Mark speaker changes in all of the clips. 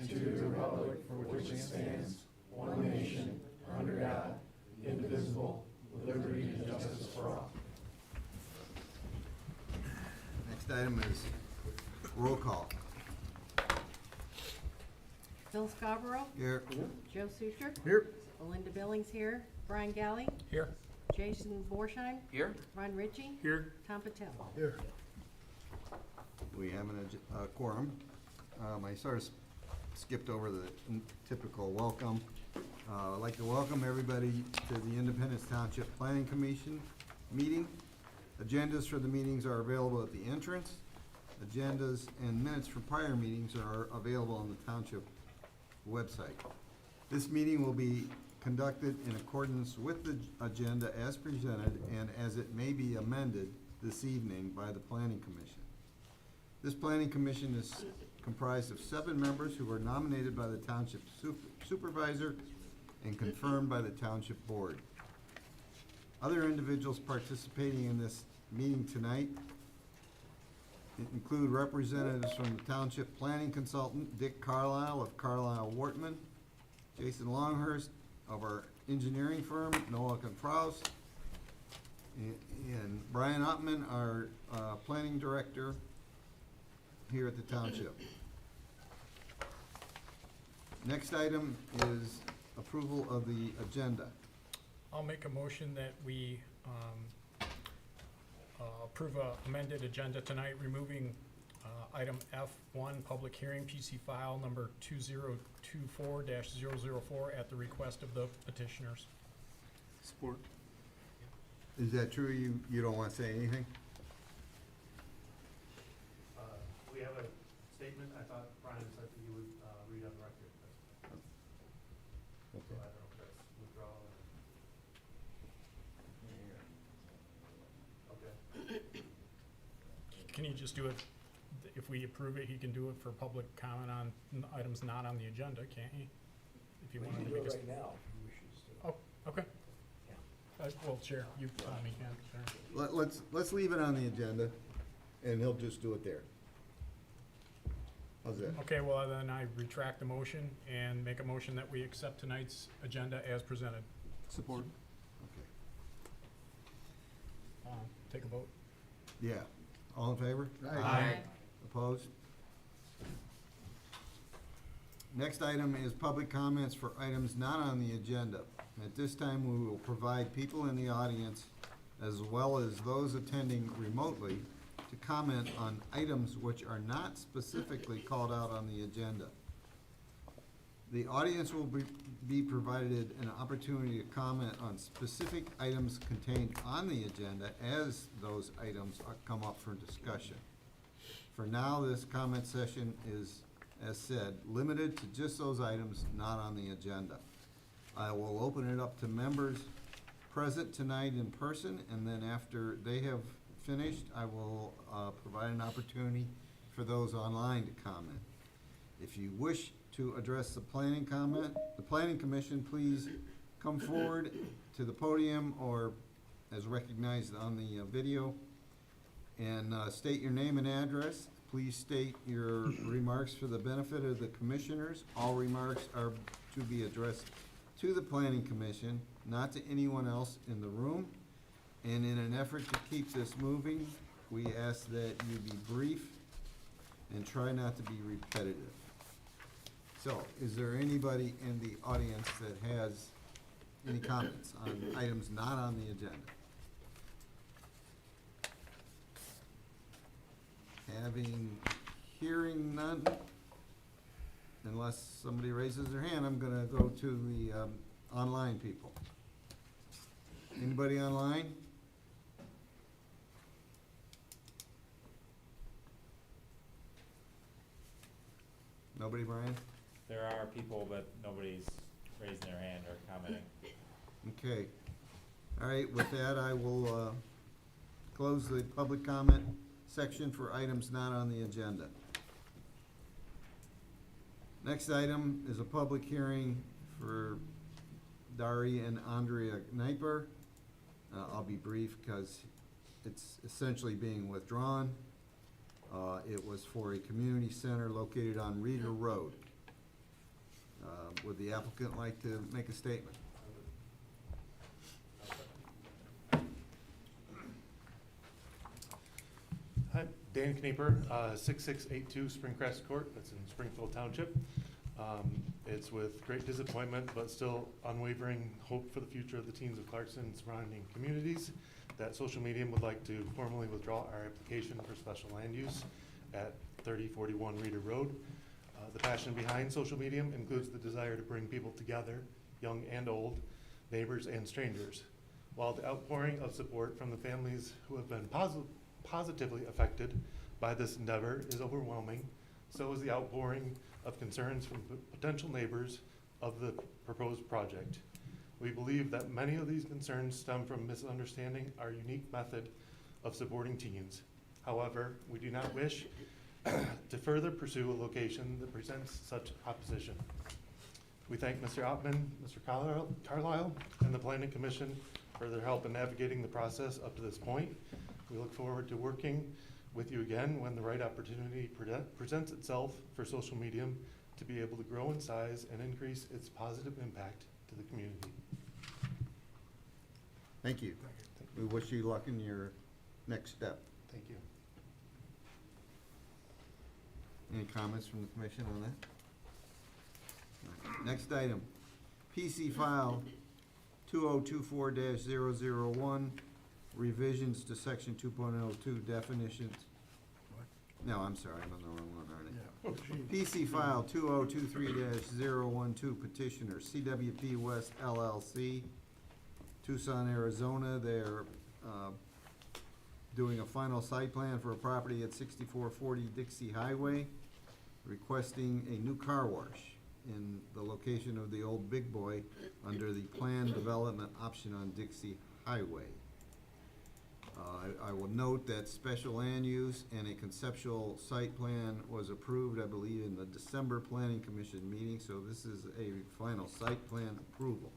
Speaker 1: and to the republic for which it stands, one nation, under God, indivisible, with liberty and justice for all.
Speaker 2: Next item is roll call.
Speaker 3: Bill Scarborough,
Speaker 2: Here.
Speaker 3: Joe Sucher,
Speaker 2: Here.
Speaker 3: Belinda Billings here, Brian Galley,
Speaker 4: Here.
Speaker 3: Jason Borsheim,
Speaker 4: Here.
Speaker 3: Ron Ritchie,
Speaker 4: Here.
Speaker 3: Tom Patel.
Speaker 2: Here. We have a quorum. I sort of skipped over the typical welcome. I'd like to welcome everybody to the Independence Township Planning Commission meeting. Agendas for the meetings are available at the entrance. Agendas and minutes from prior meetings are available on the township website. This meeting will be conducted in accordance with the agenda as presented and as it may be amended this evening by the Planning Commission. This Planning Commission is comprised of 7 members who are nominated by the Township Supervisor and confirmed by the Township Board. Other individuals participating in this meeting tonight include representatives from the Township Planning Consultant, Dick Carlisle of Carlisle Wortman, Jason Longhurst of our engineering firm, Noah Confraus, and Brian Ottman, our planning director here at the township. Next item is approval of the agenda.
Speaker 4: I'll make a motion that we approve a amended agenda tonight, removing item F1, public hearing, PC file number 2024-004 at the request of the petitioners.
Speaker 5: Support.
Speaker 2: Is that true? You don't want to say anything?
Speaker 5: We have a statement. I thought Brian said that you would read on the record. So I don't know if that's withdrawal or. Okay.
Speaker 4: Can you just do it, if we approve it, he can do it for public comment on items not on the agenda, can't he? If you wanted to make a.
Speaker 1: Right now, if he wishes to.
Speaker 4: Oh, okay. Well, Chair, you tell me, Ken, sure.
Speaker 2: Let's leave it on the agenda, and he'll just do it there. How's that?
Speaker 4: Okay, well, then I retract the motion and make a motion that we accept tonight's agenda as presented.
Speaker 5: Support.
Speaker 2: Okay.
Speaker 4: Take a vote.
Speaker 2: Yeah. All in favor?
Speaker 4: Aye.
Speaker 2: Opposed? Next item is public comments for items not on the agenda. At this time, we will provide people in the audience, as well as those attending remotely, to comment on items which are not specifically called out on the agenda. The audience will be provided an opportunity to comment on specific items contained on the agenda as those items come up for discussion. For now, this comment session is, as said, limited to just those items not on the agenda. I will open it up to members present tonight in person, and then after they have finished, I will provide an opportunity for those online to comment. If you wish to address the planning commission, please come forward to the podium or as recognized on the video and state your name and address. Please state your remarks for the benefit of the commissioners. All remarks are to be addressed to the planning commission, not to anyone else in the room. And in an effort to keep this moving, we ask that you be brief and try not to be repetitive. So, is there anybody in the audience that has any comments on items not on the agenda? Hearing none, unless somebody raises their hand, I'm gonna go to the online people. Anybody online? Nobody, Brian?
Speaker 6: There are people, but nobody's raising their hand or commenting.
Speaker 2: Okay. All right, with that, I will close the public comment section for items not on the agenda. Next item is a public hearing for Dari and Andrea Kniper. I'll be brief because it's essentially being withdrawn. It was for a community center located on Reeder Road. Would the applicant like to make a statement?
Speaker 1: Hi, Dan Knieper, 6682 Springcrest Court, that's in Springfield Township. It's with great disappointment, but still unwavering hope for the future of the teens of Clarkson and surrounding communities, that Social Medium would like to formally withdraw our application for special land use at 3041 Reeder Road. The passion behind Social Medium includes the desire to bring people together, young and old, neighbors and strangers. While the outpouring of support from the families who have been positively affected by this endeavor is overwhelming, so is the outpouring of concerns from potential neighbors of the proposed project. We believe that many of these concerns stem from misunderstanding our unique method of supporting teens. However, we do not wish to further pursue a location that presents such opposition. We thank Mr. Ottman, Mr. Carlisle, and the Planning Commission for their help in navigating the process up to this point. We look forward to working with you again when the right opportunity presents itself for Social Medium to be able to grow in size and increase its positive impact to the community.
Speaker 2: Thank you. We wish you luck in your next step.
Speaker 1: Thank you.
Speaker 2: Any comments from the commission on that? Next item, PC file 2024-001, revisions to section 2.02 definitions. No, I'm sorry, I'm on the wrong one, aren't I? PC file 2023-012, petitioner CWP West LLC, Tucson, Arizona. They're doing a final site plan for a property at 6440 Dixie Highway, requesting a new car wash in the location of the old Big Boy under the planned development option on Dixie Highway. I will note that special land use and a conceptual site plan was approved, I believe, in the December Planning Commission meeting, so this is a final site plan approval.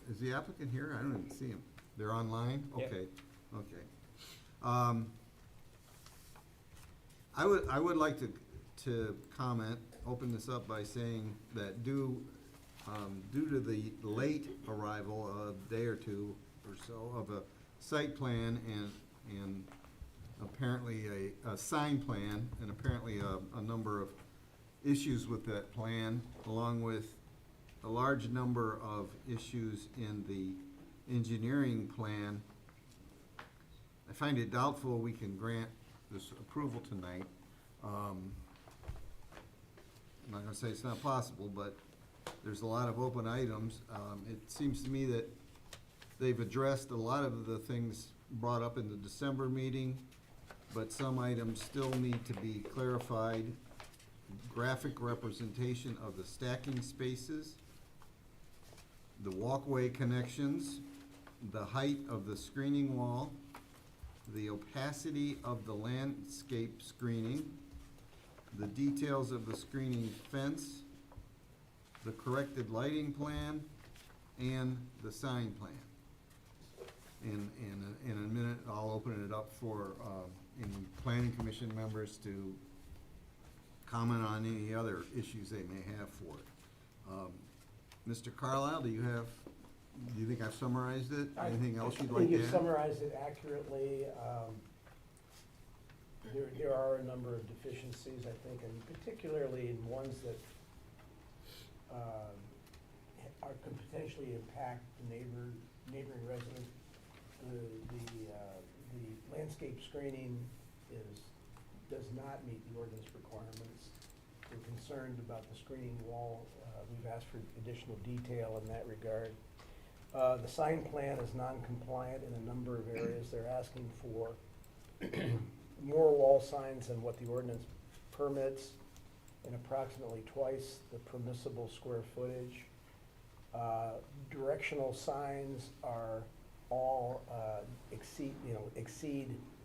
Speaker 2: Is the applicant here? I don't even see him. They're online?
Speaker 6: Yep.
Speaker 2: Okay, okay. I would like to comment, open this up by saying that due to the late arrival, a day or two or so, of a site plan and apparently a sign plan, and apparently a number of issues with that plan, along with a large number of issues in the engineering plan, I find it doubtful we can grant this approval tonight. I'm not gonna say it's not possible, but there's a lot of open items. It seems to me that they've addressed a lot of the things brought up in the December meeting, but some items still need to be clarified. Graphic representation of the stacking spaces, the walkway connections, the height of the screening wall, the opacity of the landscape screening, the details of the screening fence, the corrected lighting plan, and the sign plan. In a minute, I'll open it up for any planning commission members to comment on any other issues they may have for it. Mr. Carlisle, do you think I've summarized it? Anything else you'd like
Speaker 7: I think
Speaker 2: to
Speaker 7: you've
Speaker 2: add?
Speaker 7: summarized it accurately. There are a number of deficiencies, I think, and particularly in ones that could potentially impact the neighboring residents. The landscape screening does not meet the ordinance requirements. We're concerned about the screening wall. We've asked for additional detail in that regard. The sign plan is non-compliant in a number of areas. They're asking for more wall signs than what the ordinance permits, and approximately twice the permissible square footage. Directional signs are all exceed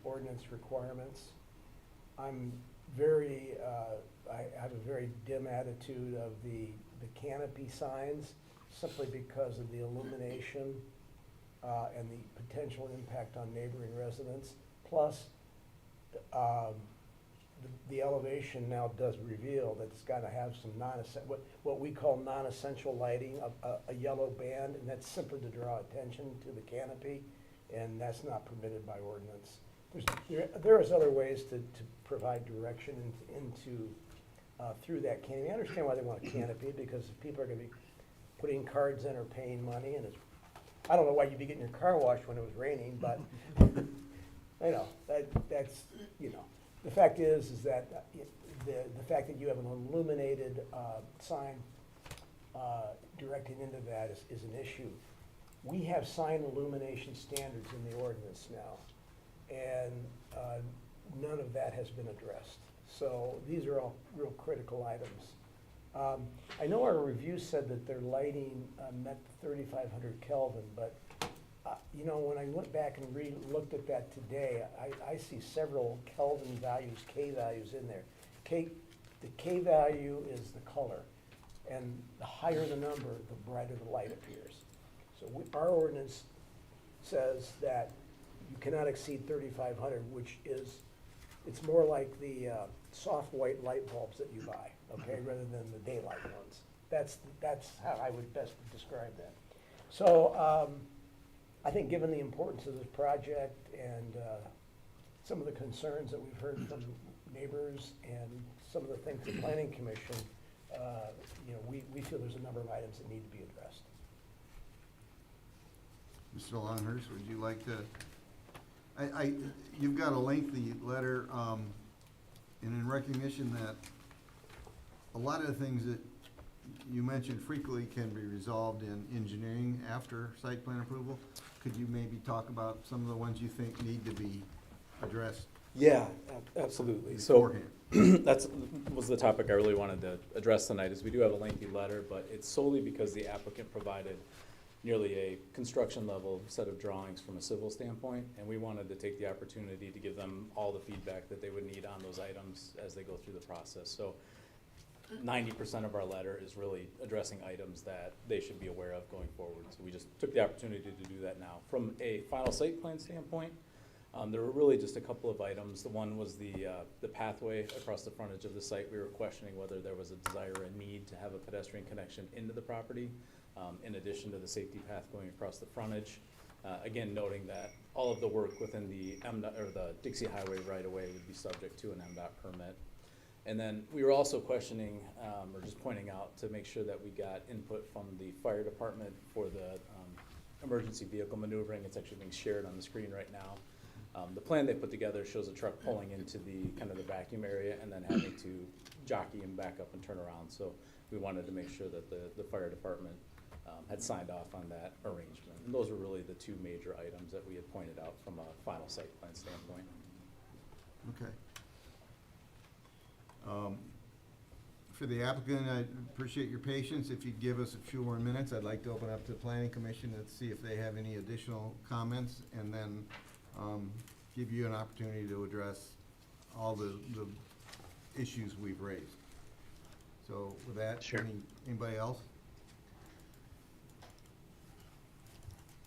Speaker 7: ordinance requirements. I have a very dim attitude of the canopy signs, simply because of the illumination and the potential impact on neighboring residents. Plus, the elevation now does reveal that it's gotta have some what we call non-essential lighting, a yellow band, and that's simply to draw attention to the canopy, and that's not permitted by ordinance. There is other ways to provide direction into, through that canopy. I understand why they want a canopy, because if people are gonna be putting cards in or paying money, and I don't know why you'd be getting your car washed when it was raining, but, you know, that's, you know. The fact is that the fact that you have an illuminated sign directing into that is an issue. We have sign illumination standards in the ordinance now, and none of that has been addressed. So these are all real critical items. I know our review said that their lighting met the 3,500 Kelvin, but you know, when I went back and looked at that today, I see several Kelvin values, K values in there. The K value is the color, and the higher the number, the brighter the light appears. So our ordinance says that you cannot exceed 3,500, which is, it's more like the soft white light bulbs that you buy, okay, rather than the daylight ones. That's how I would best describe that. So I think given the importance of this project and some of the concerns that we've heard from neighbors and some of the things the Planning Commission, you know, we feel there's a number of items that need to be addressed.
Speaker 2: Mr. Longhurst, would you like to, you've got a lengthy letter, and in recognition that a lot of the things that you mentioned frequently can be resolved in engineering after site plan approval, could you maybe talk about some of the ones you think need to be addressed
Speaker 8: Yeah, absolutely. So
Speaker 2: beforehand?
Speaker 8: that's was the topic I really wanted to address tonight, is we do have a lengthy letter, but it's solely because the applicant provided nearly a construction level set of drawings from a civil standpoint, and we wanted to take the opportunity to give them all the feedback that they would need on those items as they go through the process. So 90% of our letter is really addressing items that they should be aware of going forward. So we just took the opportunity to do that now. From a final site plan standpoint, there were really just a couple of items. The one was the pathway across the frontage of the site. We were questioning whether there was a desire or a need to have a pedestrian connection into the property, in addition to the safety path going across the frontage. Again, noting that all of the work within the the Dixie Highway right-of-way would be subject to an MDOT permit. And then we were also questioning, or just pointing out to make sure that we got input from the fire department for the emergency vehicle maneuvering. It's actually being shared on the screen right now. The plan they put together shows a truck pulling into the kind of the vacuum area and then having to jockey and back up and turn around. So we wanted to make sure that the fire department had signed off on that arrangement. And those were really the two major items that we had pointed out from a final site plan standpoint.
Speaker 2: Okay. For the applicant, I appreciate your patience. If you'd give us a few more minutes, I'd like to open up to the Planning Commission and see if they have any additional comments, and then give you an opportunity to address all the issues we've raised. So with that,
Speaker 8: Sure.
Speaker 2: Anybody else?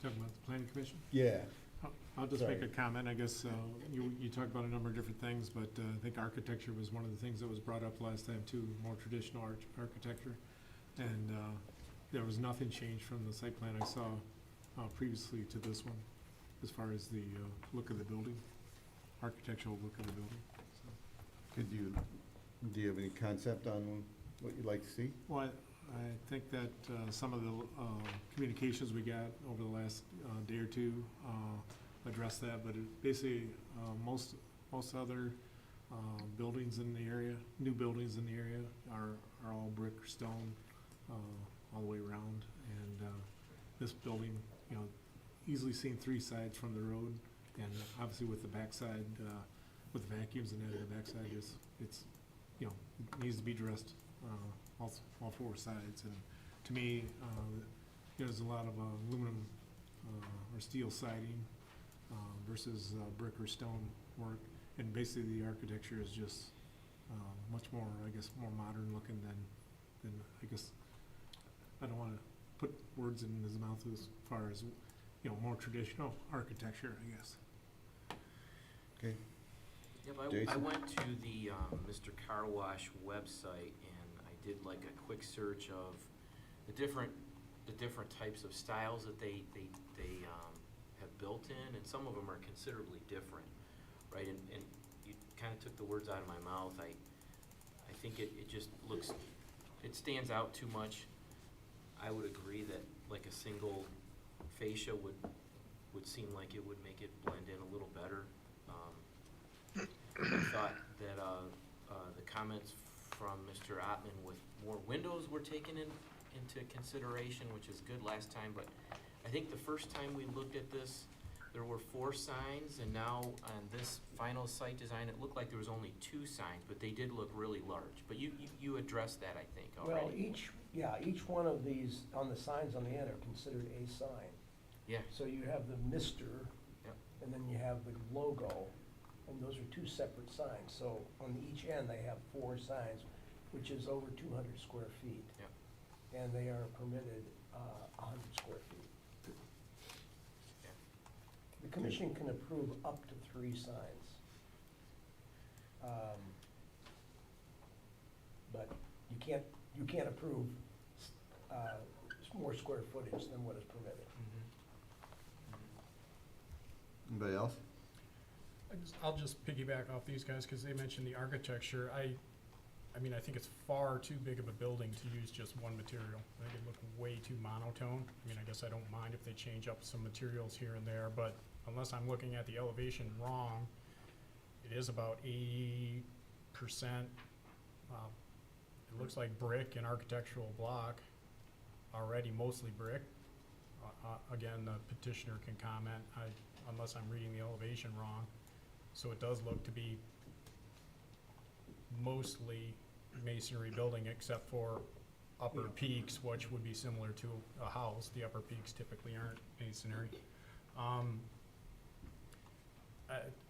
Speaker 4: Talking about the planning commission?
Speaker 2: Yeah.
Speaker 4: I'll just make a
Speaker 2: Sorry.
Speaker 4: comment. I guess you talked about a number of different things, but I think architecture was one of the things that was brought up last time too, more traditional architecture. And there was nothing changed from the site plan I saw previously to this one, as far as the look of the building, architectural look of the building. So.
Speaker 2: Do you have any concept on what you'd like to see?
Speaker 4: Well, I think that some of the communications we got over the last day or two address that, but it basically most other buildings in the area, new buildings in the area are all brick or stone all the way around, and this building, you know, easily seen three sides from the road, and obviously with the backside, with the vacuums and that, the backside it's you know, it needs to be dressed all four sides. And to me, there's a lot of aluminum or steel siding versus brick or stone work, and basically the architecture is just much more, I guess, more modern looking than I guess, I don't want to put words in his mouth as far as, you know, more traditional architecture, I guess.
Speaker 2: Okay.
Speaker 9: Yep, I
Speaker 2: Jason?
Speaker 9: went to the Mr. Car Wash website and I did like a quick search of the different types of styles that they have built in, and some of them are considerably different, right? And you kind of took the words out of my mouth. I think it just looks, it stands out too much. I would agree that like a single fascia would seem like it would make it blend in a little better. I thought that the comments from Mr. Ottman with more windows were taken into consideration, which is good last time, but I think the first time we looked at this, there were 4 signs, and now on this final site design, it looked like there was only 2 signs, but they did look really large. But you addressed that, I think,
Speaker 7: Well,
Speaker 9: already.
Speaker 7: each one of these, on the signs on the end are considered a sign.
Speaker 9: Yeah,
Speaker 7: So you have the Mister,
Speaker 9: Yep.
Speaker 7: and then you have the logo, and those are 2 separate signs. So on each end, they have 4 signs, which is over 200 square feet.
Speaker 9: Yep.
Speaker 7: And they are permitted 100 square feet.
Speaker 9: Yeah.
Speaker 7: The commission can approve up to 3 signs. But you can't approve more square footage than what is permitted.
Speaker 2: Anybody else?
Speaker 10: I'll just piggyback off these guys, because they mentioned the architecture. I mean, I think it's far too big of a building to use just one material. I think it look way too monotone. I mean, I guess I don't mind if they change up some materials here and there, but unless I'm looking at the elevation wrong, it is about 80%. It looks like brick and architectural block, already mostly brick. Again, the petitioner can comment, unless I'm reading the elevation wrong. So it does look to be mostly masonry building, except for upper peaks, which would be similar to a house. The upper peaks typically aren't masonry. I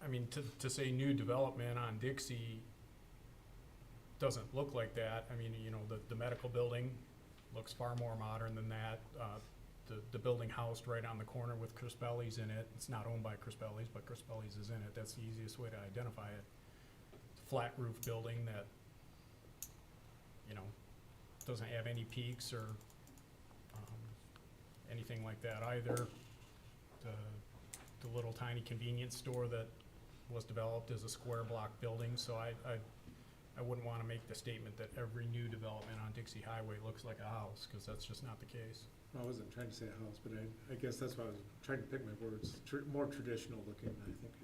Speaker 10: mean, to say new development on Dixie doesn't look like that. I mean, you know, the medical building looks far more modern than that. The building housed right on the corner with Crispelli's in it. It's not owned by Crispelli's, but Crispelli's is in it. That's the easiest way to identify it. It's a flat roof building that, you know, doesn't have any peaks or anything like that either. The little tiny convenience store that was developed is a square block building, so I wouldn't want to make the statement that every new development on Dixie Highway looks like a house, because that's just not the case.
Speaker 4: I wasn't trying to say a house, but I guess that's why I was trying to pick my words. More traditional looking, I think,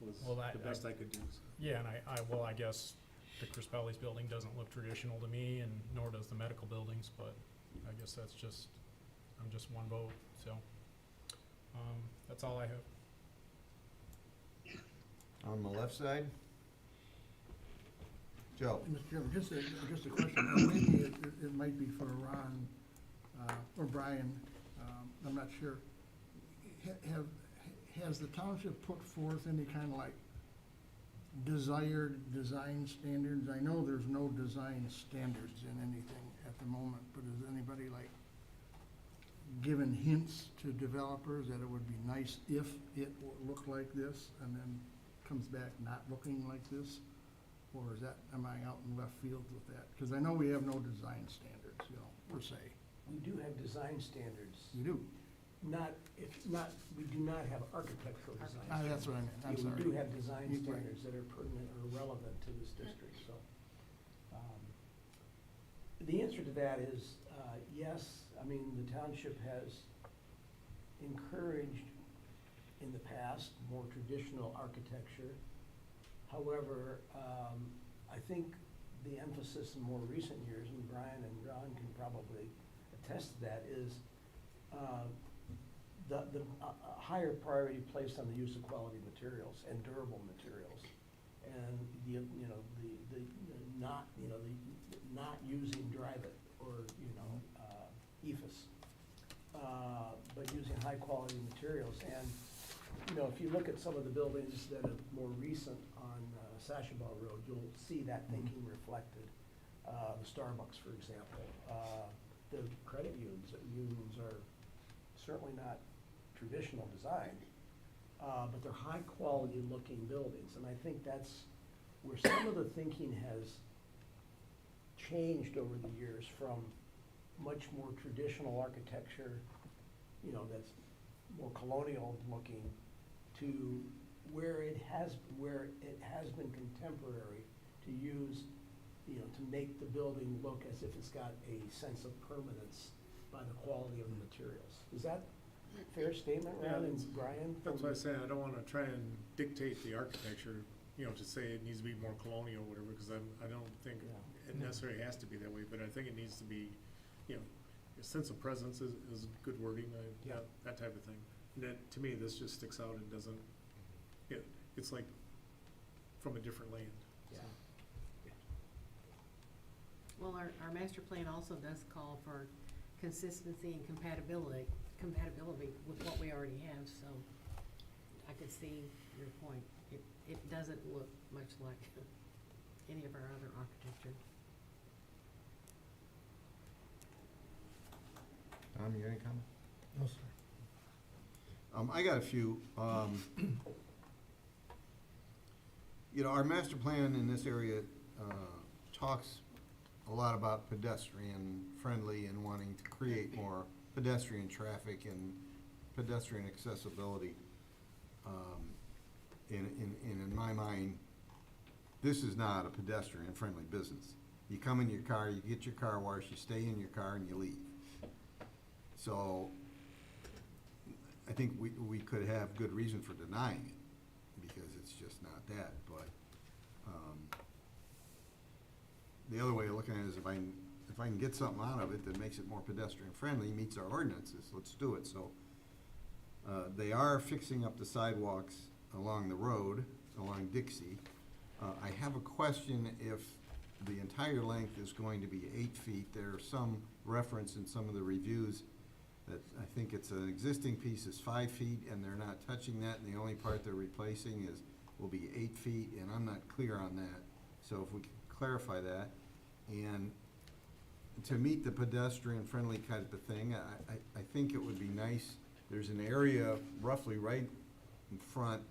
Speaker 4: was
Speaker 10: Well,
Speaker 4: the best I could do. So.
Speaker 10: Yeah, and I guess the Crispelli's building doesn't look traditional to me, and nor does the medical buildings, but I guess I'm just one vote, so, that's all I have.
Speaker 2: On the left side? Joe?
Speaker 11: Mr. Chairman, just a question, or maybe it might be for Ron or Brian, I'm not sure. Has the township put forth any kind of like desired design standards? I know there's no design standards in anything at the moment, but has anybody like given hints to developers that it would be nice if it looked like this and then comes back not looking like this? Or am I out in left field with that? Because I know we have no design standards, you know, per se.
Speaker 7: We do have design standards.
Speaker 11: We do.
Speaker 7: We do not have architectural design.
Speaker 11: That's what I meant, I'm
Speaker 7: Yeah,
Speaker 11: sorry.
Speaker 7: We do have design
Speaker 11: You're right.
Speaker 7: standards that are pertinent or relevant to this district, so. The answer to that is, yes, I mean, the township has encouraged in the past more traditional architecture. However, I think the emphasis in more recent years, and Brian and Ron can probably attest to that, is the higher priority placed on the use of quality materials and durable materials, and the not using Dryvit or EFS, but using high quality materials. And if you look at some of the buildings that are more recent on Sashabaw Road, you'll see that thinking reflected. The Starbucks, for example, the credit unions are certainly not traditional design, but they're high-quality looking buildings. And I think that's where some of the thinking has changed over the years from much more traditional architecture, you know, that's more colonial looking, to where it has been contemporary, to use, you know, to make the building look as if it's got a sense of permanence by the quality of the materials. Is that a fair statement,
Speaker 4: Yeah,
Speaker 7: Ron and
Speaker 4: that's-
Speaker 7: Brian?
Speaker 4: That's why I say I don't wanna try and dictate the architecture, you know, to say it needs to be more colonial or whatever, because I don't think
Speaker 7: Yeah.
Speaker 4: it necessarily has to be that way, but I think it needs to be, you know, a sense of presence is good wording,
Speaker 7: Yeah.
Speaker 4: that type of thing. And that, to me, this just sticks out, it doesn't, it's like from a different land.
Speaker 7: Yeah.
Speaker 3: Well, our master plan also does call for consistency and compatibility with what we already have, so I could see your point. It doesn't look much like any of our other architecture.
Speaker 2: Tom, you got any comment?
Speaker 11: No, sir.
Speaker 2: I got a few. You know, our master plan in this area talks a lot about pedestrian friendly and wanting to create more pedestrian traffic and pedestrian accessibility. In my mind, this is not a pedestrian friendly business. You come in your car, you get your car washed, you stay in your car and you leave. So I think we could have good reason for denying it, because it's just not that, but, the other way of looking at it is if I can get something out of it that makes it more pedestrian friendly, meets our ordinances, let's do it, so. They are fixing up the sidewalks along the road, along Dixie. I have a question if the entire length is going to be 8 feet. There's some reference in some of the reviews that I think it's an existing piece is 5 feet and they're not touching that, and the only part they're replacing will be 8 feet, and I'm not clear on that. So if we could clarify that, and to meet the pedestrian-friendly type of thing, I think it would be nice, there's an area roughly right in front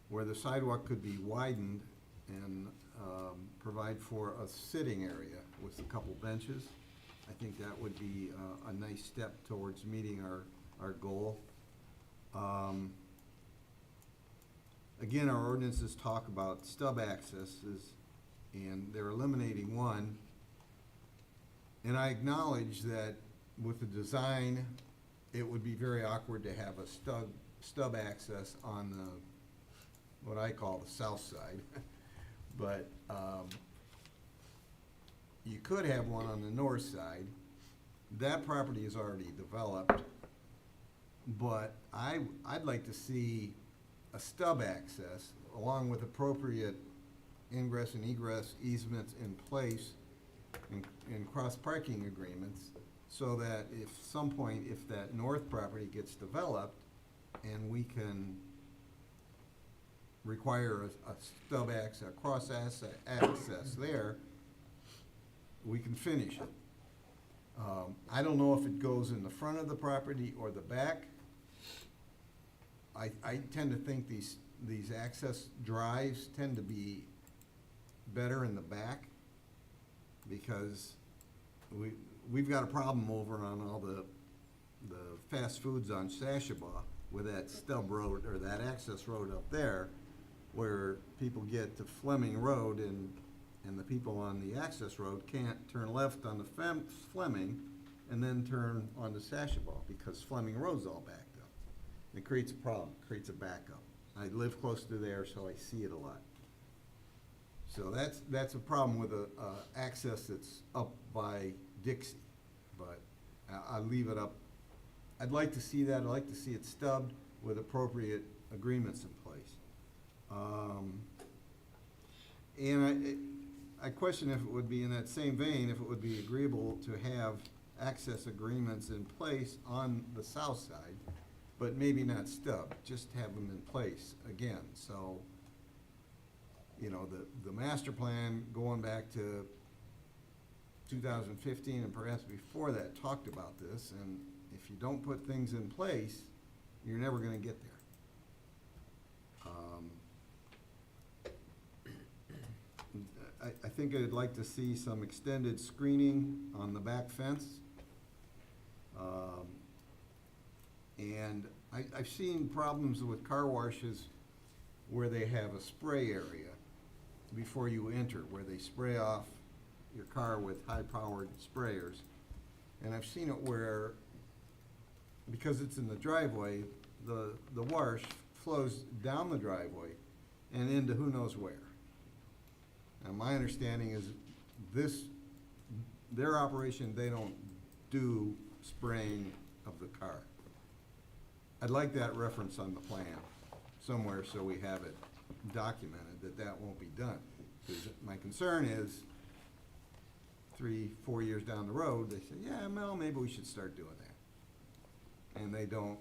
Speaker 2: where the sidewalk could be widened and provide for a sitting area with a couple benches. I think that would be a nice step towards meeting our goal. Again, our ordinances talk about stub accesses, and they're eliminating one. And I acknowledge that with the design, it would be very awkward to have a stub access on the, what I call the south side. But you could have one on the north side. That property is already developed, but I'd like to see a stub access along with appropriate ingress and egress easements in place and cross-parking agreements, so that if some point, if that north property gets developed and we can require a stub access, access there, we can finish it. I don't know if it goes in the front of the property or the back. I tend to think these access drives tend to be better in the back, because we've got a problem over on all the fast foods on Sashaba with that stub road, or that access road up there, where people get to Fleming Road and the people on the access road can't turn left on the Fleming and then turn onto Sashaba, because Fleming Road's all backed up. It creates a problem, creates a backup. I live close to there, so I see it a lot. So that's a problem with a access that's up by Dixie, but I'll leave it up. I'd like to see that. I'd like to see it stubbed with appropriate agreements in place. And I question if it would be in that same vein, if it would be agreeable to have access agreements in place on the south side, but maybe not stubbed, just have them in place again. So, you know, the master plan going back to 2015 and perhaps before that talked about this, and if you don't put things in place, you're never gonna get there. I think I'd like to see some extended screening on the back fence. And I've seen problems with car washes where they have a spray area before you enter, where they spray off your car with high-powered sprayers. And I've seen it where, because it's in the driveway, the wash flows down the driveway and into who knows where. And my understanding is their operation, they don't do spraying of the car. I'd like that reference on the plan somewhere so we have it documented that that won't be done. Because my concern is 3-4 years down the road, they say, yeah, well, maybe we should start doing that. And they don't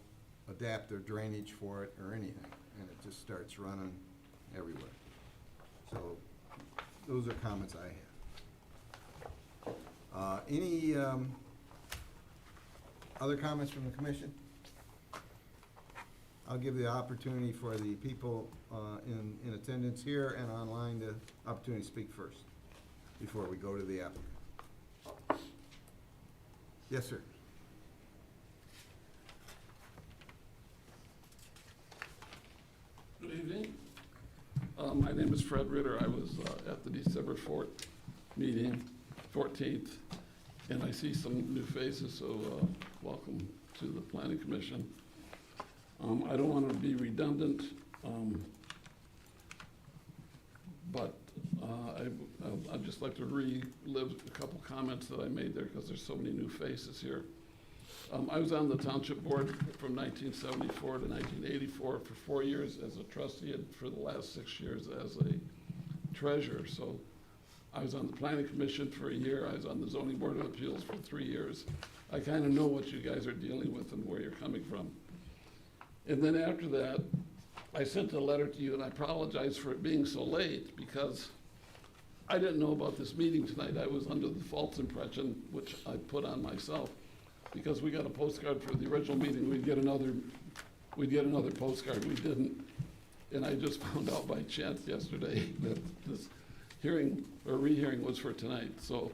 Speaker 2: adapt their drainage for it or anything, and it just starts running everywhere. So those are comments I have. Any other comments from the commission? I'll give the opportunity for the people in attendance here and online the opportunity to speak first before we go to the applicant. Yes, sir.
Speaker 12: Good evening. My name is Fred Ritter. I was at the December 4th meeting, 14th, and I see some new faces, so welcome to the Planning Commission. I don't want to be redundant, but I'd just like to relive a couple comments that I made there because there's so many new faces here. I was on the township board from 1974 to 1984 for 4 years as a trustee and for the last 6 years as a treasurer. So I was on the planning commission for a year. I was on the zoning board of appeals for 3 years. I kind of know what you guys are dealing with and where you're coming from. And then after that, I sent a letter to you, and I apologize for it being so late because I didn't know about this meeting tonight. I was under the false impression, which I put on myself, because we got a postcard for the original meeting. We'd get another postcard. We didn't. And I just found out by chance yesterday that this hearing or rehearing was for tonight. So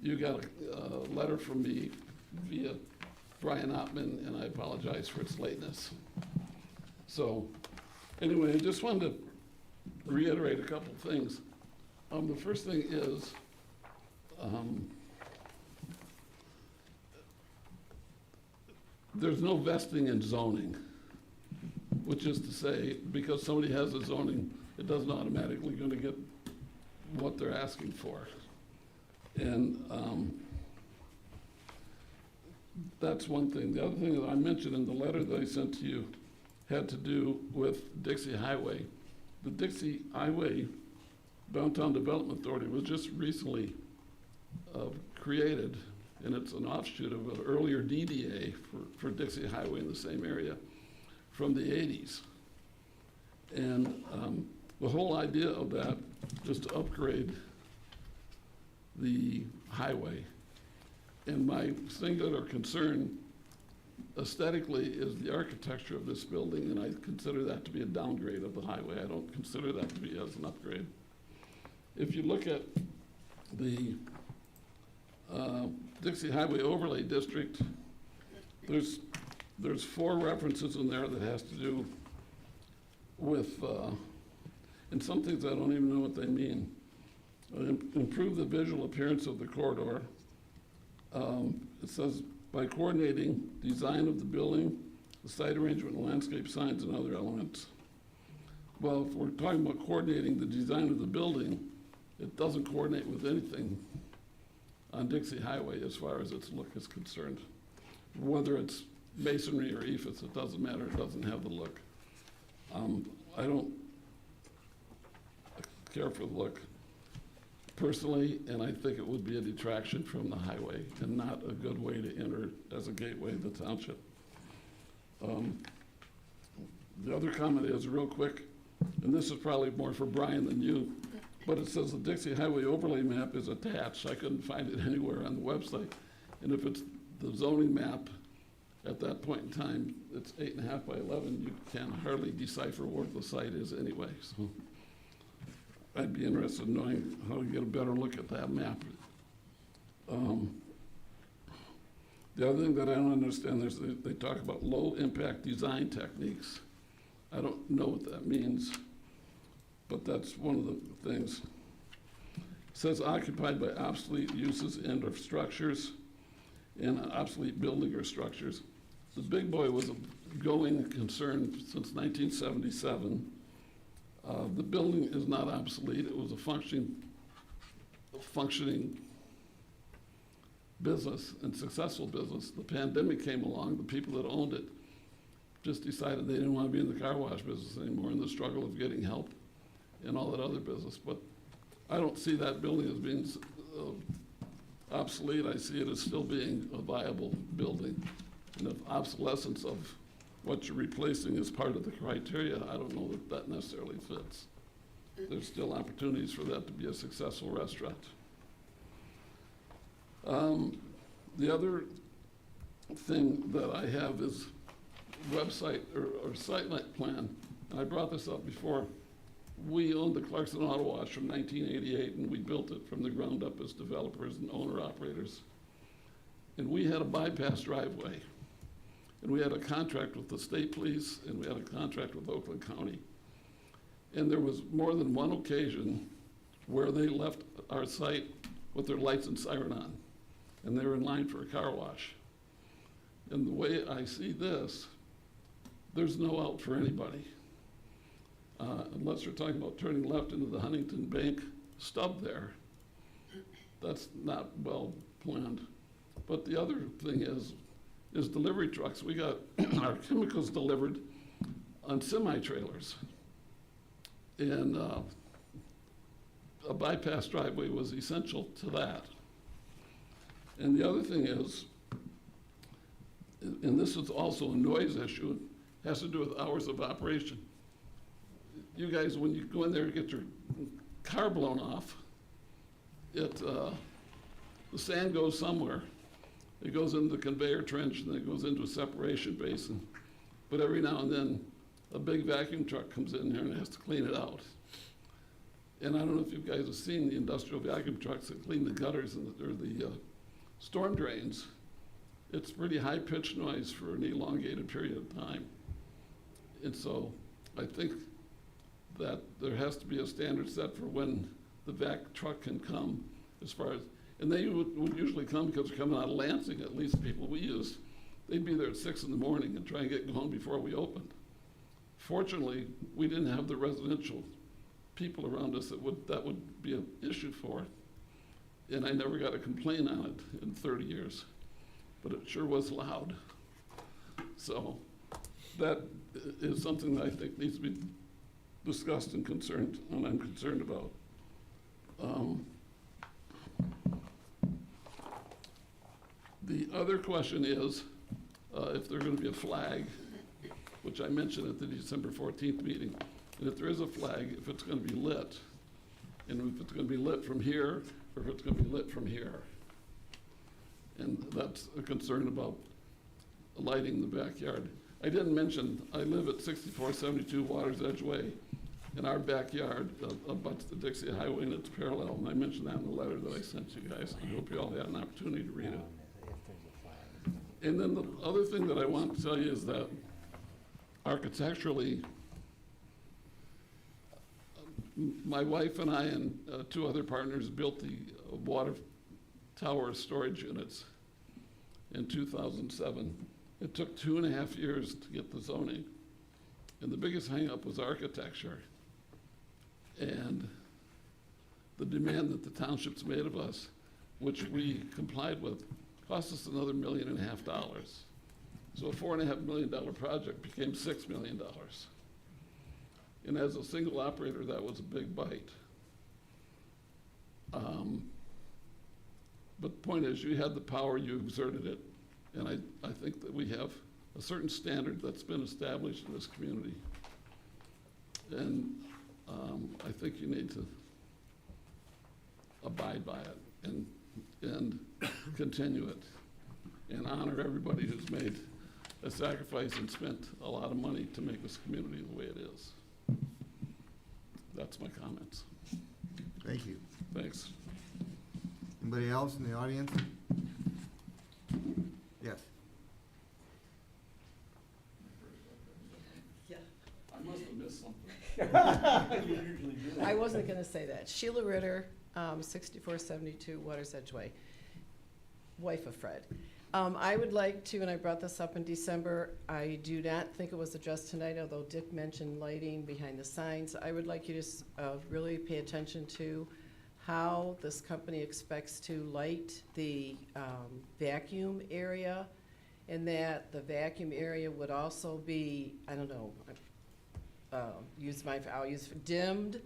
Speaker 12: you got a letter from me via Brian Ottman, and I apologize for its lateness. So anyway, I just wanted to reiterate a couple things. The first thing is, there's no vesting in zoning, which is to say, because somebody has a zoning, it doesn't automatically going to get what they're asking for. And that's one thing. The other thing that I mentioned in the letter that I sent to you had to do with Dixie Highway. The Dixie Highway Downtown Development Authority was just recently created, and it's an offshoot of an earlier DDA for Dixie Highway in the same area from the 80s. And the whole idea of that is to upgrade the highway. And my singular concern aesthetically is the architecture of this building, and I consider that to be a downgrade of the highway. I don't consider that to be as an upgrade. If you look at the Dixie Highway Overlay District, there's 4 references in there that has to do with, and some things I don't even know what they mean. Improve the visual appearance of the corridor. It says, by coordinating design of the building, the site arrangement, landscape signs, and other elements. Well, if we're talking about coordinating the design of the building, it doesn't coordinate with anything on Dixie Highway as far as its look is concerned. Whether it's masonry or ephes, it doesn't matter, it doesn't have the look. I don't care for the look personally, and I think it would be a detraction from the highway and not a good way to enter as a gateway of the township. The other comment is real quick, and this is probably more for Brian than you, but it says the Dixie Highway overlay map is attached. I couldn't find it anywhere on the website. And if it's the zoning map at that point in time, it's 8.5 by 11, you can hardly decipher where the site is anyway, so I'd be interested in knowing how to get a better look at that map. The other thing that I don't understand is they talk about low-impact design techniques. I don't know what that means, but that's one of the things. It says occupied by obsolete uses and or structures and obsolete building or structures. The big boy was a going concern since 1977. The building is not obsolete. It was a functioning business and successful business. The pandemic came along. The people that owned it just decided they didn't want to be in the car wash business anymore, in the struggle of getting help and all that other business. But I don't see that building as being obsolete. I see it as still being a viable building. And if obsolescence of what you're replacing is part of the criteria, I don't know that that necessarily fits. There's still opportunities for that to be a successful restaurant. The other thing that I have is website or site plan. And I brought this up before. We owned the Clarkson Auto Wash from 1988, and we built it from the ground up as developers and owner-operators. And we had a bypass driveway. And we had a contract with the state police, and we had a contract with Oakland County. And there was more than one occasion where they left our site with their lights and siren on, and they were in line for a car wash. And the way I see this, there's no out for anybody. Unless you're talking about turning left into the Huntington Bank stub there. That's not well planned. But the other thing is delivery trucks. We got our chemicals delivered on semi-trailers. And a bypass driveway was essential to that. And the other thing is, and this is also a noise issue, has to do with hours of operation. You guys, when you go in there and get your car blown off, the sand goes somewhere. It goes into the conveyor trench, and then it goes into a separation basin. But every now and then, a big vacuum truck comes in here and has to clean it out. And I don't know if you guys have seen the industrial vacuum trucks that clean the gutters or the storm drains. It's pretty high-pitched noise for an elongated period of time. And so I think that there has to be a standard set for when the vac truck can come as far as, and they would usually come because they're coming out of Lansing, at least people we used. They'd be there at 6 in the morning and try and get going before we opened. Fortunately, we didn't have the residential people around us that would be an issue for. And I never got a complaint on it in 30 years, but it sure was loud. So that is something that I think needs to be discussed and I'm concerned about. The other question is if there's going to be a flag, which I mentioned at the December 14th meeting, and if there is a flag, if it's going to be lit, and if it's going to be lit from here, or if it's going to be lit from here. And that's a concern about lighting the backyard. I didn't mention, I live at 6472 Waters Edge Way, and our backyard abuts the Dixie Highway, and it's parallel, and I mentioned that in the letter that I sent you guys. I hope you all had an opportunity to read it. And then the other thing that I want to tell you is that architecturally, my wife and I and 2 other partners built the water tower storage units in 2007. It took 2.5 years to get the zoning. And the biggest hangup was architecture. And the demand that the townships made of us, which we complied with, cost us another $1.5 million. So a $4.5 million project became $6 million. And as a single operator, that was a big bite. But the point is, you had the power, you exerted it. And I think that we have a certain standard that's been established in this community. And I think you need to abide by it and continue it and honor everybody who's made has sacrificed and spent a lot of money to make this community the way it is. That's my comments.
Speaker 2: Thank you.
Speaker 12: Thanks.
Speaker 2: Anybody else in the audience? Yes.
Speaker 12: I must have missed something.
Speaker 7: You usually do.
Speaker 13: I wasn't gonna say that. Sheila Ritter, 6472 Waters Edge Way, wife of Fred. I would like to, and I brought this up in December, I do not think it was addressed tonight, although Dick mentioned lighting behind the signs. I would like you to really pay attention to how this company expects to light the vacuum area, and that the vacuum area would also be, I don't know, I'll use dimmed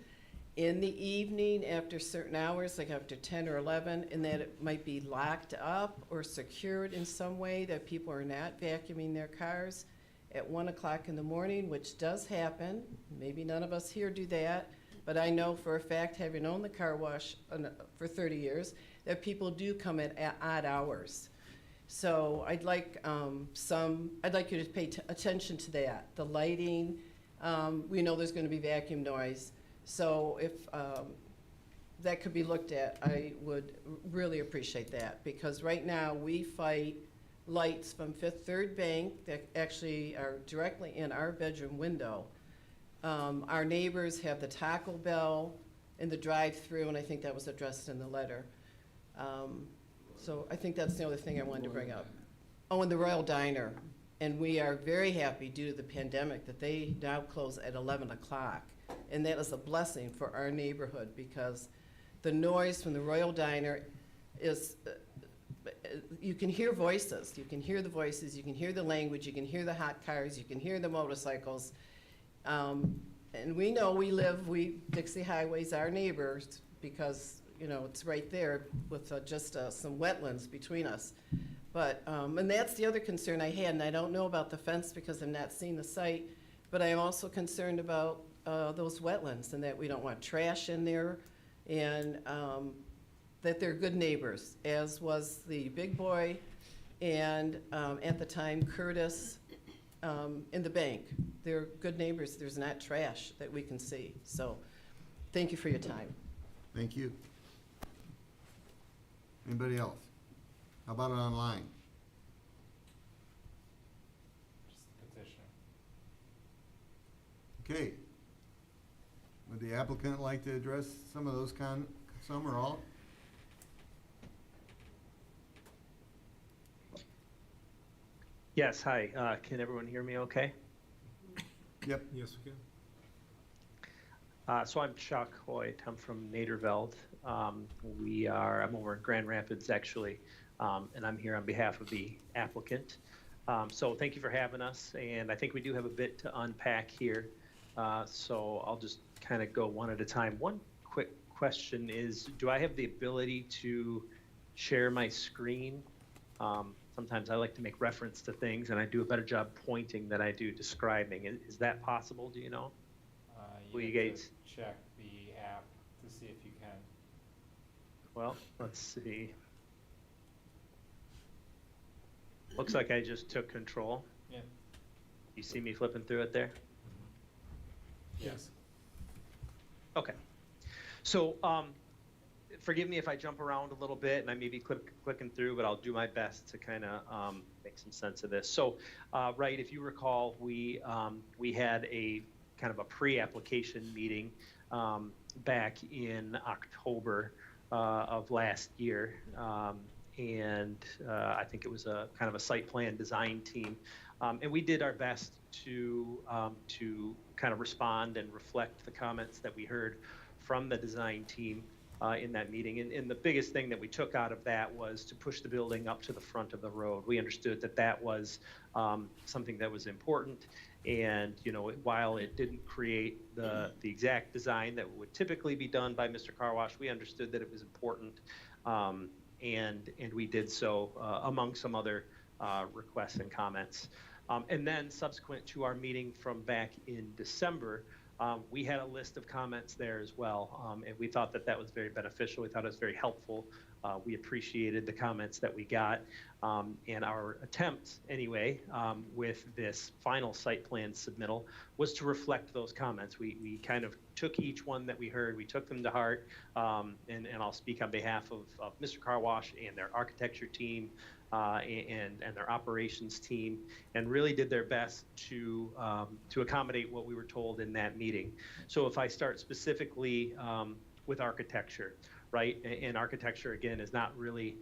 Speaker 13: in the evening after certain hours, like after 10 or 11, and that it might be locked up or secured in some way, that people are not vacuuming their cars at 1 o'clock in the morning, which does happen. Maybe none of us here do that, but I know for a fact, having owned the car wash for 30 years, that people do come at odd hours. So I'd like you to pay attention to that, the lighting. We know there's gonna be vacuum noise. So if that could be looked at, I would really appreciate that, because right now we fight lights from Fifth Third Bank that actually are directly in our bedroom window. Our neighbors have the Taco Bell in the drive-through, and I think that was addressed in the letter. So I think that's the other thing I wanted to bring up. Oh, and the Royal Diner. And we are very happy due to the pandemic that they now close at 11 o'clock. And that is a blessing for our neighborhood, because the noise from the Royal Diner is, you can hear voices. You can hear the voices, you can hear the language, you can hear the hot cars, you can hear the motorcycles. And we know Dixie Highway's our neighbors, because, you know, it's right there with just some wetlands between us. But, and that's the other concern I had, and I don't know about the fence because I've not seen the site, but I am also concerned about those wetlands, and that we don't want trash in there, and that they're good neighbors, as was the Big Boy and at the time Curtis in the bank. They're good neighbors. There's not trash that we can see. So thank you for your time.
Speaker 2: Thank you. Anybody else? How about it online?
Speaker 6: Just the petitioner.
Speaker 2: Okay. Would the applicant like to address some of those some or all?
Speaker 5: Yes, hi. Can everyone hear me okay?
Speaker 2: Yep.
Speaker 4: Yes, we can.
Speaker 5: So I'm Chuck Hoyt. I'm from Naderveld. I'm over in Grand Rapids, actually, and I'm here on behalf of the applicant. So thank you for having us, and I think we do have a bit to unpack here. So I'll just kind of go one at a time. One quick question is, do I have the ability to share my screen? Sometimes I like to make reference to things, and I do a better job pointing than I do describing. Is that possible, do you know? Will you
Speaker 6: have to
Speaker 5: guys
Speaker 6: check the app to see if you can.
Speaker 5: Well, let's see. Looks like I just took control.
Speaker 6: Yeah.
Speaker 5: You see me flipping through it there?
Speaker 4: Yes.
Speaker 5: Okay. So, forgive me if I jump around a little bit and I may be clicking through, but I'll do my best to kind of make some sense of this. So, right, if you recall, we had a kind of a pre-application meeting back in October of last year, and I think it was a kind of a site plan design team, and we did our best to kind of respond and reflect the comments that we heard from the design team in that meeting. And the biggest thing that we took out of that was to push the building up to the front of the road. We understood that that was something that was important. And, you know, while it didn't create the exact design that would typically be done by Mr. Car Wash, we understood that it was important. And we did so among some other requests and comments. And then subsequent to our meeting from back in December, we had a list of comments there as well, and we thought that that was very beneficial. We thought it was very helpful We appreciated the comments that we got. And our attempt, anyway, with this final site plan submittal was to reflect those comments. We kind of took each one that we heard, we took them to heart, and I'll speak on behalf of Mr. Car Wash and their architecture team and their operations team, and really did their best to accommodate what we were told in that meeting. So if I start specifically with architecture, right, and architecture, again, is not really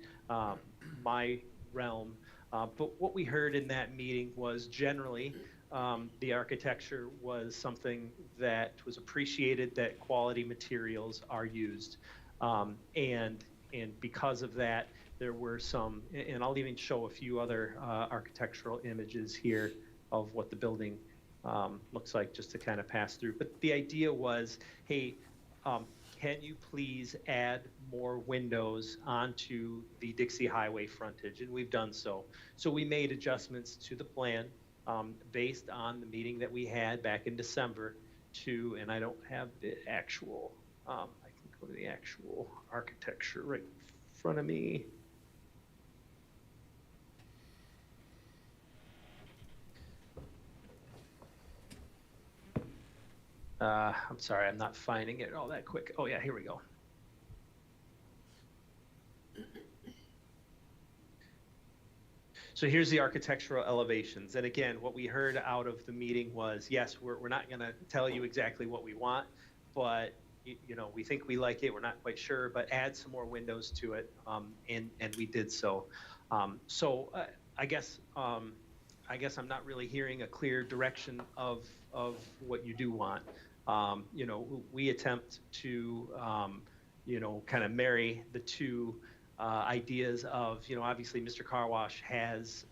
Speaker 5: my realm. But what we heard in that meeting was generally the architecture was something that was appreciated, that quality materials are used. And because of that, there were some, and I'll even show a few other architectural images here of what the building looks like, just to kind of pass through. But the idea was, hey, can you please add more windows onto the Dixie Highway frontage? And we've done so. So we made adjustments to the plan based on the meeting that we had back in December to, and I don't have the actual, I can go to the actual architecture right in front of me. I'm sorry, I'm not finding it all that quick. Oh yeah, here we go. So here's the architectural elevations. And again, what we heard out of the meeting was, yes, we're not gonna tell you exactly what we want, but you know, we think we like it, we're not quite sure, but add some more windows to it, and we did so. I guess I'm not really hearing a clear direction of what you do want. You know, we attempt to, you know, kind of marry the two ideas of, you know, obviously Mr. Car Wash has,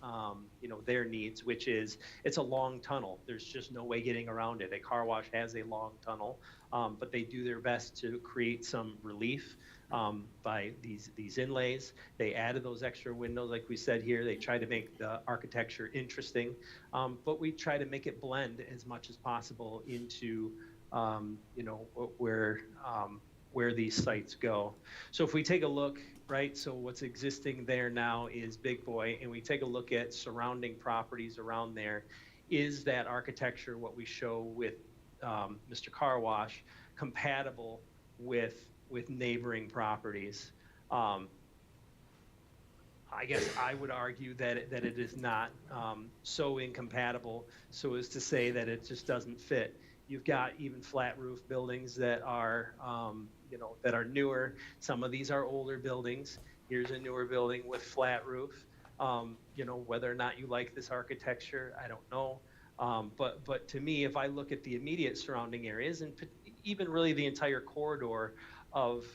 Speaker 5: you know, their needs, which is, it's a long tunnel. There's just no way getting around it. A car wash has a long tunnel, but they do their best to create some relief by these inlays. They added those extra windows, like we said here. They try to make the architecture interesting, but we try to make it blend as much as possible into, you know, where these sites go. So if we take a look, right, so what's existing there now is Big Boy, and we take a look at surrounding properties around there, is that architecture, what we show with Mr. Car Wash, compatible with neighboring properties? I guess I would argue that it is not so incompatible so as to say that it just doesn't fit. You've got even flat roof buildings that are, you know, that are newer. Some of these are older buildings. Here's a newer building with flat roof. You know, whether or not you like this architecture, I don't know. But to me, if I look at the immediate surrounding areas and even really the entire corridor of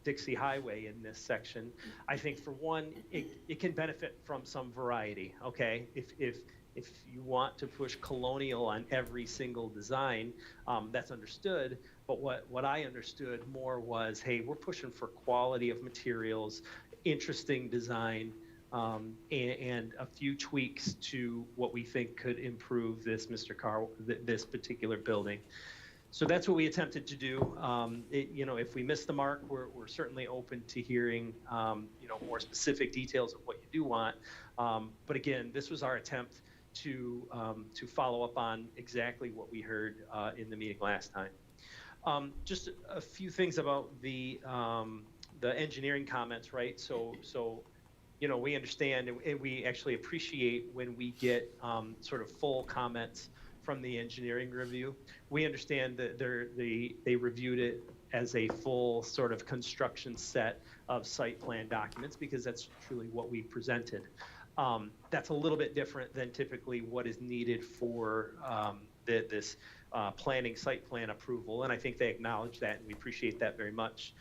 Speaker 5: Dixie Highway in this section, I think for one, it can benefit from some variety. Okay, if you want to push colonial on every single design, that's understood. But what I understood more was, hey, we're pushing for quality of materials, interesting design, and a few tweaks to what we think could improve this this particular building. So that's what we attempted to do. You know, if we miss the mark, we're certainly open to hearing, you know, more specific details of what you do want. But again, this was our attempt to follow up on exactly what we heard in the meeting last time. Just a few things about the engineering comments, right? So you know, we understand and we actually appreciate when we get sort of full comments from the engineering review. We understand that they reviewed it as a full sort of construction set of site plan documents, because that's truly what we presented. That's a little bit different than typically what is needed for this planning site plan approval, and I think they acknowledge that, and we appreciate that very much.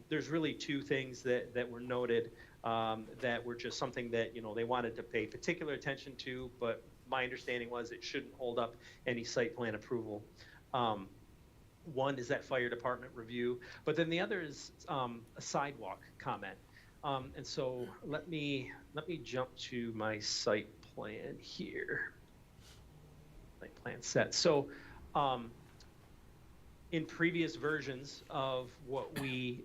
Speaker 5: There's really two things that were noted that were just something that, you know, they wanted to pay particular attention to, but my understanding was it shouldn't hold up any site plan approval. One is that fire department review, but then the other is a sidewalk comment. And so let me jump to my site plan here. Site plan set. So in previous versions of what we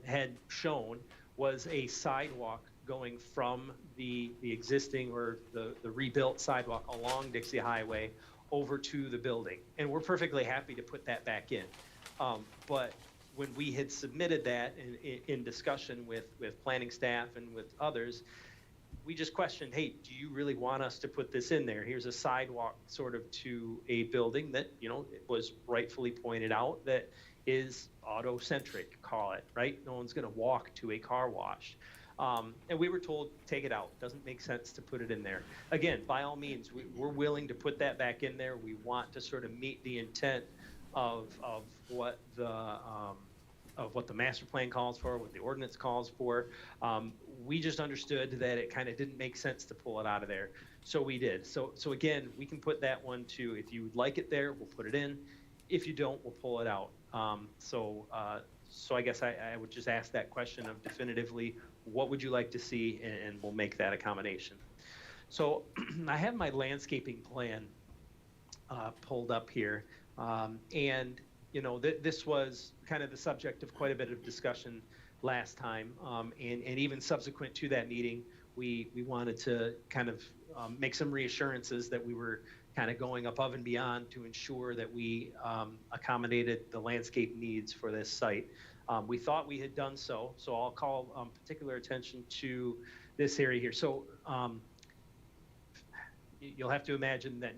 Speaker 5: had shown was a sidewalk going from the existing or the rebuilt sidewalk along Dixie Highway over to the building. And we're perfectly happy to put that back in. But when we had submitted that in discussion with planning staff and with others, we just questioned, hey, do you really want us to put this in there? Here's a sidewalk sort of to a building that, you know, it was rightfully pointed out that is auto-centric, call it, right? No one's gonna walk to a car wash. And we were told, take it out, doesn't make sense to put it in there. Again, by all means, we're willing to put that back in there. We want to sort of meet the intent of what the master plan calls for, what the ordinance calls for. We just understood that it kind of didn't make sense to pull it out of there, so we did. So again, we can put that one too. If you would like it there, we'll put it in. If you don't, we'll pull it out. So I guess I would just ask that question of definitively, what would you like to see, and we'll make that accommodation. So I have my landscaping plan pulled up here, and you know, this was kind of the subject of quite a bit of discussion last time, and even subsequent to that meeting, we wanted to kind of make some reassurances that we were kind of going above and beyond to ensure that we accommodated the landscape needs for this site. We thought we had done so I'll call particular attention to this area here. So you'll have to imagine that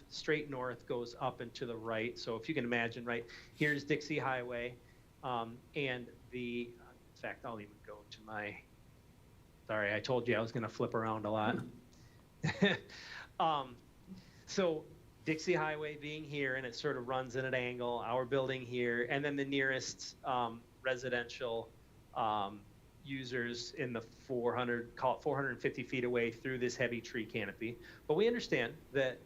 Speaker 5: straight north goes up and to the right. So if you can imagine, right, here's Dixie Highway, and in fact, I'll even go to sorry, I told you I was gonna flip around a lot. So Dixie Highway being here, and it sort of runs at an angle, our building here, and then the nearest residential users in the 450 feet away through this heavy tree canopy. But we understand that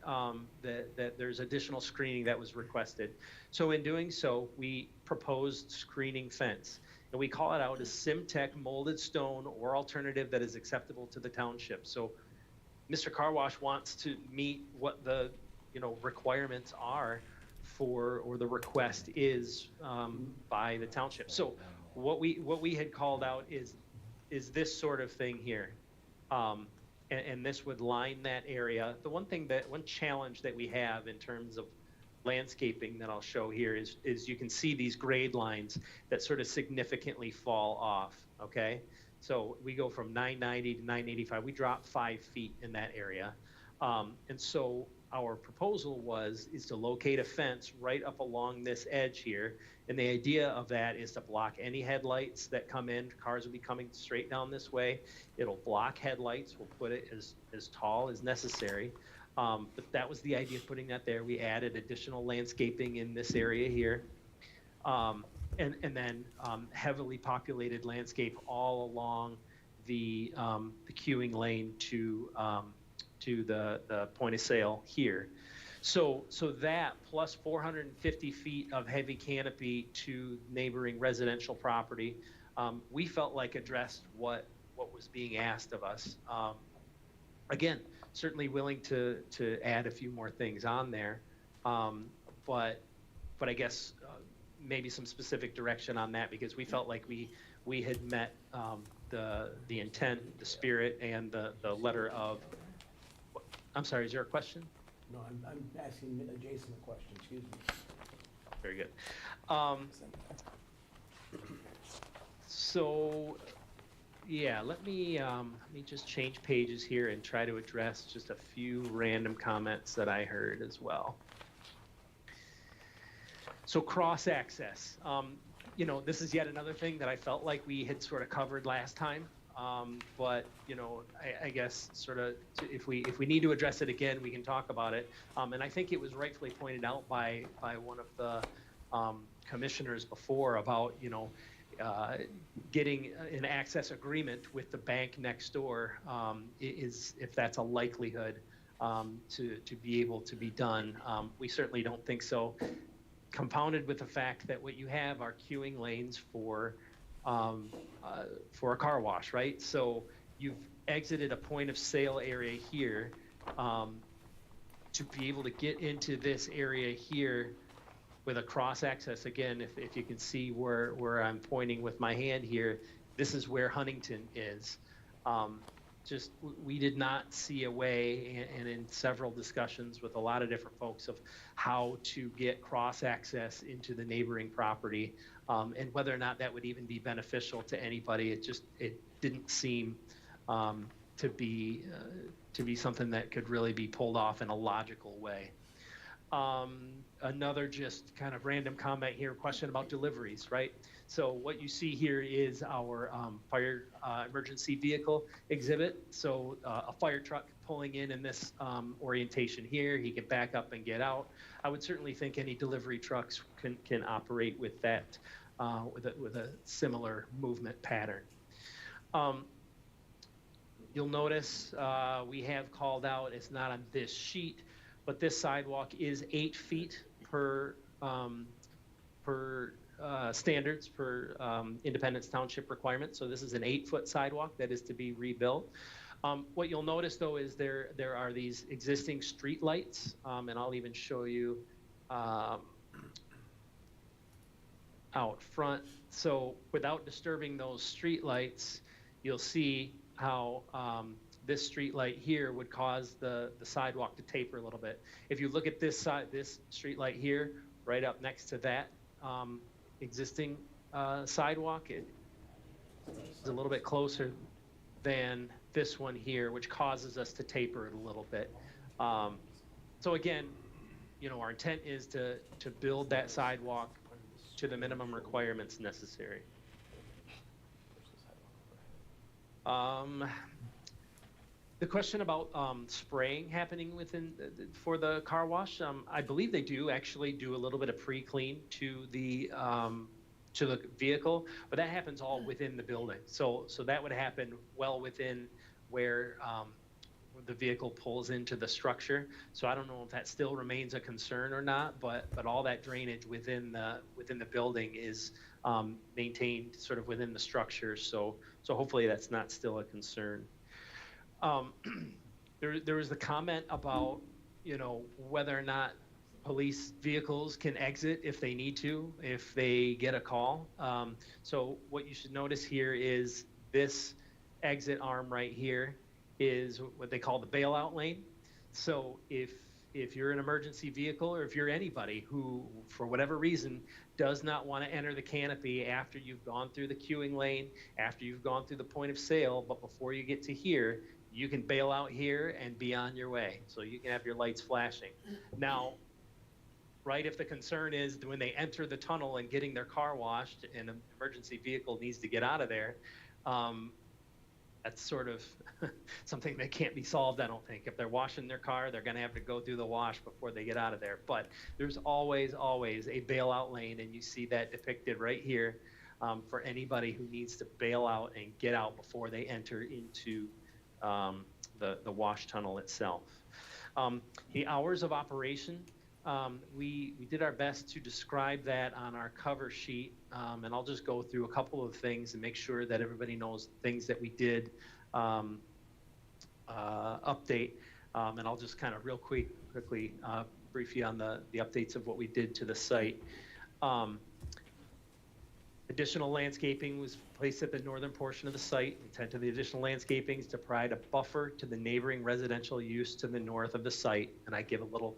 Speaker 5: that there's additional screening that was requested. So in doing so, we proposed screening fence, and we call it out as Simtech molded stone or alternative that is acceptable to the township. So Mr. Car Wash wants to meet what the requirements are for, or the request is by the township. So what we had called out is this sort of thing here, and this would line that area. The one challenge that we have in terms of landscaping that I'll show here is you can see these grade lines that sort of significantly fall off. Okay, so we go from 990 to 985. We drop 5 feet in that area, and so our proposal is to locate a fence right up along this edge here. And the idea of that is to block any headlights that come in. Cars will be coming straight down this way. It'll block headlights. We'll put it as tall as necessary. But that was the idea of putting that there. We added additional landscaping in this area here. And then heavily populated landscape all along the queuing lane to the point of sale here. So that plus 450 feet of heavy canopy to neighboring residential property, we felt like addressed what was being asked of us. Again, certainly willing to add a few more things on there, but I guess maybe some specific direction on that, because we felt like we had met the intent, the spirit, and the letter of. I'm sorry, is there a question?
Speaker 7: No, I'm asking Jason a question, excuse me.
Speaker 5: Very good. So, yeah, let me just change pages here and try to address just a few random comments that I heard as well. So cross-access. This is yet another thing that I felt like we had sort of covered last time. But I guess sort of if we need to address it again, we can talk about it. And I think it was rightfully pointed out by one of the commissioners before about getting an access agreement with the bank next door, is if that's a likelihood to be able to be done. We certainly don't think so. Compounded with the fact that what you have are queuing lanes for a car wash, right? So you've exited a point of sale area here to be able to get into this area here with a cross access. Again, if you can see where I'm pointing with my hand here, this is where Huntington is. We did not see a way, and in several discussions with a lot of different folks, of how to get cross access into the neighboring property, and whether or not that would even be beneficial to anybody. It didn't seem to be something that could really be pulled off in a logical way. Another just kind of random comment here, question about deliveries, right? So what you see here is our fire emergency vehicle exhibit. So a fire truck pulling in this orientation here, he can back up and get out. I would certainly think any delivery trucks can operate with that, with a similar movement pattern. You'll notice we have called out, it's not on this sheet, but this sidewalk is 8 feet per standards, per Independence Township requirements. So this is an 8-foot sidewalk that is to be rebuilt. What you'll notice though is there are these existing street lights, and I'll even show you out front. So without disturbing those street lights, you'll see how this street light here would cause the sidewalk to taper a little bit. If you look at this street light here, right up next to that existing sidewalk, it is a little bit closer than this one here, which causes us to taper it a little bit. So again, our intent is to build that sidewalk to the minimum requirements necessary. The question about spraying happening for the car wash, I believe they do actually do a little bit of pre-clean to the vehicle, but that happens all within the building. So that would happen well within where the vehicle pulls into the structure. So I don't know if that still remains a concern or not, but all that drainage within the building is maintained sort of within the structure. So hopefully that's not still a concern. There was the comment about, whether or not police vehicles can exit if they need to, if they get a call. So what you should notice here is this exit arm right here is what they call the bailout lane. So if you're an emergency vehicle, or if you're anybody who, for whatever reason, does not want to enter the canopy after you've gone through the queuing lane, after you've gone through the point of sale, but before you get to here, you can bail out here and be on your way. So you can have your lights flashing. Now, right, if the concern is when they enter the tunnel and getting their car washed and an emergency vehicle needs to get out of there, that's sort of something that can't be solved, I don't think. If they're washing their car, they're going to have to go through the wash before they get out of there. But there's always a bailout lane, and you see that depicted right here for anybody who needs to bail out and get out before they enter into the wash tunnel itself. The hours of operation, we did our best to describe that on our cover sheet, and I'll just go through a couple of things and make sure that everybody knows things that we did update, and I'll just kind of real quickly brief you on the updates of what we did to the site. Additional landscaping was placed at the northern portion of the site. Intent of the additional landscaping is to provide a buffer to the neighboring residential use to the north of the site, and I give a little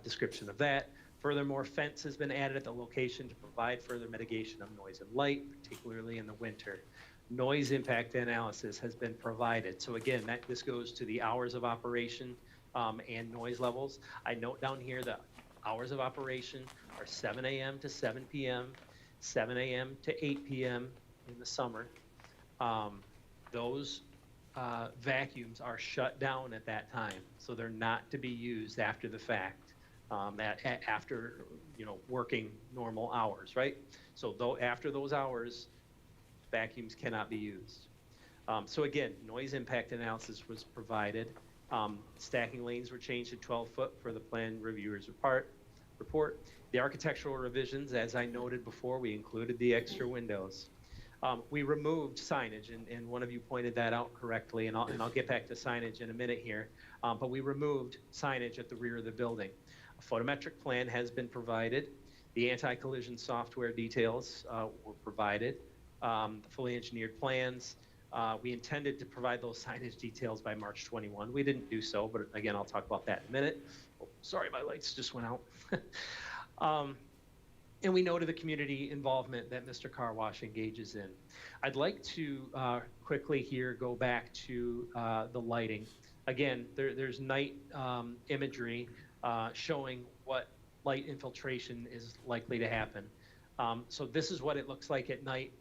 Speaker 5: description of that. Furthermore, fence has been added at the location to provide further mitigation of noise and light, particularly in the winter. Noise impact analysis has been provided. So again, this goes to the hours of operation and noise levels. I note down here that hours of operation are 7 a.m. to 7 p.m., 7 a.m. to 8 p.m. in the summer. Those vacuums are shut down at that time, so they're not to be used after the fact, after working normal hours, right? So though after those hours, vacuums cannot be used. So again, noise impact analysis was provided. Stacking lanes were changed to 12 foot for the plan reviewer's report. The architectural revisions, as I noted before, we included the extra windows. We removed signage, and one of you pointed that out correctly, and I'll get back to signage in a minute here, but we removed signage at the rear of the building. A photometric plan has been provided. The anti-collision software details were provided. the fully engineered plans. We intended to provide those signage details by March 21. We didn't do so, but again, I'll talk about that in a minute. Oh, sorry, my lights just went out. And we noted the community involvement that Mr. Car Wash engages in. I'd like to quickly here go back to the lighting. Again, there's night imagery showing what light infiltration is likely to happen. So this is what it looks like at night,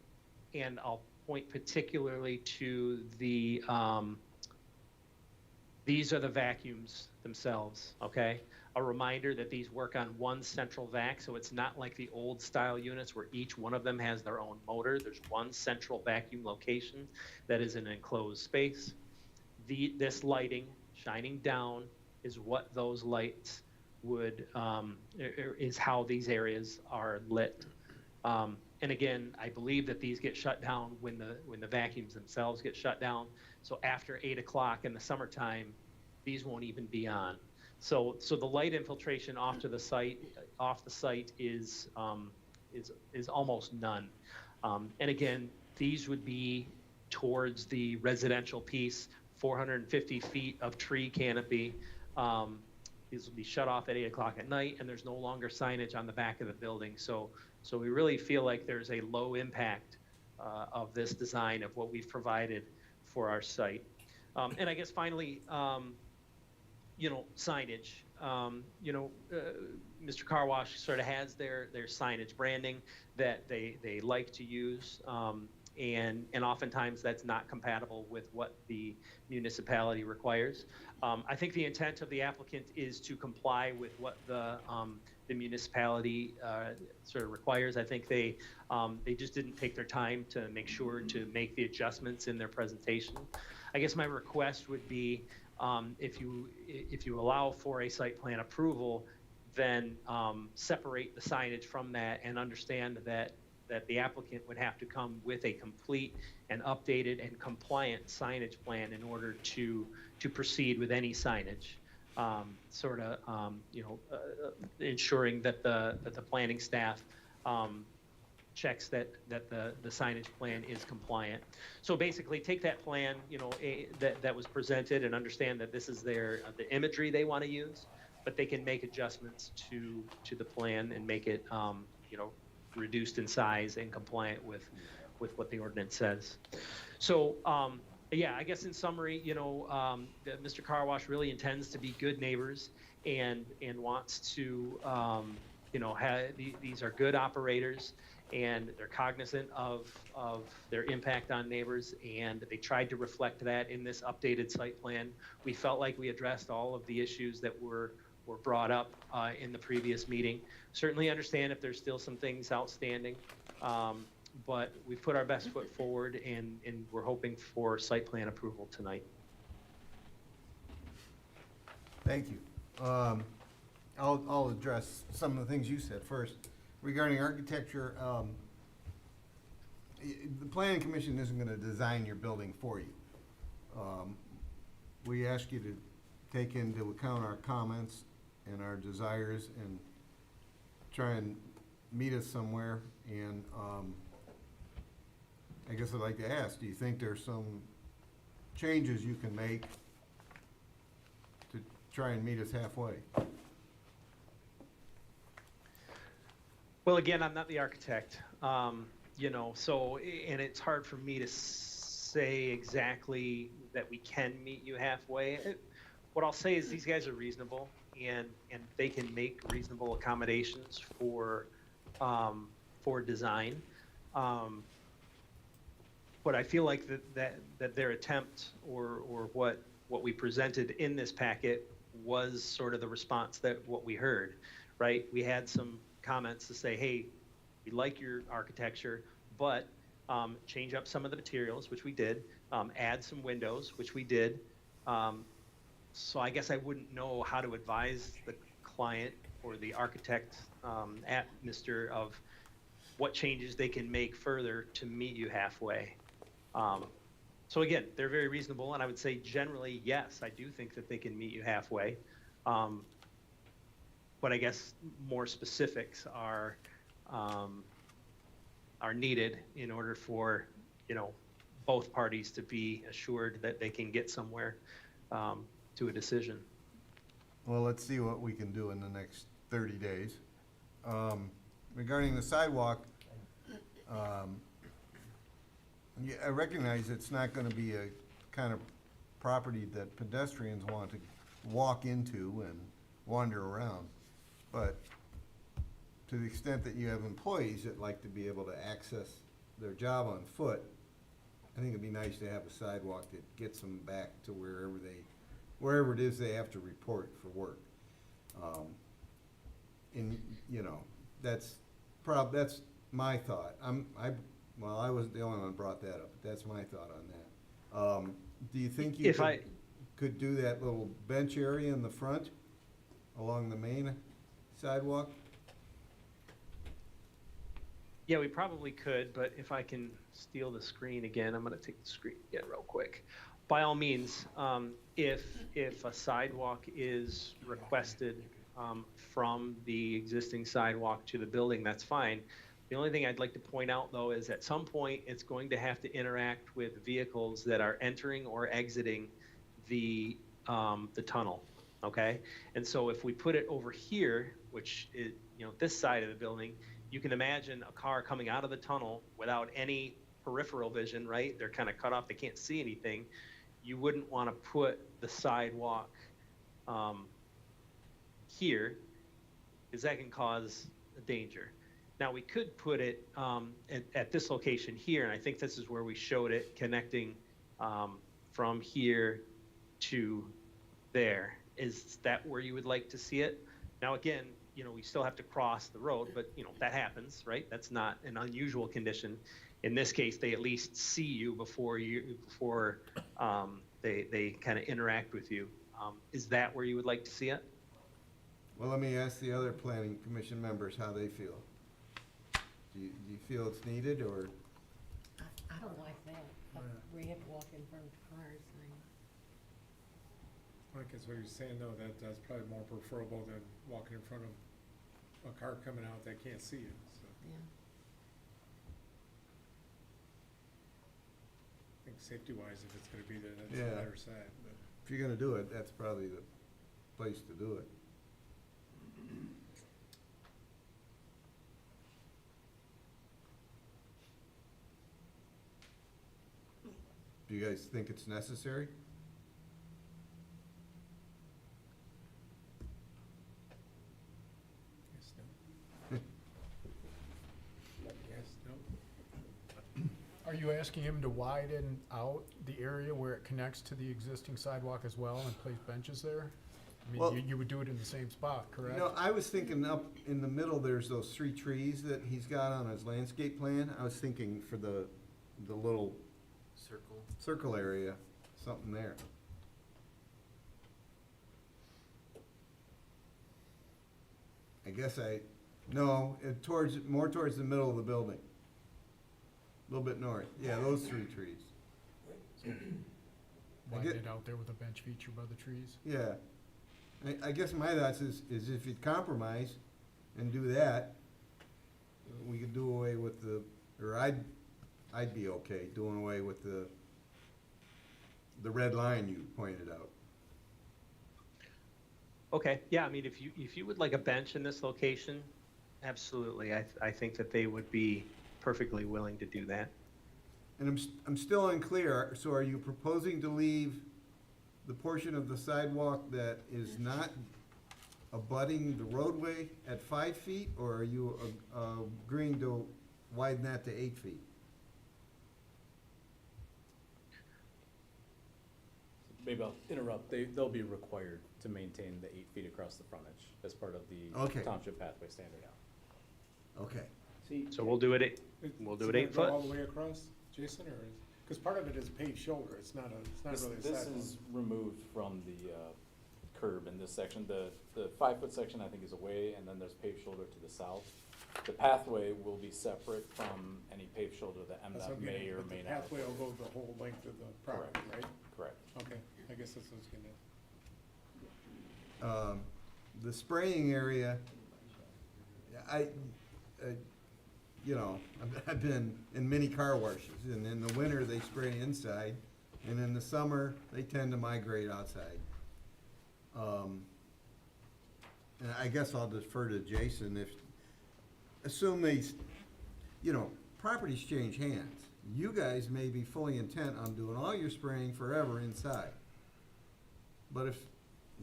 Speaker 5: and I'll point particularly to the, these are the vacuums themselves, okay? A reminder that these work on one central vac, so it's not like the old style units where each one of them has their own motor. There's one central vacuum location that is an enclosed space. This lighting shining down is what those lights would, is how these areas are lit. And again, I believe that these get shut down when the vacuums themselves get shut down. So after 8 o'clock in the summertime, these won't even be on. So the light infiltration off the site is almost none. And again, these would be towards the residential piece, 450 feet of tree canopy. These will be shut off at 8 o'clock at night, and there's no longer signage on the back of the building. So we really feel like there's a low impact of this design of what we've provided for our site. And I guess finally, signage. Mr. Car Wash sort of has their signage branding that they like to use, and oftentimes that's not compatible with what the municipality requires. I think the intent of the applicant is to comply with what the municipality sort of requires. I think they just didn't take their time to make sure to make the adjustments in their presentation. I guess my request would be, if you allow for a site plan approval, then separate the signage from that and understand that the applicant would have to come with a complete and updated and compliant signage plan in order to proceed with any signage. Ensuring that the planning staff checks that the signage plan is compliant. So basically, take that plan, that was presented, and understand that this is the imagery they want to use, but they can make adjustments to the plan and make it, reduced in size and compliant with what the ordinance says. So, yeah, I guess in summary, Mr. Car Wash really intends to be good neighbors and wants to, these are good operators, and they're cognizant of their impact on neighbors, and they tried to reflect that in this updated site plan. We felt like we addressed all of the issues that were brought up in the previous meeting. Certainly understand if there's still some things outstanding, but we've put our best foot forward, and we're hoping for site plan approval tonight.
Speaker 2: Thank you. I'll address some of the things you said first. Regarding architecture, the planning commission isn't gonna design your building for you. We ask you to take into account our comments and our desires and try and meet us somewhere. And I guess I'd like to ask, do you think there's some changes you can make to try and meet us halfway?
Speaker 5: Well, again, I'm not the architect, and it's hard for me to say exactly that we can meet you halfway. What I'll say is these guys are reasonable, and they can make reasonable accommodations for design. But I feel like that their attempt or what we presented in this packet was sort of the response that what we heard, right? We had some comments to say, hey, we like your architecture, but change up some of the materials, which we did, add some windows, which we did. So I guess I wouldn't know how to advise the client or the architect at Mr. of what changes they can make further to meet you halfway. So again, they're very reasonable, and I would say generally, yes, I do think that they can meet you halfway. But I guess more specifics are, are needed in order for, both parties to be assured that they can get somewhere to a decision.
Speaker 2: Well, let's see what we can do in the next 30 days. Regarding the sidewalk, yeah, I recognize it's not gonna be a kind of property that pedestrians want to walk into and wander around. But to the extent that you have employees that like to be able to access their job on foot, I think it'd be nice to have a sidewalk that gets them back to wherever it is they have to report for work. And, that's my thought. Well, I wasn't the only one who brought that up, but that's my thought on that. Do you think you could do that little bench area in the front along the main sidewalk?
Speaker 5: Yeah, we probably could, but if I can steal the screen again, I'm gonna take the screen again real quick. By all means, if a sidewalk is requested from the existing sidewalk to the building, that's fine. The only thing I'd like to point out, though, is at some point, it's going to have to interact with vehicles that are entering or exiting the tunnel, okay? And so if we put it over here, which is, this side of the building, you can imagine a car coming out of the tunnel without any peripheral vision, right? They're kind of cut off, they can't see anything. You wouldn't want to put the sidewalk here, because that can cause a danger. Now, we could put it at this location here, and I think this is where we showed it, connecting from here to there. Is that where you would like to see it? Now, again, we still have to cross the road, but, that happens, right? That's not an unusual condition. In this case, they at least see you before they kind of interact with you. Is that where you would like to see it?
Speaker 2: Well, let me ask the other planning commission members how they feel. Do you feel it's needed, or?
Speaker 3: I don't like that, where you have to walk in front of cars.
Speaker 4: I guess what you're saying, though, that's probably more preferable than walking in front of a car coming out that can't see you, so.
Speaker 3: Yeah.
Speaker 4: I think safety-wise, if it's gonna be there, that's
Speaker 2: Yeah.
Speaker 4: the better side, but.
Speaker 2: If you're gonna do it, that's probably the place to do it. Do you guys think it's necessary?
Speaker 4: Yes, no. Yes, no.
Speaker 10: Are you asking him to widen out the area where it connects to the existing sidewalk as well and place benches there? I
Speaker 2: Well-
Speaker 10: mean, you would do it in the same spot, correct?
Speaker 2: I was thinking up in the middle, there's those 3 trees that he's got on his landscape plan. I was thinking for the little circle area, something there. I guess more towards the middle of the building. A little bit north, yeah, those 3 trees.
Speaker 10: Widen it out there with a bench feature by the trees?
Speaker 2: Yeah. I guess my thoughts is if you'd compromise and do that, we could do away with I'd be okay doing away with the red line you pointed out.
Speaker 5: Okay, yeah, I mean, if you would like a bench in this location, absolutely. I think that they would be perfectly willing to do that.
Speaker 2: And I'm still unclear, so are you proposing to leave the portion of the sidewalk that is not abutting the roadway at 5 feet, or are you agreeing to widen that to 8 feet?
Speaker 8: Maybe I'll interrupt. They'll be required to maintain the 8 feet across the frontage as part of the
Speaker 2: Okay.
Speaker 8: township pathway standard now.
Speaker 2: Okay.
Speaker 7: See,
Speaker 5: So we'll do it 8 foot?
Speaker 4: All the way across, Jason, or, because part of it is paved shoulder, it's not really a
Speaker 8: This
Speaker 4: sidewalk.
Speaker 8: is removed from the curb in this section. The 5 foot section, I think, is away, and then there's paved shoulder to the south. The pathway will be separate from any paved shoulder that
Speaker 4: That's
Speaker 8: MDOT
Speaker 4: what I'm
Speaker 8: may
Speaker 4: getting at,
Speaker 8: or
Speaker 4: but
Speaker 8: may
Speaker 4: the
Speaker 8: not.
Speaker 4: pathway will go the whole length of the property, right?
Speaker 8: Correct.
Speaker 4: Okay, I guess that's what I was getting at.
Speaker 2: The spraying area, you know, I've been in many car washes, and in the winter, they spray inside, and in the summer, they tend to migrate outside. And I guess I'll defer to Jason if, assume you know, properties change hands. You guys may be fully intent on doing all your spraying forever inside. But if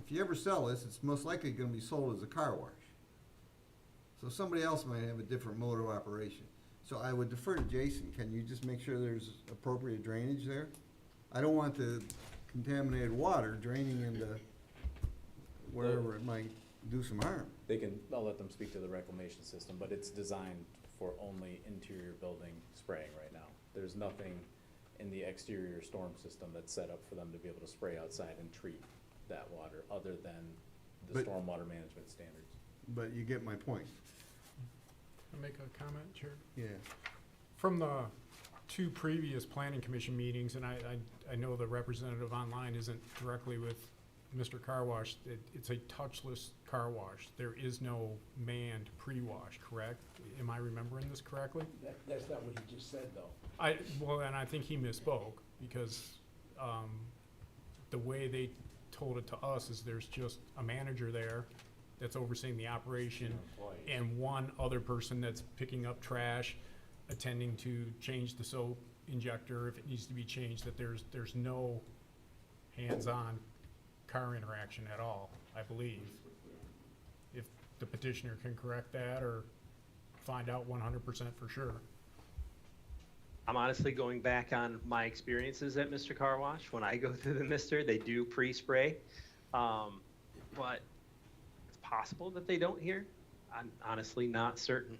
Speaker 2: you ever sell this, it's most likely gonna be sold as a car wash. So somebody else might have a different mode of operation. So I would defer to Jason. Can you just make sure there's appropriate drainage there? I don't want the contaminated water draining into wherever it might do some harm.
Speaker 8: I'll let them speak to the reclamation system, but it's designed for only interior building spraying right now. There's nothing in the exterior storm system that's set up for them to be able to spray outside and treat that water, other than the
Speaker 2: But-
Speaker 8: stormwater management standards.
Speaker 2: But you get my point.
Speaker 10: Can I make a comment, Chair?
Speaker 2: Yeah.
Speaker 10: From the two previous planning commission meetings, and I know the representative online isn't directly with Mr. Car Wash, it's a touchless car wash. There is no manned pre-wash, correct? Am I remembering this correctly?
Speaker 7: That's not what he just said, though.
Speaker 10: Well, and I think he misspoke, because, the way they told it to us is there's just a manager there that's overseeing the operation, and one other person that's picking up trash, attending to change the soap injector if it needs to be changed, that there's no hands-on car interaction at all, I believe. If the petitioner can correct that or find out 100% for sure.
Speaker 5: I'm honestly going back on my experiences at Mr. Car Wash. When I go through the mister, they do pre-spray. But it's possible that they don't here. I'm honestly not certain.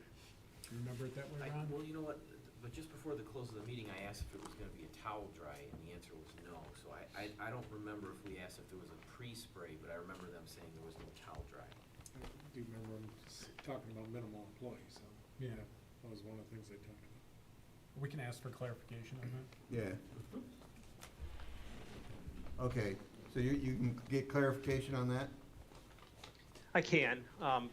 Speaker 10: Do you remember it that way, Ron?
Speaker 9: Well, you know what, but just before the close of the meeting, I asked if it was gonna be a towel dry, and the answer was no. So I don't remember if we asked if there was a pre-spray, but I remember them saying there was no towel dry.
Speaker 4: I do remember them talking about minimal employees, so.
Speaker 10: Yeah.
Speaker 4: That was one of the things they talked about.
Speaker 10: We can ask for clarification on that.
Speaker 2: Yeah. Okay, so you can get clarification on that?
Speaker 5: I can,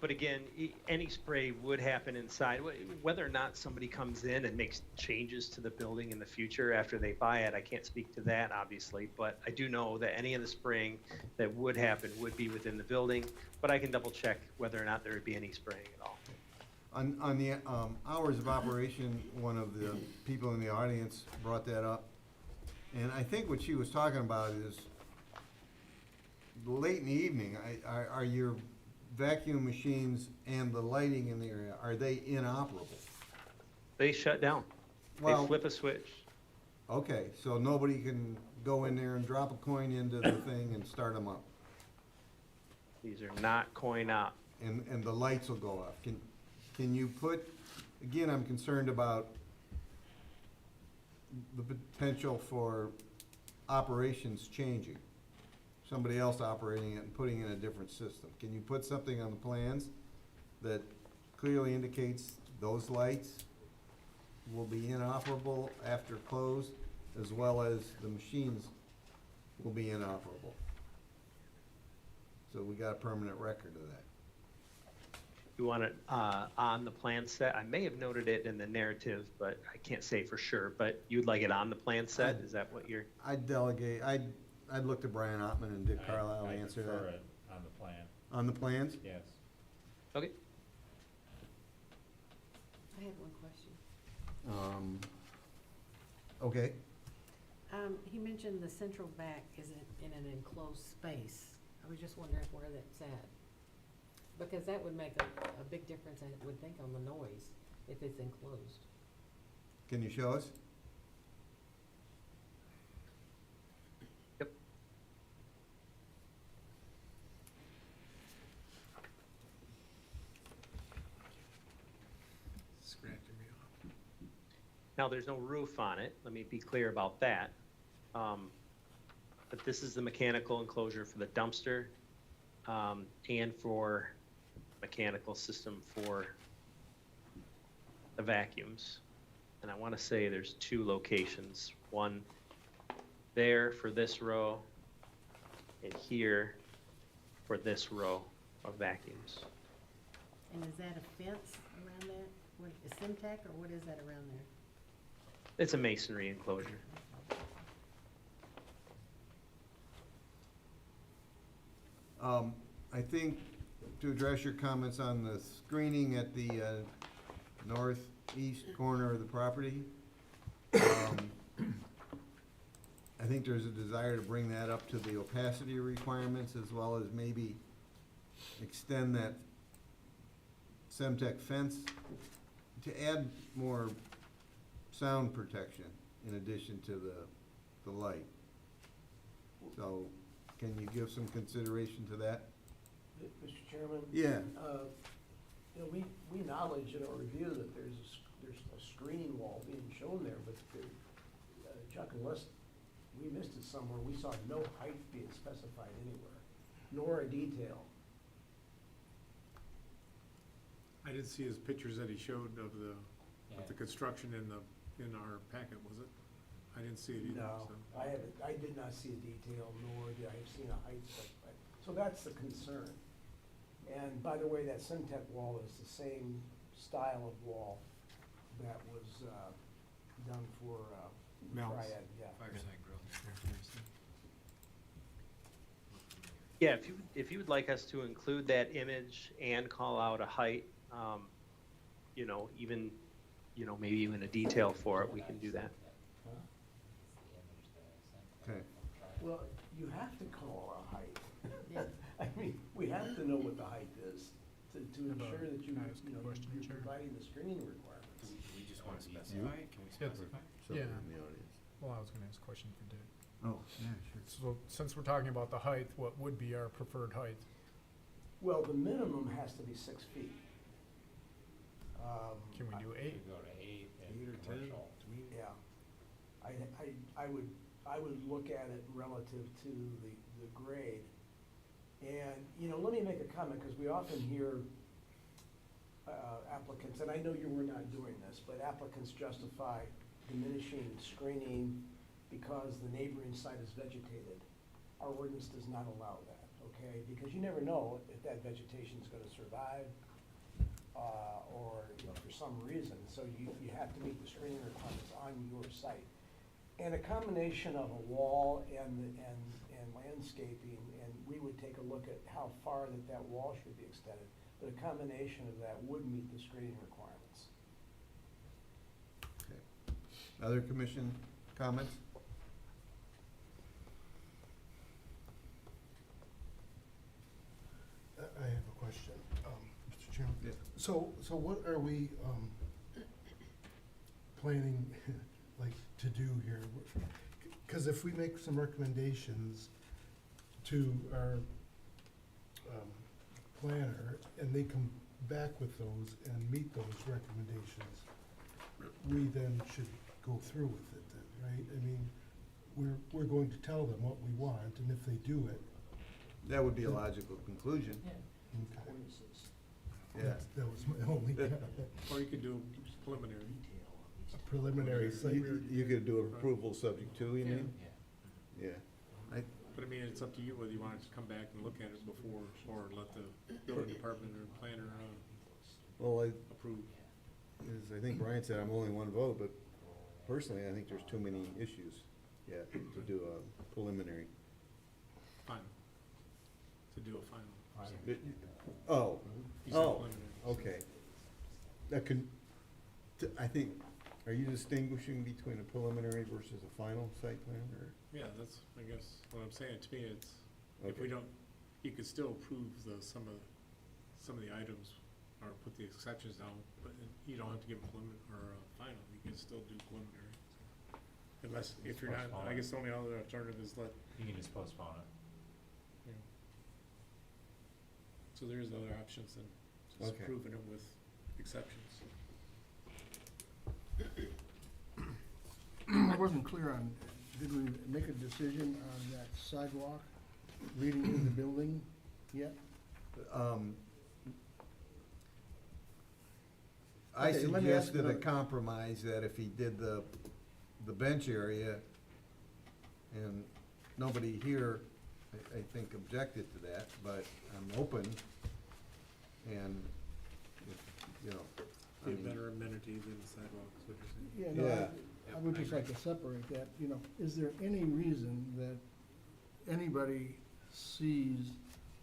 Speaker 5: but again, any spray would happen inside. Whether or not somebody comes in and makes changes to the building in the future after they buy it, I can't speak to that, obviously. But I do know that any of the spraying that would happen would be within the building. But I can double check whether or not there would be any spraying at all.
Speaker 2: On the hours of operation, one of the people in the audience brought that up. And I think what she was talking about is late in the evening, are your vacuum machines and the lighting in the area, are they inoperable?
Speaker 5: They shut down. They
Speaker 2: Well,
Speaker 5: flip a switch.
Speaker 2: okay, so nobody can go in there and drop a coin into the thing and start them up?
Speaker 5: These are not coin op.
Speaker 2: And the lights will go off. Can you put, again, I'm concerned about the potential for operations changing. Somebody else operating it and putting in a different system. Can you put something on the plans that clearly indicates those lights will be inoperable after close, as well as the machines will be inoperable? So we got a permanent record of that.
Speaker 5: You want it on the plan set? I may have noted it in the narrative, but I can't say for sure. But you'd like it on the plan set? Is that what you're?
Speaker 2: I'd delegate, I'd look to Brian Ottman and Dick Carlisle to answer
Speaker 6: prefer
Speaker 2: that.
Speaker 6: it on the plan,
Speaker 2: On the plans?
Speaker 6: yes.
Speaker 5: Okay.
Speaker 3: I had one question.
Speaker 2: Okay,
Speaker 3: He mentioned the central back isn't in an enclosed space. I was just wondering where that's at. Because that would make a big difference, I would think, on the noise if it's enclosed.
Speaker 2: can you show us?
Speaker 5: Yep.
Speaker 4: Scratching me off.
Speaker 5: Now, there's no roof on it. Let me be clear about that. But this is the mechanical enclosure for the dumpster and for mechanical system for the vacuums. And I want to say there's two locations, one there for this row and here for this row of vacuums.
Speaker 3: And is that a fence around that? What, is Simtech, or what is that around there?
Speaker 5: It's a masonry enclosure.
Speaker 2: I think to address your comments on the screening at the northeast corner of the property, I think there's a desire to bring that up to the opacity requirements, as well as maybe extend that Semtech fence to add more sound protection in addition to the light. So, can you give some consideration to that?
Speaker 7: Mr. Chairman?
Speaker 2: Yeah.
Speaker 7: You know, we acknowledge in our review that there's a screening wall being shown there, but Chuck, unless we missed it somewhere, we saw no height being specified anywhere, nor a detail.
Speaker 4: I didn't see his pictures that he showed of the
Speaker 6: Yeah.
Speaker 4: construction in our packet, was it? I didn't see it either,
Speaker 7: No,
Speaker 4: so.
Speaker 7: I did not see a detail, nor did I have seen a height specified. So that's the concern. And by the way, that Semtech wall is the same style of wall that was done for
Speaker 4: Mel's.
Speaker 7: Triad, yeah.
Speaker 5: Yeah, if you would like us to include that image and call out a height, you know, even, you know, maybe even a detail for it, we can do that.
Speaker 7: Huh?
Speaker 2: Okay.
Speaker 7: Well, you have to call a height.
Speaker 3: Yeah.
Speaker 7: I mean, we have to know what the height is to ensure that
Speaker 10: Can I ask a question,
Speaker 7: you're
Speaker 10: Chair?
Speaker 7: providing the screening requirements.
Speaker 9: We just want to specify it, can we
Speaker 10: Yeah.
Speaker 9: specify?
Speaker 10: Yeah.
Speaker 2: In the audience.
Speaker 10: Well, I was gonna ask a question for Dick.
Speaker 2: Oh, yeah, sure.
Speaker 10: So, since we're talking about the height, what would be our preferred height?
Speaker 7: Well, the minimum has to be 6 feet.
Speaker 10: Can we do 8?
Speaker 6: Go to 8
Speaker 4: 8
Speaker 6: and
Speaker 4: or 10?
Speaker 6: commercial.
Speaker 7: Yeah. I would look at it relative to the grade. And, you know, let me make a comment, because we often hear applicants, and I know you were not doing this, but applicants justify diminishing screening because the neighboring site is vegetated. Our ordinance does not allow that, okay? Because you never know if that vegetation is gonna survive, or, you know, for some reason. So you have to meet the screening requirements on your site. And a combination of a wall and landscaping, and we would take a look at how far that wall should be extended. But a combination of that would meet the screening requirements.
Speaker 2: Okay. Other commission comments?
Speaker 11: I have a question, Mr. Chairman.
Speaker 2: Yeah.
Speaker 11: So what are we planning, like, to do here? Because if we make some recommendations to our planner, and they come back with those and meet those recommendations, we then should go through with it then, right? I mean, we're going to tell them what we want, and if they do it,
Speaker 2: That would be a logical conclusion.
Speaker 11: okay.
Speaker 2: Yeah.
Speaker 11: That was my only comment.
Speaker 4: Or you could do preliminary.
Speaker 11: A preliminary site.
Speaker 2: You could do an approval subject to, you mean? Yeah.
Speaker 4: But I mean, it's up to you whether you want to come back and look at it before, or let the building department or planner
Speaker 2: Well,
Speaker 4: approve.
Speaker 2: as I think Brian said, I'm only one vote, but personally, I think there's too many issues yet to do a preliminary.
Speaker 4: Final. To do a final.
Speaker 2: Oh,
Speaker 4: You said
Speaker 2: oh,
Speaker 4: preliminary.
Speaker 2: okay. That can, I think, are you distinguishing between a preliminary versus a final site plan, or?
Speaker 4: Yeah, that's, I guess, what I'm saying. To me, it's, if
Speaker 2: Okay.
Speaker 4: we don't, you could still approve some of the items, or put the exceptions down, but you don't have to give a preliminary, or a final. You can still do preliminary. Unless, if you're not, I guess the only other alternative is let,
Speaker 6: You can just postpone it.
Speaker 4: you know. So there's other options than just
Speaker 2: Okay.
Speaker 4: approving it with exceptions.
Speaker 11: I wasn't clear on, did we make a decision on that sidewalk leading to the building yet?
Speaker 2: I
Speaker 11: Okay, let me ask
Speaker 2: suggested a
Speaker 11: another-
Speaker 2: compromise that if he did the bench area, and nobody here, I think, objected to that, but I'm open, and, if, you know,
Speaker 4: Be a
Speaker 2: mean,
Speaker 4: better amenity than the sidewalk, is what you're saying.
Speaker 11: Yeah, no,
Speaker 2: Yeah.
Speaker 11: I would just like to separate that, you know, is there any reason that anybody sees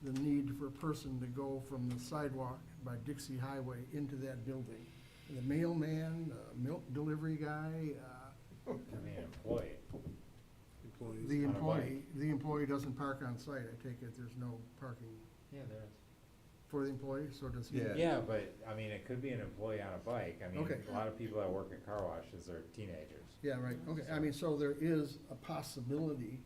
Speaker 11: the need for a person to go from the sidewalk by Dixie Highway into that building? The mailman, milk delivery guy,
Speaker 6: I mean, employee.
Speaker 4: Employees.
Speaker 11: the employee doesn't park on site, I take it, there's no parking
Speaker 6: Yeah, there is.
Speaker 11: for the employee, so does he?
Speaker 2: Yeah.
Speaker 6: Yeah, but, I mean, it could be an employee on a bike. I mean,
Speaker 11: Okay.
Speaker 6: a lot of people that work at car washes are teenagers.
Speaker 11: Yeah, right, okay, I mean, so there is a possibility,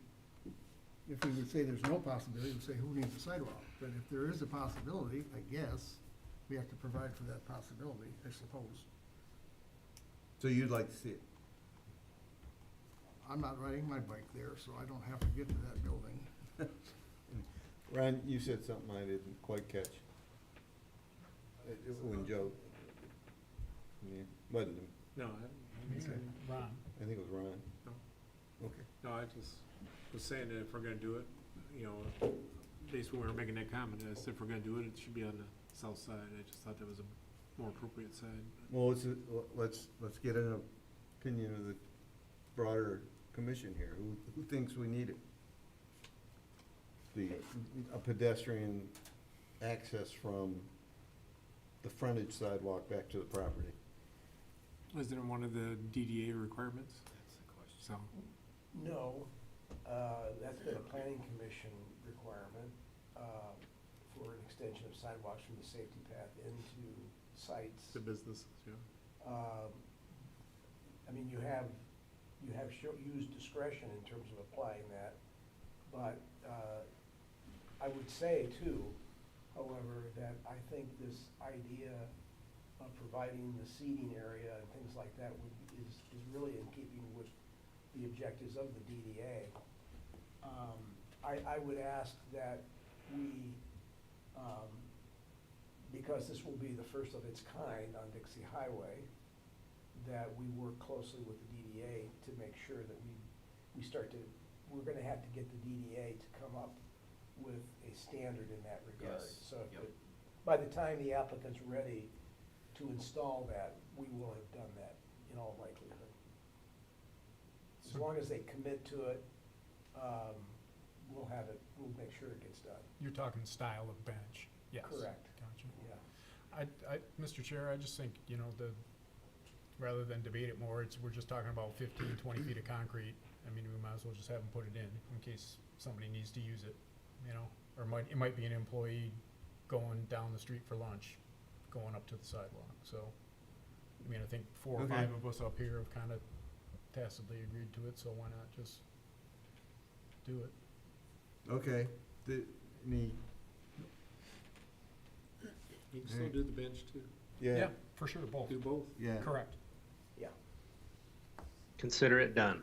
Speaker 11: if we would say there's no possibility, we'd say who needs a sidewalk? But if there is a possibility, I guess, we have to provide for that possibility, I suppose.
Speaker 2: So you'd like to see it?
Speaker 11: I'm not riding my bike there, so I don't have to get to that building.
Speaker 2: Ron, you said something I didn't quite catch. When Joe, yeah, wasn't him.
Speaker 4: No,
Speaker 10: Ron.
Speaker 2: I think it was Ron.
Speaker 4: No.
Speaker 2: Okay.
Speaker 4: no, I just was saying that if we're gonna do it, you know, basically when we were making that comment, I said if we're gonna do it, it should be on the south side. I just thought that was a more appropriate side.
Speaker 2: Well, let's get an opinion of the broader commission here. Who thinks we need it? A pedestrian access from the frontage sidewalk back to the property.
Speaker 4: Is it one of the DDA requirements?
Speaker 9: That's the question.
Speaker 4: So,
Speaker 7: No, that's been a planning commission requirement, for an extension of sidewalks from the safety path into sites.
Speaker 4: the businesses, yeah.
Speaker 7: I mean, you have used discretion in terms of applying that, but I would say too, however, that I think this idea of providing the seating area and things like that is really in keeping with the objectives of the DDA. I would ask that we, because this will be the first of its kind on Dixie Highway, that we work closely with the DDA to make sure that we're gonna have to get the DDA to come up with a standard in that regard.
Speaker 9: Yes,
Speaker 7: So
Speaker 9: yep.
Speaker 7: by the time the applicant's ready to install that, we will have done that in all likelihood. As long as they commit to it, we'll make sure it gets done.
Speaker 10: You're talking style of bench, yes.
Speaker 7: Correct.
Speaker 10: Gotcha.
Speaker 7: Yeah.
Speaker 10: Mr. Chair, I just think, you know, rather than debate it more, we're just talking about 15, 20 feet of concrete. I mean, we might as well just have them put it in case somebody needs to use it, you know? Or it might be an employee going down the street for lunch, going up to the sidewalk, so. I mean, I think 4 or 5 of us up here have kind of tacitly agreed to it, so why not just do it?
Speaker 2: Okay, any,
Speaker 4: You can still do the bench too.
Speaker 2: yeah,
Speaker 10: For sure, both.
Speaker 4: Do both.
Speaker 2: yeah.
Speaker 10: Correct.
Speaker 7: Yeah.
Speaker 5: Consider it done.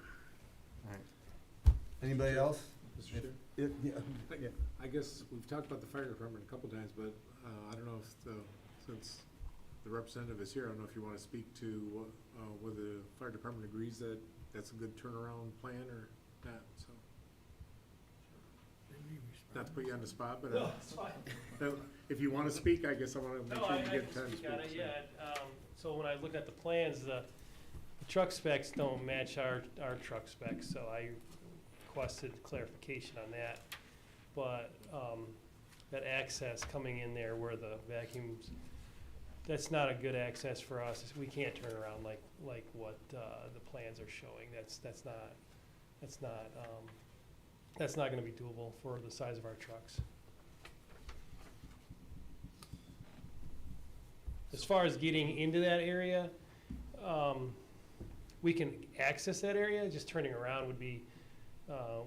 Speaker 2: Anybody else?
Speaker 4: Mr. Chair?
Speaker 2: Yeah.
Speaker 4: I guess we've talked about the fire department a couple times, but I don't know if since the representative is here, I don't know if you want to speak to whether the fire department agrees that that's a good turnaround plan or not, so. Not to put you on the spot, but
Speaker 14: it's fine.
Speaker 4: if you want to speak, I guess I want to make
Speaker 14: No,
Speaker 4: sure
Speaker 14: I
Speaker 4: you
Speaker 14: can
Speaker 4: get time to
Speaker 14: speak
Speaker 4: speak.
Speaker 14: on it,
Speaker 4: so.
Speaker 14: yeah. So when I look at the plans, the truck specs don't match our truck specs, so I requested clarification on that. But that access coming in there where the vacuums, that's not a good access for us. We can't turn around like what the plans are showing. That's not gonna be doable for the size of our trucks. As far as getting into that area, we can access that area, just turning around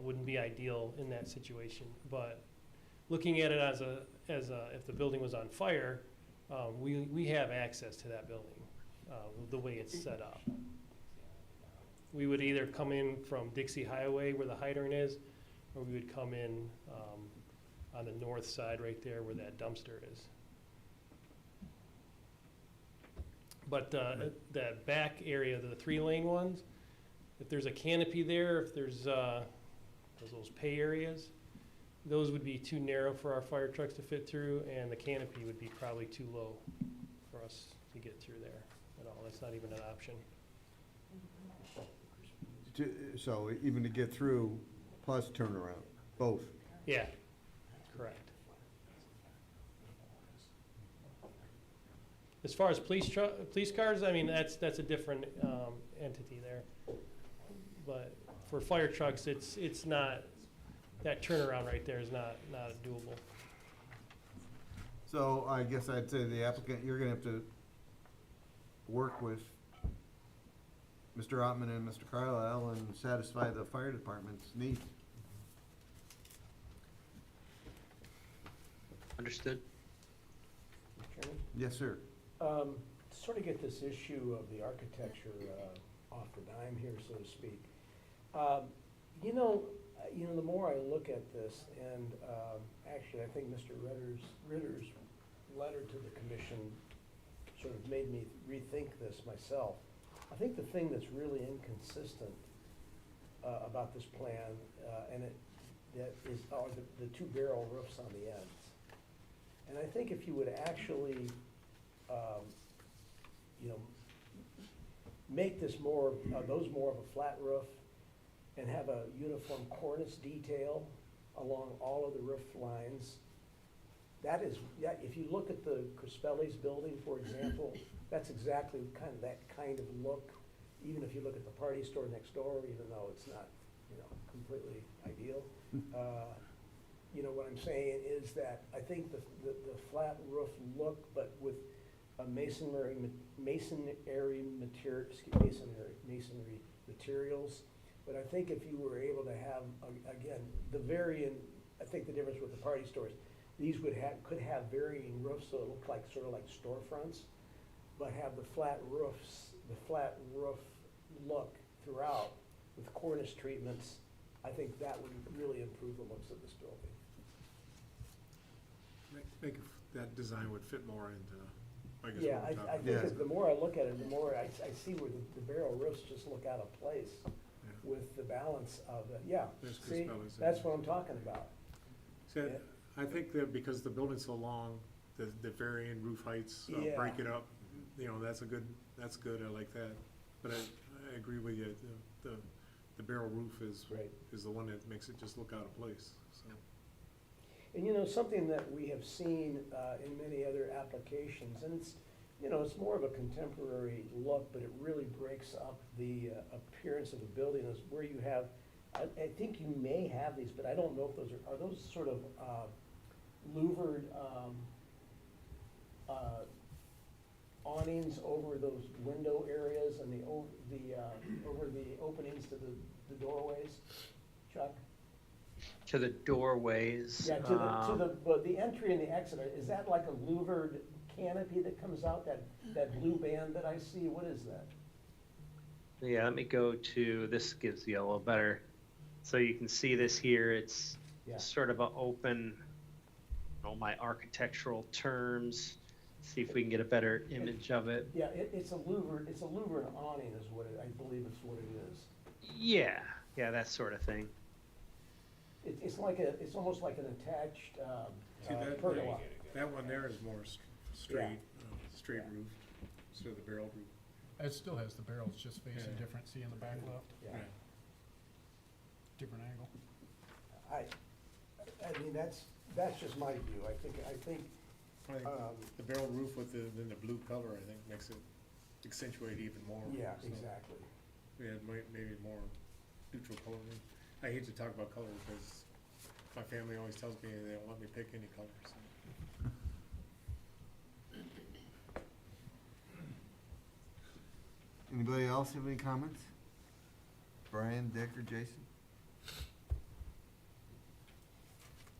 Speaker 14: wouldn't be ideal in that situation. But looking at it as if the building was on fire, we have access to that building, the way it's set up. We would either come in from Dixie Highway where the hydrant is, or we would come in on the north side right there where that dumpster is. But that back area, the 3-lane ones, if there's a canopy there, if there's those pay areas, those would be too narrow for our fire trucks to fit through, and the canopy would be probably too low for us to get through there at all. That's not even an option.
Speaker 2: So even to get through plus turnaround, both.
Speaker 14: Yeah, correct. As far as police cars, I mean, that's a different entity there. But for fire trucks, it's not, that turnaround right there is not doable.
Speaker 2: So I guess I'd say the applicant, you're gonna have to work with Mr. Ottman and Mr. Carlisle and satisfy the fire department's needs.
Speaker 5: Understood.
Speaker 7: Chairman?
Speaker 2: Yes, sir.
Speaker 7: To sort of get this issue of the architecture off the dime here, so to speak. You know, the more I look at this, and actually, I think Mr. Ritter's letter to the commission sort of made me rethink this myself. I think the thing that's really inconsistent about this plan, that are the two barrel roofs on the ends. And I think if you would actually, make this those more of a flat roof and have a uniform cornice detail along all of the roof lines, that is, if you look at the Crispelli's building, for example, that's exactly that kind of look. Even if you look at the party store next door, even though it's not, completely ideal. What I'm saying is that I think the flat roof look, but with a masonry materials. But I think if you were able to have, again, I think the difference with the party stores, these could have varying roofs, so it looked like sort of like storefronts, but have the flat roof look throughout with cornice treatments. I think that would really improve the looks of this building.
Speaker 4: Make that design would fit more into, I guess,
Speaker 7: Yeah,
Speaker 4: what we're
Speaker 7: I
Speaker 4: talking
Speaker 7: think
Speaker 4: about.
Speaker 7: that the more I look at it, the more I see where the barrel roofs just look out of place
Speaker 4: Yeah.
Speaker 7: with the balance of the, yeah.
Speaker 4: There's
Speaker 7: See,
Speaker 4: Crispelli's in
Speaker 7: that's
Speaker 4: there.
Speaker 7: what I'm talking about.
Speaker 4: See,
Speaker 7: Yeah.
Speaker 4: I think that because the building's so long, the varying roof heights,
Speaker 7: Yeah.
Speaker 4: break it up, that's good, I like that. But I agree with you, the barrel roof is
Speaker 7: Right.
Speaker 4: the one that makes it just look out of place, so.
Speaker 7: And something that we have seen in many other applications, and it's more of a contemporary look, but it really breaks up the appearance of the building, is where you have, I think you may have these, but I don't know if are those sort of louvered awnings over those window areas and over the openings to the doorways, Chuck?
Speaker 5: To the doorways.
Speaker 7: Yeah, the entry and the exit, is that like a louvered canopy that comes out, that blue band that I see? What is that?
Speaker 5: Yeah, let me go to, this gives you a little better. So you can see this here, it's
Speaker 7: Yeah.
Speaker 5: sort of an open, my architectural terms. See if we can get a better image of it.
Speaker 7: Yeah, it's a louvered awning is what I believe it's what it is.
Speaker 5: Yeah, that sort of thing.
Speaker 7: It's almost like an attached
Speaker 4: See,
Speaker 7: pergola.
Speaker 4: that one there is more straight roof, instead of the barrel roof.
Speaker 10: It still has the barrels, just facing
Speaker 4: Yeah.
Speaker 10: different, see in the back left,
Speaker 7: Yeah.
Speaker 10: different angle.
Speaker 7: I mean, that's just my view. I think,
Speaker 4: I think the barrel roof with the blue color, I think, makes it accentuate even more.
Speaker 7: yeah,
Speaker 4: So,
Speaker 7: exactly.
Speaker 4: Yeah, maybe more neutral coloring. I hate to talk about color because my family always tells me they don't let me pick any color, so.
Speaker 2: Anybody else have any comments? Brian, Dick, or Jason?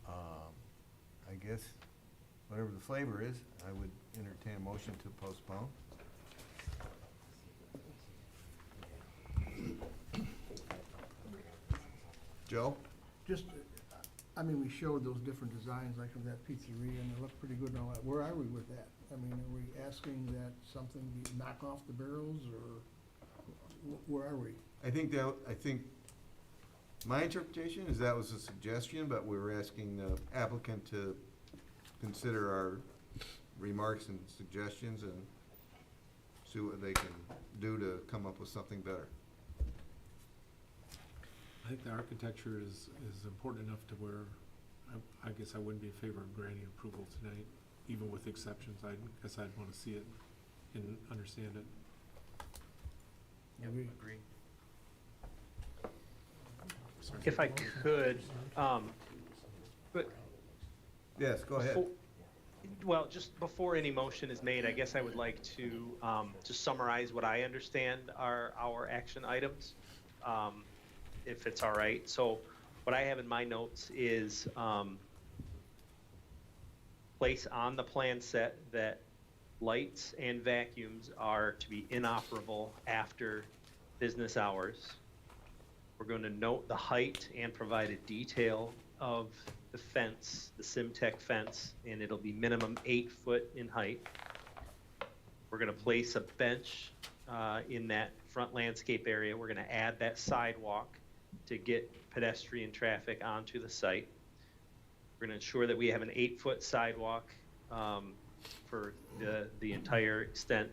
Speaker 2: I guess, whatever the flavor is, I would entertain a motion to postpone. Joe?
Speaker 11: Just, we showed those different designs, like of that pizzeria, and they look pretty good and all that. Where are we with that? Are we asking that something be knock off the barrels, or where are we?
Speaker 2: I think my interpretation is that was a suggestion, but we were asking the applicant to consider our remarks and suggestions and see what they can do to come up with something better.
Speaker 4: I think the architecture is important enough to where I guess I wouldn't be in favor of granting approval tonight, even with exceptions. I guess I'd want to see it and understand it.
Speaker 9: Agree.
Speaker 4: Sorry.
Speaker 5: If I could, but
Speaker 2: Yes, go ahead.
Speaker 5: well, just before any motion is made, I guess I would like to summarize what I understand are our action items, if it's all right. So what I have in my notes is place on the plan set that lights and vacuums are to be inoperable after business hours. We're going to note the height and provide a detail of the fence, the Simtech fence, and it'll be minimum 8 foot in height. We're going to place a bench in that front landscape area. We're going to add that sidewalk to get pedestrian traffic onto the site. We're going to ensure that we have an 8-foot sidewalk for the entire extent.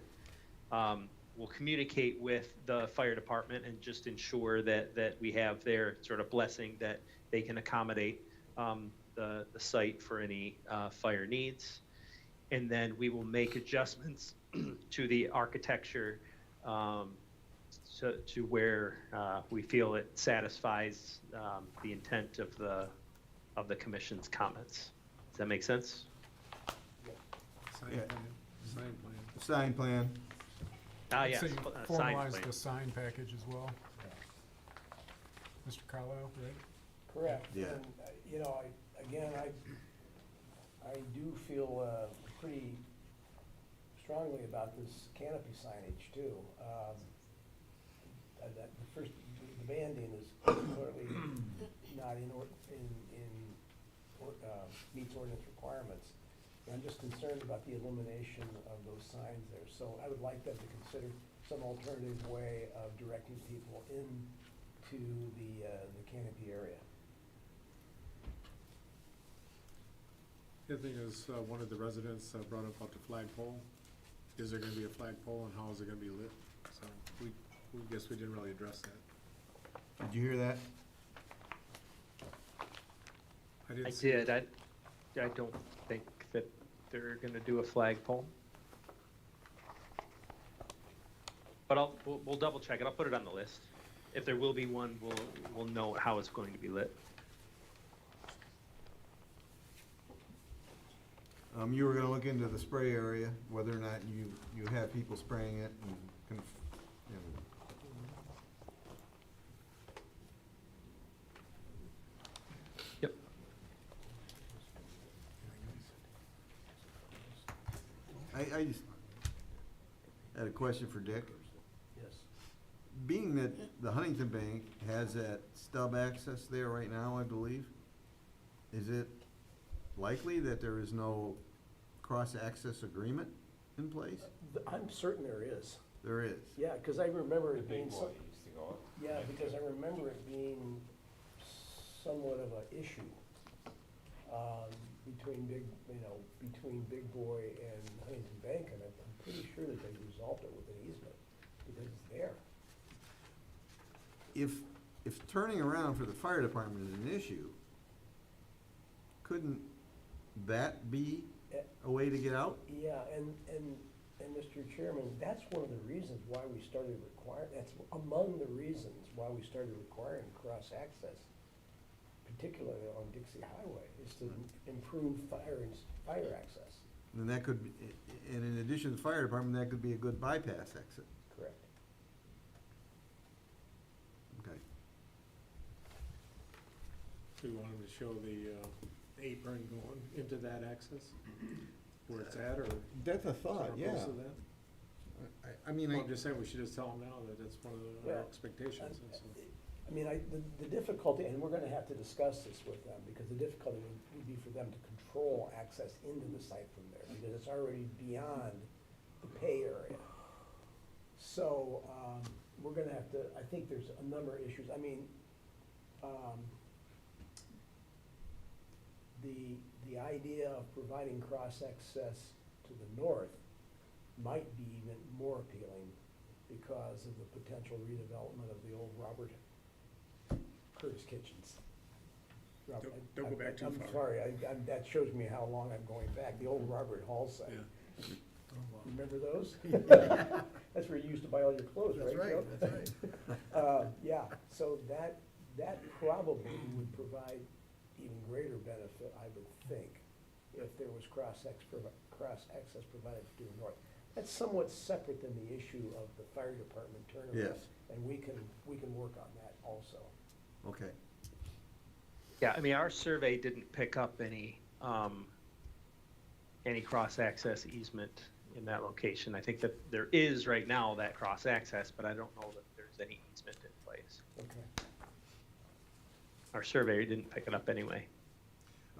Speaker 5: We'll communicate with the fire department and just ensure that we have their sort of blessing that they can accommodate the site for any fire needs. And then we will make adjustments to the architecture to where we feel it satisfies the intent of the commission's comments. Does that make sense?
Speaker 4: Sign
Speaker 2: Yeah.
Speaker 4: plan. Sign plan.
Speaker 2: Sign plan.
Speaker 10: I'd
Speaker 5: Yes,
Speaker 10: say
Speaker 5: sign
Speaker 10: formalize
Speaker 5: plan.
Speaker 10: the sign package as well. Mr. Carlisle, right?
Speaker 7: Correct.
Speaker 2: Yeah.
Speaker 7: And, you know, I do feel pretty strongly about this canopy signage too. The banding is clearly not meets ordinance requirements. I'm just concerned about the illumination of those signs there. So I would like them to consider some alternative way of directing people into the canopy area.
Speaker 4: The other thing is, one of the residents brought up about the flagpole. Is there gonna be a flagpole and how is it gonna be lit? So we guess we didn't really address that.
Speaker 2: Did you hear that?
Speaker 5: I did. I don't think that they're going to do a flagpole. But we'll double check it. I'll put it on the list. If there will be one, we'll note how it's going to be lit.
Speaker 2: You were gonna look into the spray area, whether or not you have people spraying it and
Speaker 5: Yep.
Speaker 2: I just had a question for Dick.
Speaker 7: Yes.
Speaker 2: Being that the Huntington Bank has that stub access there right now, I believe, is it likely that there is no cross-access agreement in place?
Speaker 7: I'm certain there is.
Speaker 2: There is.
Speaker 7: Yeah, because I remember
Speaker 6: The
Speaker 7: it
Speaker 6: big
Speaker 7: being
Speaker 6: boy used to go.
Speaker 7: yeah, because I remember it being somewhat of an issue between Big Boy and Huntington Bank, and I'm pretty sure that they resolved it with an easement because it's there.
Speaker 2: If turning around for the fire department is an issue, couldn't that be a way to get out?
Speaker 7: Yeah, and Mr. Chairman, that's one of the reasons why we started that's among the reasons why we started requiring cross-access, particularly on Dixie Highway, is to improve fire access.
Speaker 2: And that could be, and in addition to the fire department, that could be a good bypass exit.
Speaker 7: Correct.
Speaker 2: Okay.
Speaker 4: We wanted to show the apron going into that access, where it's at, or?
Speaker 2: That's a thought,
Speaker 4: or
Speaker 2: yeah.
Speaker 4: close to that?
Speaker 2: I mean,
Speaker 4: Well, I'm just saying, we should just tell them now that that's one of our
Speaker 7: Well,
Speaker 4: expectations, and so.
Speaker 7: I mean, the difficulty, and we're gonna have to discuss this with them, because the difficulty would be for them to control access into the site from there, because it's already beyond the pay area. So, we're gonna have to, I think there's a number of issues. I mean, the idea of providing cross-access to the north might be even more appealing because of the potential redevelopment of the old Robert Curtis Kitchens. Robert,
Speaker 4: Don't go back too far.
Speaker 7: I'm sorry, that shows me how long I'm going back, the old Robert Hall site.
Speaker 4: Yeah.
Speaker 7: Remember those? That's where you used to buy all your clothes, right,
Speaker 11: That's
Speaker 7: Joe?
Speaker 11: right, that's right.
Speaker 7: Yeah, so that probably would provide even greater benefit, I would think, if there was cross-access provided to the north. That's somewhat separate than the issue of the fire department turnaround.
Speaker 2: Yes.
Speaker 7: And we can work on that also.
Speaker 2: Okay.
Speaker 5: Yeah, I mean, our survey didn't pick up any cross-access easement in that location. I think that there is right now that cross-access, but I don't know that there's any easement in place.
Speaker 7: Okay.
Speaker 5: Our survey didn't pick it up anyway.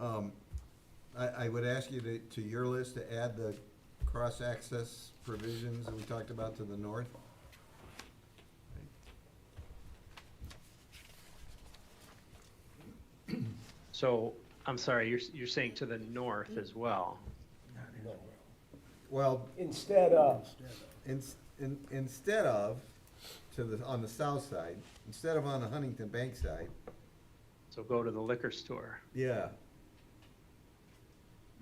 Speaker 2: I would ask you to your list to add the cross-access provisions that we talked about to the north.
Speaker 5: So, I'm sorry, you're saying to the north as well?
Speaker 7: No.
Speaker 2: Well,
Speaker 7: Instead of,
Speaker 2: instead of, on the south side, instead of on the Huntington Bank side,
Speaker 5: So go to the liquor store.
Speaker 2: yeah.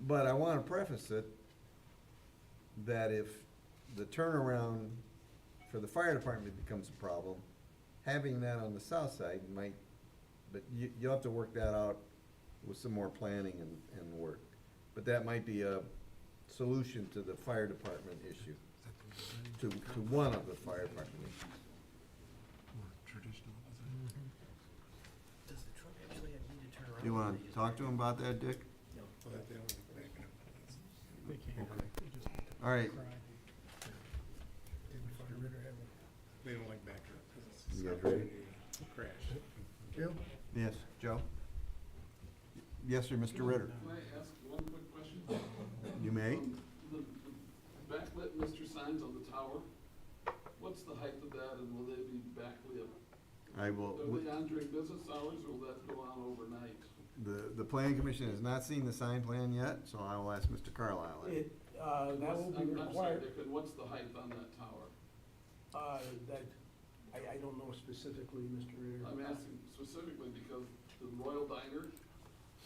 Speaker 2: But I want to preface it that if the turnaround for the fire department becomes a problem, having that on the south side might, but you'll have to work that out with some more planning and work. But that might be a solution to the fire department issue, to one of the fire department issues.
Speaker 9: Does the truck actually need to turn around?
Speaker 2: You want to talk to him about that, Dick? All right,
Speaker 4: They don't like backdrop. 'Cause it's
Speaker 2: You guys ready?
Speaker 4: Crash.
Speaker 11: Jim?
Speaker 2: yes, Joe? Yes, sir, Mr. Ritter.
Speaker 12: Can I ask one quick question?
Speaker 2: You may.
Speaker 12: The backlit Mr. signs on the tower, what's the height of that and will they be backlit?
Speaker 2: I will,
Speaker 12: Are they on during business hours or will that go on overnight?
Speaker 2: the planning commission has not seen the sign plan yet, so I will ask Mr. Carlisle.
Speaker 12: And
Speaker 7: that will be
Speaker 12: I'm sorry,
Speaker 7: required.
Speaker 12: Dick, and what's the height on that tower?
Speaker 7: I don't know specifically, Mr. Ritter.
Speaker 12: I'm asking specifically because the Royal Diner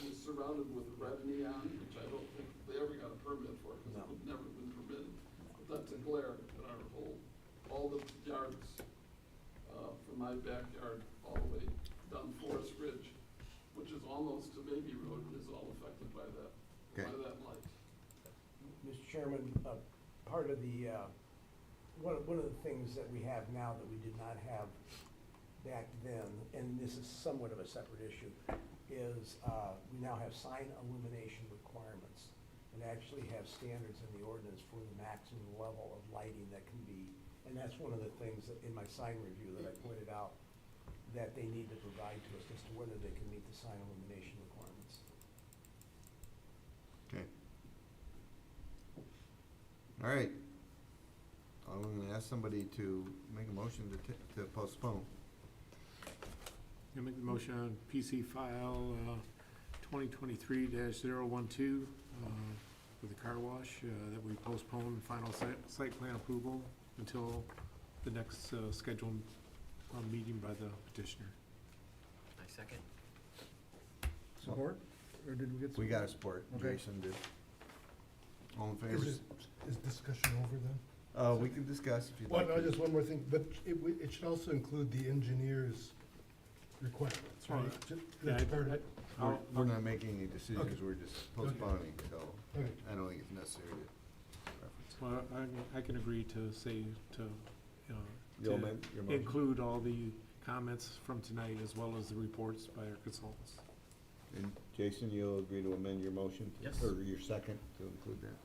Speaker 12: is surrounded with red neon, which I don't think they ever got a permit for, because it would never been permitted. But that's a glare in our all the yards, from my backyard all the way down Forest Ridge, which is almost to Baby Road, is all affected by that,
Speaker 2: Okay.
Speaker 12: light.
Speaker 7: Mr. Chairman, part of the, one of the things that we have now that we did not have back then, and this is somewhat of a separate issue, is we now have sign illumination requirements and actually have standards in the ordinance for the maximum level of lighting that can be, and that's one of the things that in my sign review that I pointed out that they need to provide to us as to whether they can meet the sign illumination requirements.
Speaker 2: Okay. All right. I'm gonna ask somebody to make a motion to postpone.
Speaker 4: I make the motion on PC file 2023-012 with the car wash that we postpone final site plan approval until the next scheduled meeting by the petitioner.
Speaker 9: I second.
Speaker 11: Support? Or did we get?
Speaker 2: We got a support,
Speaker 11: Okay.
Speaker 2: Jason did. All in favor?
Speaker 15: Is discussion over then?
Speaker 2: We can discuss if you'd
Speaker 15: Well,
Speaker 2: like
Speaker 15: no,
Speaker 2: to.
Speaker 15: just one more thing, but it should also include the engineer's requirements, right?
Speaker 4: Right.
Speaker 15: That's part of it.
Speaker 2: We're not making any decisions, we're just postponing, so
Speaker 15: Okay.
Speaker 2: I don't think it's necessary to reference.
Speaker 4: Well, I can agree to say,
Speaker 2: You'll
Speaker 4: to
Speaker 2: amend your motion?
Speaker 4: include all the comments from tonight as well as the reports by our consultants.
Speaker 2: And Jason, you'll agree to amend your motion?
Speaker 9: Yes.
Speaker 2: Or your second to include that?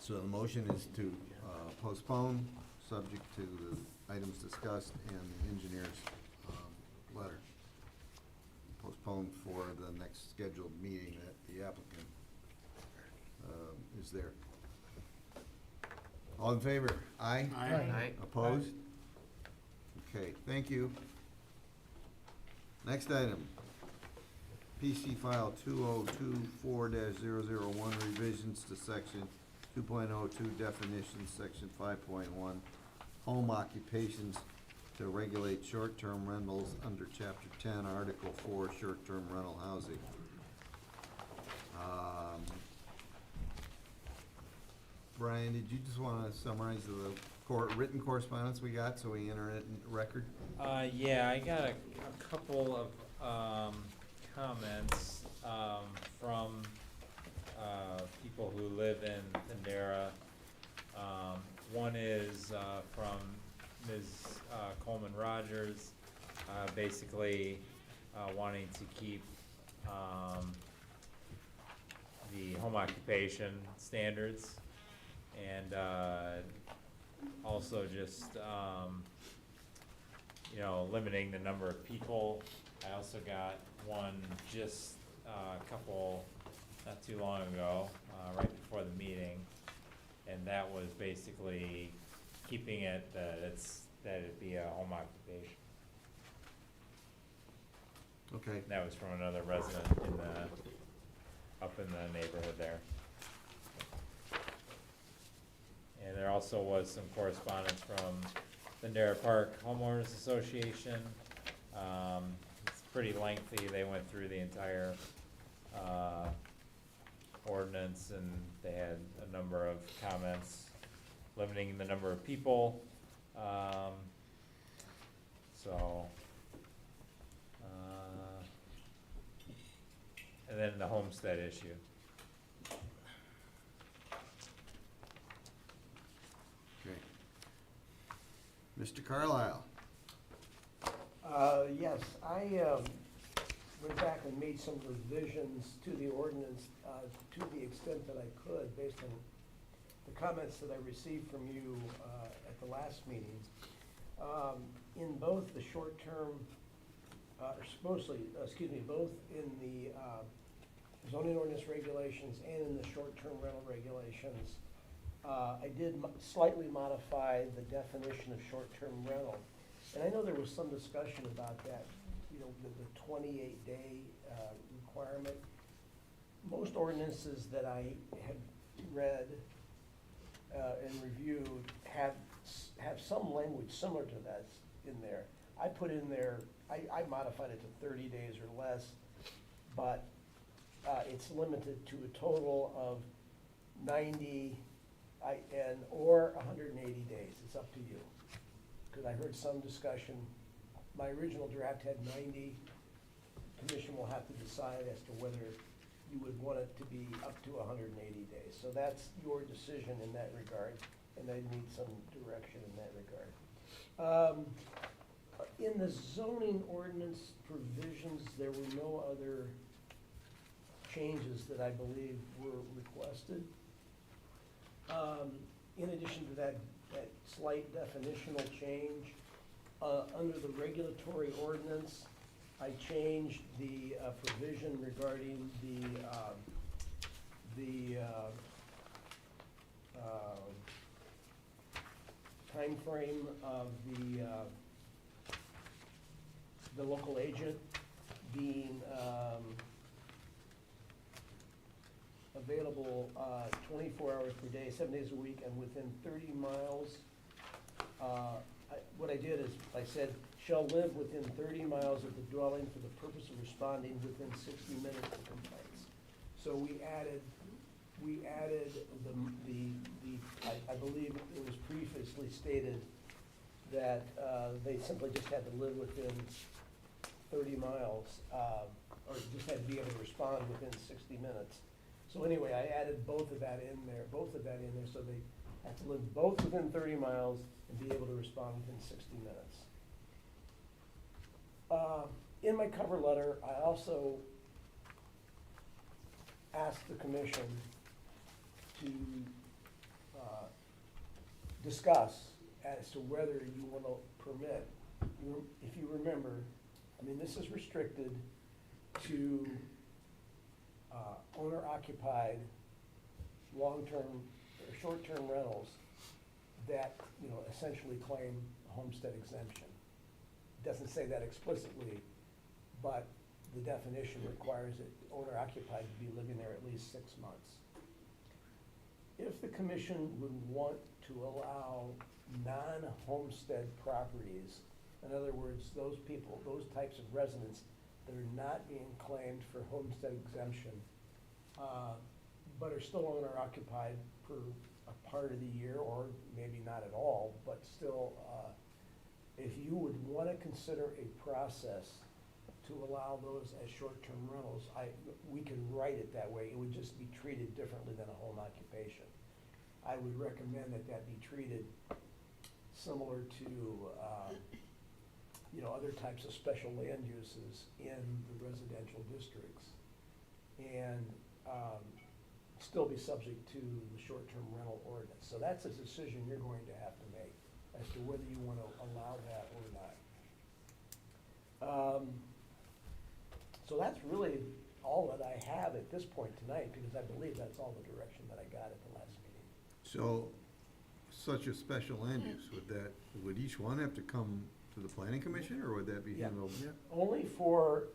Speaker 2: So the motion is to postpone, subject to the items discussed and the engineer's letter. Postpone for the next scheduled meeting that the applicant is there. All in favor? Aye?
Speaker 9: Aye.
Speaker 2: Opposed? Okay, thank you. Next item. PC file 2024-001, revisions to section 2.02 definitions, section 5.1, home occupations to regulate short-term rentals under chapter 10, article 4, short-term rental housing. Brian, did you just want to summarize the written correspondence we got so we enter it in record?
Speaker 6: Yeah, I got a couple of, comments, from, people who live in Bandera. One is, from Ms. Coleman Rogers, basically, wanting to keep, the home occupation standards, and also just you know, limiting the number of people. I also got one just a couple, not too long ago, right before the meeting, and that was basically keeping it that it be a home occupation.
Speaker 2: Okay.
Speaker 6: That was from another resident up in the neighborhood there. And there also was some correspondence from Bandera Park Homeowners Association. It's pretty lengthy. They went through the entire ordinance, and they had a number of comments limiting the number of people. And then the homestead issue.
Speaker 2: Okay. Mr. Carlisle?
Speaker 7: Yes, I went back and made some revisions to the ordinance to the extent that I could, based on the comments that I received from you at the last meeting. In both the short-term, both in the zoning ordinance regulations and in the short-term rental regulations, I did slightly modify the definition of short-term rental. And I know there was some discussion about that, you know, the 28-day requirement. Most ordinances that I had read and reviewed have some language similar to that in there. I put in there, I modified it to 30 days or less, but it's limited to a total of 90 or 180 days. It's up to you. Because I heard some discussion. My original draft had 90. Commission will have to decide as to whether you would want it to be up to 180 days. So that's your decision in that regard, and I need some direction in that regard. In the zoning ordinance provisions, there were no other changes that I believe were requested. In addition to that slight definitional change, under the regulatory ordinance, I changed the provision regarding the time frame of the local agent being available 24 hours per day, 7 days a week, and within 30 miles. What I did is I said, shall live within 30 miles of the dwelling for the purpose of responding within 60 minutes to complaints. So we added I believe it was previously stated that they simply just had to live within 30 miles, or just had to be able to respond within 60 minutes. So anyway, I added both of that in there, so they have to live both within 30 miles and be able to respond within 60 minutes. In my cover letter, I also asked the commission to discuss as to whether you want to permit, if you remember, I mean, this is restricted to owner-occupied, long-term, or short-term rentals that, you know, essentially claim a homestead exemption. It doesn't say that explicitly, but the definition requires it owner occupied to be living there at least 6 months. If the commission would want to allow non-homestead properties, in other words, those people, those types of residents that are not being claimed for homestead exemption, but are still owner occupied for a part of the year, or maybe not at all, but still, if you would want to consider a process to allow those as short-term rentals, we could write it that way. It would just be treated differently than a home occupation. I would recommend that that be treated similar to, other types of special land uses in the residential districts, and still be subject to the short-term rental ordinance. So that's a decision you're going to have to make as to whether you want to allow that or not. So that's really all that I have at this point tonight, because I believe that's all the direction that I got at the last meeting.
Speaker 2: So, such a special land use, would each one have to come to the planning commission, or would that be
Speaker 7: Yeah.
Speaker 2: handled?
Speaker 7: Only for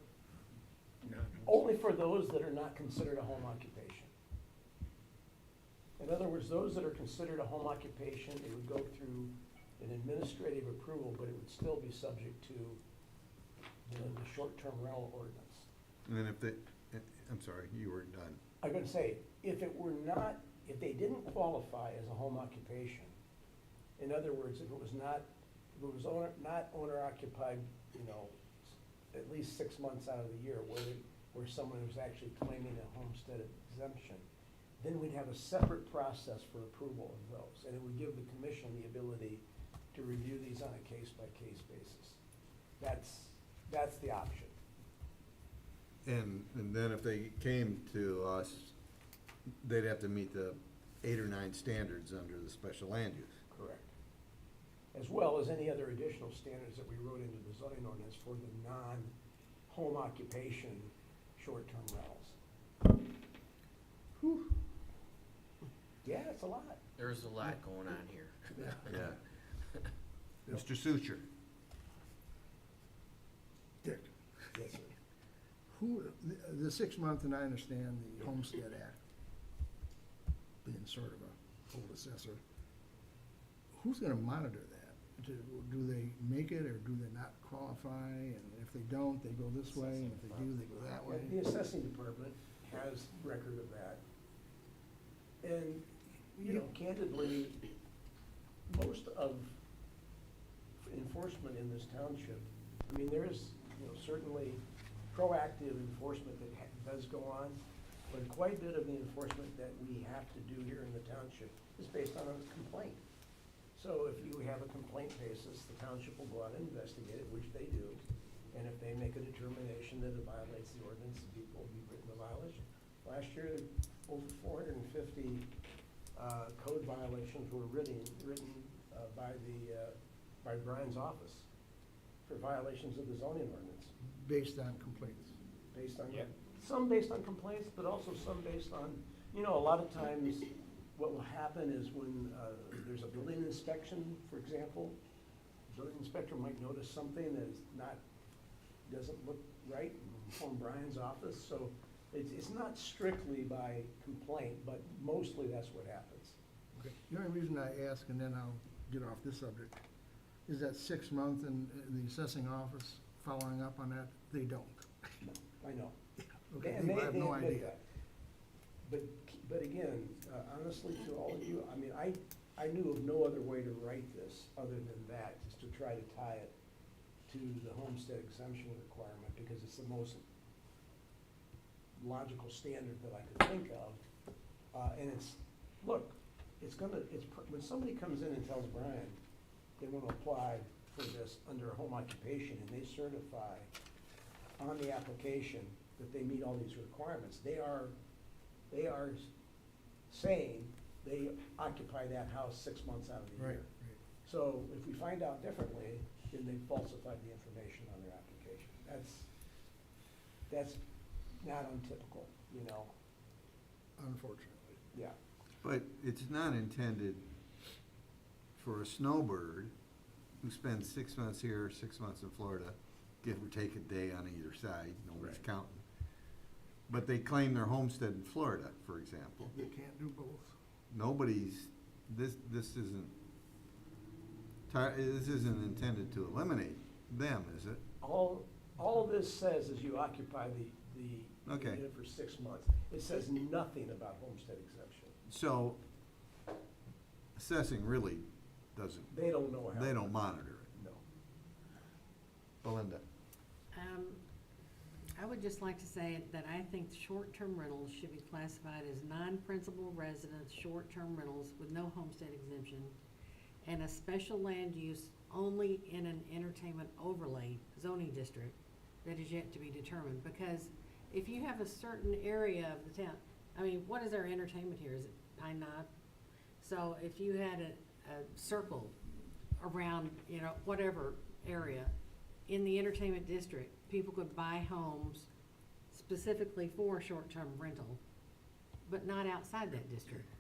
Speaker 7: those that are not considered a home occupation. In other words, those that are considered a home occupation, it would go through an administrative approval, but it would still be subject to the short-term rental ordinance.
Speaker 2: And then I'm sorry, you were done.
Speaker 7: I'm gonna say, if they didn't qualify as a home occupation, in other words, if it was not owner occupied, at least 6 months out of the year, where someone was actually claiming a homestead exemption, then we'd have a separate process for approval of those, and it would give the commission the ability to review these on a case-by-case basis. That's the option.
Speaker 2: And then if they came to us, they'd have to meet the 8 or 9 standards under the special land use.
Speaker 7: Correct. As well as any other additional standards that we wrote into the zoning ordinance for the non-home occupation short-term rentals. Whew. Yeah, it's a lot.
Speaker 9: There's a lot going on here.
Speaker 2: Yeah. Mr. Sucher.
Speaker 11: Dick,
Speaker 7: Yes, sir.
Speaker 11: the 6 month, and I understand the Homestead Act being sort of a old assessor, who's gonna monitor that? Do they make it, or do they not qualify? And if they don't, they go this way, and if they do, they go that way?
Speaker 7: The assessing department has record of that. And, candidly, most of enforcement in this township, there is, certainly proactive enforcement that does go on, but quite a bit of the enforcement that we have to do here in the township is based on a complaint. So if you have a complaint basis, the township will go out and investigate it, which they do. And if they make a determination that it violates the ordinance, the people will be written a violation. Last year, over 450 code violations were written by Brian's office for violations of the zoning ordinance.
Speaker 11: Based on complaints?
Speaker 7: Based on,
Speaker 14: Yeah.
Speaker 7: some based on complaints, but also some based on, a lot of times, what will happen is when there's a building inspection, for example, the building inspector might notice something that doesn't look right from Brian's office, so it's not strictly by complaint, but mostly that's what happens.
Speaker 11: Okay. The only reason I ask, and then I'll get off this subject, is that 6 month and the assessing office following up on that, they don't.
Speaker 7: I know.
Speaker 11: Okay,
Speaker 7: And
Speaker 11: I have no
Speaker 7: admit
Speaker 11: idea.
Speaker 7: that. But again, honestly, to all of you, I knew of no other way to write this other than that, is to try to tie it to the homestead exemption requirement, because it's the most logical standard that I could think of. And when somebody comes in and tells Brian they want to apply for this under a home occupation, and they certify on the application that they meet all these requirements, they are saying they occupy that house 6 months out of the
Speaker 11: Right,
Speaker 7: year. So if we find out differently, then they falsified the information on their application. That's not untypical,
Speaker 11: Unfortunately.
Speaker 7: yeah.
Speaker 2: But it's not intended for a snowbird who spends 6 months here, 6 months in Florida, give or take a day on either side, nobody's
Speaker 7: Right.
Speaker 2: counting. But they claim their homestead in Florida, for example.
Speaker 11: You can't do both.
Speaker 2: Nobody's, this isn't, this isn't intended to eliminate them, is it?
Speaker 7: All this says is you occupy the
Speaker 2: Okay.
Speaker 7: unit for 6 months. It says nothing about homestead exemption.
Speaker 2: So assessing really doesn't,
Speaker 7: They don't know how.
Speaker 2: they don't monitor it.
Speaker 7: No.
Speaker 2: Belinda?
Speaker 3: I would just like to say that I think short-term rentals should be classified as non-principal residence, short-term rentals with no homestead exemption, and a special land use only in an entertainment overlay zoning district that is yet to be determined. Because if you have a certain area of the town, I mean, what is our entertainment here? Is it Pine Knob? So if you had a circle around, you know, whatever area in the entertainment district, people could buy homes specifically for short-term rental, but not outside that district.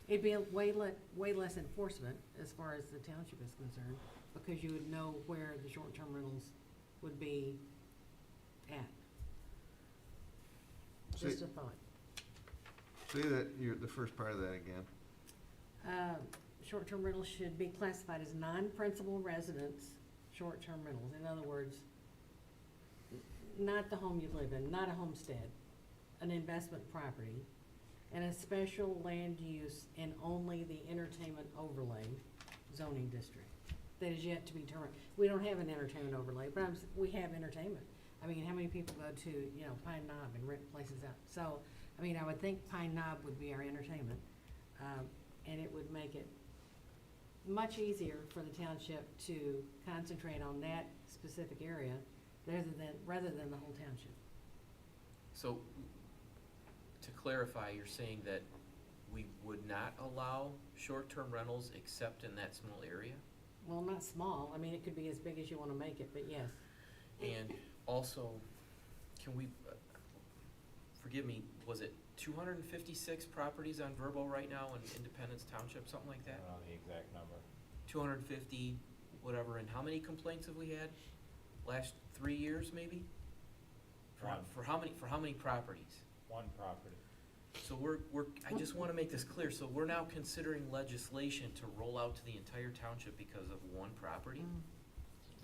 Speaker 3: It'd be a way less enforcement as far as the township is concerned, because you would know where the short-term rentals would be at. Just a thought.
Speaker 2: Say the first part of that again.
Speaker 3: Short-term rentals should be classified as non-principal residence, short-term rentals. In other words, not the home you live in, not a homestead, an investment property, and a special land use in only the entertainment overlay zoning district that is yet to be determined. We don't have an entertainment overlay, but we have entertainment. I mean, how many people go to, you know, Pine Knob and rent places out? So, I mean, I would think Pine Knob would be our entertainment, and it would make it much easier for the township to concentrate on that specific area rather than the whole township.
Speaker 9: So, to clarify, you're saying that we would not allow short-term rentals except in that small area?
Speaker 3: Well, not small. I mean, it could be as big as you want to make it, but yes.
Speaker 9: And also, can we, forgive me, was it 256 properties on Verbo right now in Independence Township, something like
Speaker 6: I
Speaker 9: that?
Speaker 6: don't know the exact number.
Speaker 9: 250, whatever, and how many complaints have we had? Last 3 years, maybe?
Speaker 6: One.
Speaker 9: For how many properties?
Speaker 6: One property.
Speaker 9: So I just wanna make this clear, so we're now considering legislation to roll out to the entire township because of one property?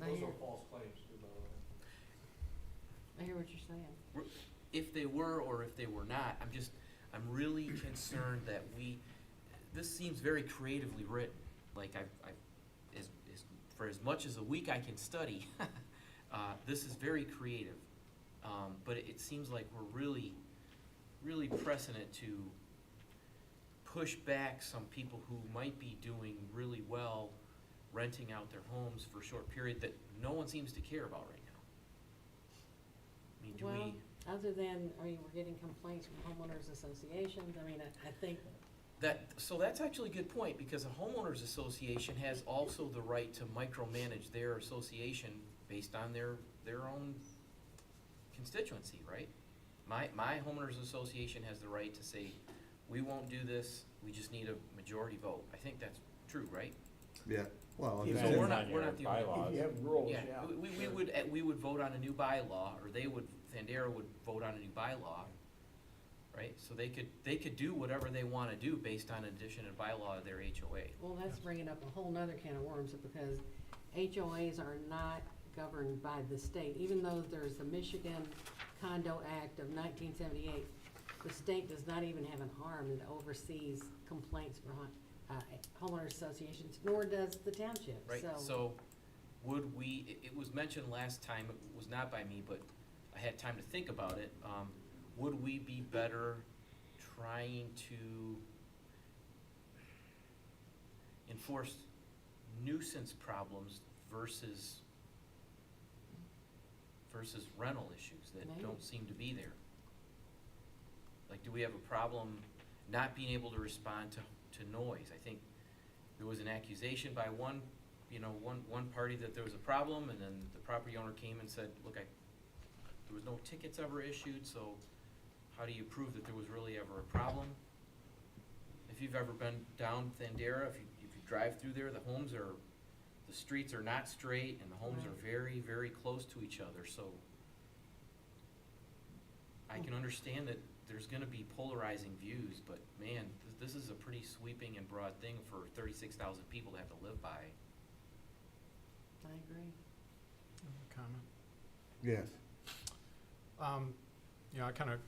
Speaker 3: I hear,
Speaker 4: false claims, too, by the way.
Speaker 3: I hear what you're saying.
Speaker 9: If they were or if they were not, I'm really concerned that this seems very creatively written. Like for as much as a week I can study, this is very creative. But it seems like we're really pressing it to push back some people who might be doing really well renting out their homes for a short period that no one seems to care about right now. I mean, do
Speaker 3: Well,
Speaker 9: we?
Speaker 3: other than, I mean, we're getting complaints from homeowners associations. I mean, I think,
Speaker 9: So that's actually a good point, because a homeowners association has also the right to micromanage their association based on their own constituency, right? My homeowners association has the right to say, we won't do this, we just need a majority vote. I think that's true, right?
Speaker 2: Yeah, well,
Speaker 7: Yeah,
Speaker 2: it's
Speaker 9: So
Speaker 7: so
Speaker 9: we're
Speaker 6: Depends
Speaker 9: not,
Speaker 6: on
Speaker 9: we're
Speaker 6: your
Speaker 9: not the only.
Speaker 6: bylaws.
Speaker 7: If you have rules,
Speaker 9: Yeah,
Speaker 7: yeah.
Speaker 9: we would vote on a new bylaw, or Thandera would vote on a new bylaw, right? So they could do whatever they wanna do based on addition and bylaw of their HOA.
Speaker 3: well, that's bringing up a whole nother can of worms, because HOAs are not governed by the state. Even though there's the Michigan Condo Act of 1978, the state does not even have an arm that oversees complaints for homeowners associations, nor does the township,
Speaker 9: Right, so would it was mentioned last time, it was not by me, but I had time to think about it. Would we be better trying to enforce nuisance problems versus rental issues that
Speaker 3: Maybe.
Speaker 9: don't seem to be there? Like, do we have a problem not being able to respond to noise? I think there was an accusation by one party that there was a problem, and then the property owner came and said, look, there was no tickets ever issued, so how do you prove that there was really ever a problem? If you've ever been down Thandera, if you drive through there, the homes are the streets are not straight and the homes are
Speaker 3: Right.
Speaker 9: very, very close to each other, so I can understand that there's gonna be polarizing views, but man, this is a pretty sweeping and broad thing for 36,000 people to have to live by.
Speaker 3: I agree.
Speaker 10: Comment?
Speaker 2: Yes.
Speaker 10: You know, I kind of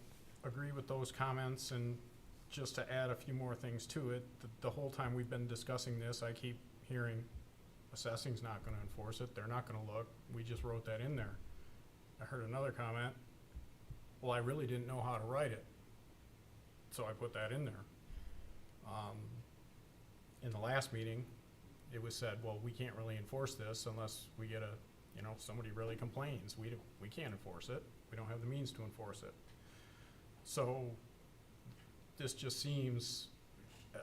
Speaker 10: agree with those comments, and just to add a few more things to it, the whole time we've been discussing this, I keep hearing assessing's not gonna enforce it, they're not gonna look, we just wrote that in there. I heard another comment, well, I really didn't know how to write it, so I put that in there. In the last meeting, it was said, well, we can't really enforce this unless we get somebody really complains. We can't enforce it. We don't have the means to enforce it. So this just seems,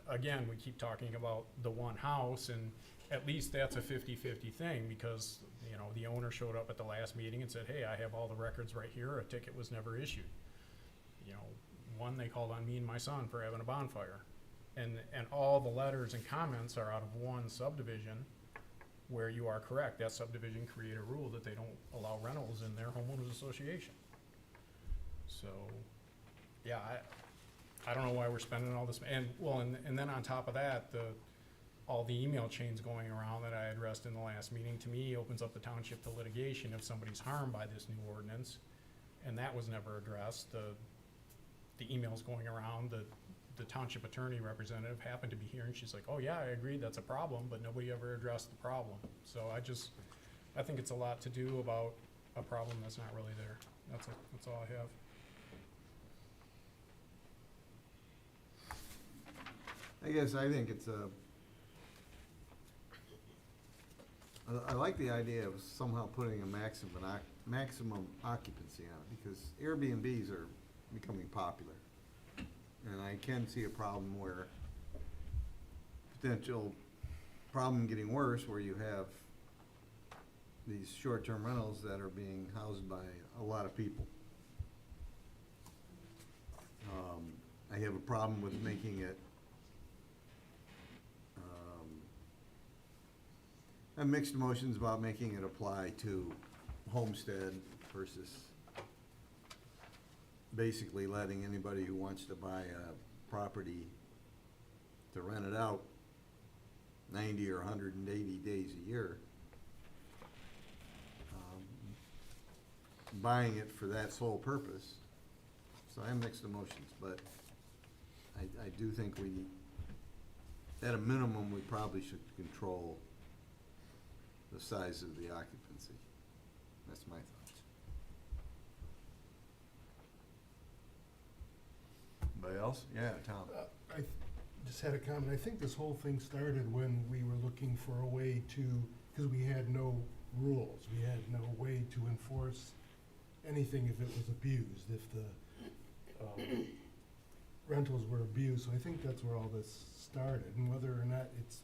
Speaker 10: again, we keep talking about the one house, and at least that's a 50-50 thing, because, the owner showed up at the last meeting and said, hey, I have all the records right here, a ticket was never issued. One, they called on me and my son for having a bonfire. And all the letters and comments are out of one subdivision, where you are correct, that subdivision created a rule that they don't allow rentals in their homeowners association. So, yeah, I don't know why we're spending all this, and then on top of that, all the email chains going around that I addressed in the last meeting, to me, opens up the township to litigation if somebody's harmed by this new ordinance, and that was never addressed. The emails going around, the township attorney representative happened to be here, and she's like, oh yeah, I agree, that's a problem, but nobody ever addressed the problem. So I think it's a lot to do about a problem that's not really there. That's all I have.
Speaker 2: I think it's I like the idea of somehow putting a maximum occupancy on it, because Airbnbs are becoming popular. And I can see a problem where, potential problem getting worse, where you have these short-term rentals that are being housed by a lot of people. I have a problem with making it, I have mixed emotions about making it apply to homestead versus basically letting anybody who wants to buy a property to rent it out 90 or 180 days a year, buying it for that sole purpose. So I have mixed emotions, but I do think at a minimum, we probably should control the size of the occupancy. That's my thoughts. Anybody else? Yeah, Tom.
Speaker 15: I just had a comment. I think this whole thing started when we were looking for a way to, because we had no rules. We had no way to enforce anything if it was abused, if the rentals were abused. So I think that's where all this started, and whether or not it's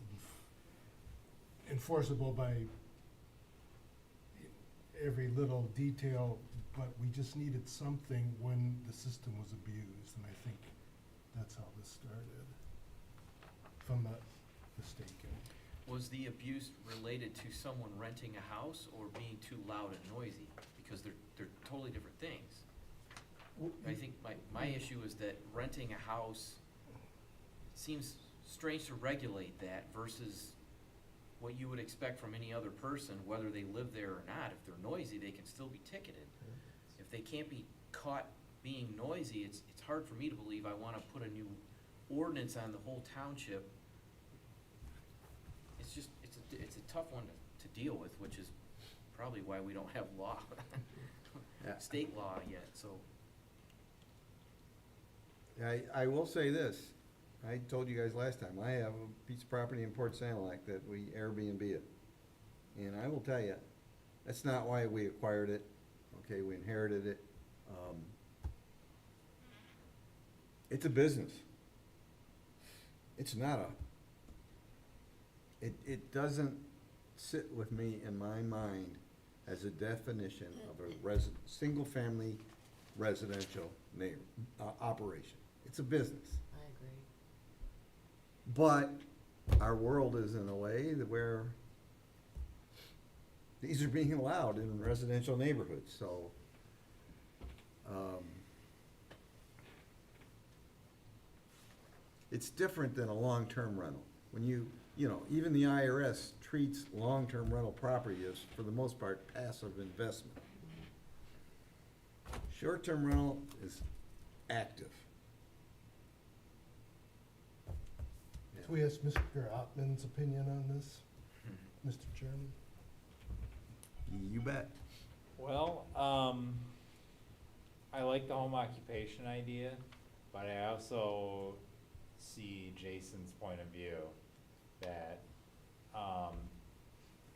Speaker 15: enforceable by every little detail, but we just needed something when the system was abused, and I think that's how this started, if I'm not mistaken.
Speaker 9: Was the abuse related to someone renting a house or being too loud and noisy? Because they're totally different things. I think my issue is that renting a house seems strange to regulate that versus what you would expect from any other person, whether they live there or not. If they're noisy, they can still be ticketed. If they can't be caught being noisy, it's hard for me to believe I want to put a new ordinance on the whole township. It's a tough one to deal with, which is probably why we don't have law, state law yet, so.
Speaker 2: I will say this, I told you guys last time, I have a piece of property in Port Sanilac that we Airbnb it. And I will tell you, that's not why we acquired it, okay, we inherited it. It's a business. It's not it doesn't sit with me in my mind as a definition of a single-family residential operation. It's a business.
Speaker 3: I agree.
Speaker 2: But our world is in a way that where these are being allowed in residential neighborhoods, so. It's different than a long-term rental. When you know, even the IRS treats long-term rental property as, for the most part, passive investment. Short-term rental is active.
Speaker 15: Can we ask Mr. Ottman's opinion on this, Mr. Chairman?
Speaker 2: You bet.
Speaker 6: Well, I like the home occupation idea, but I also see Jason's point of view that,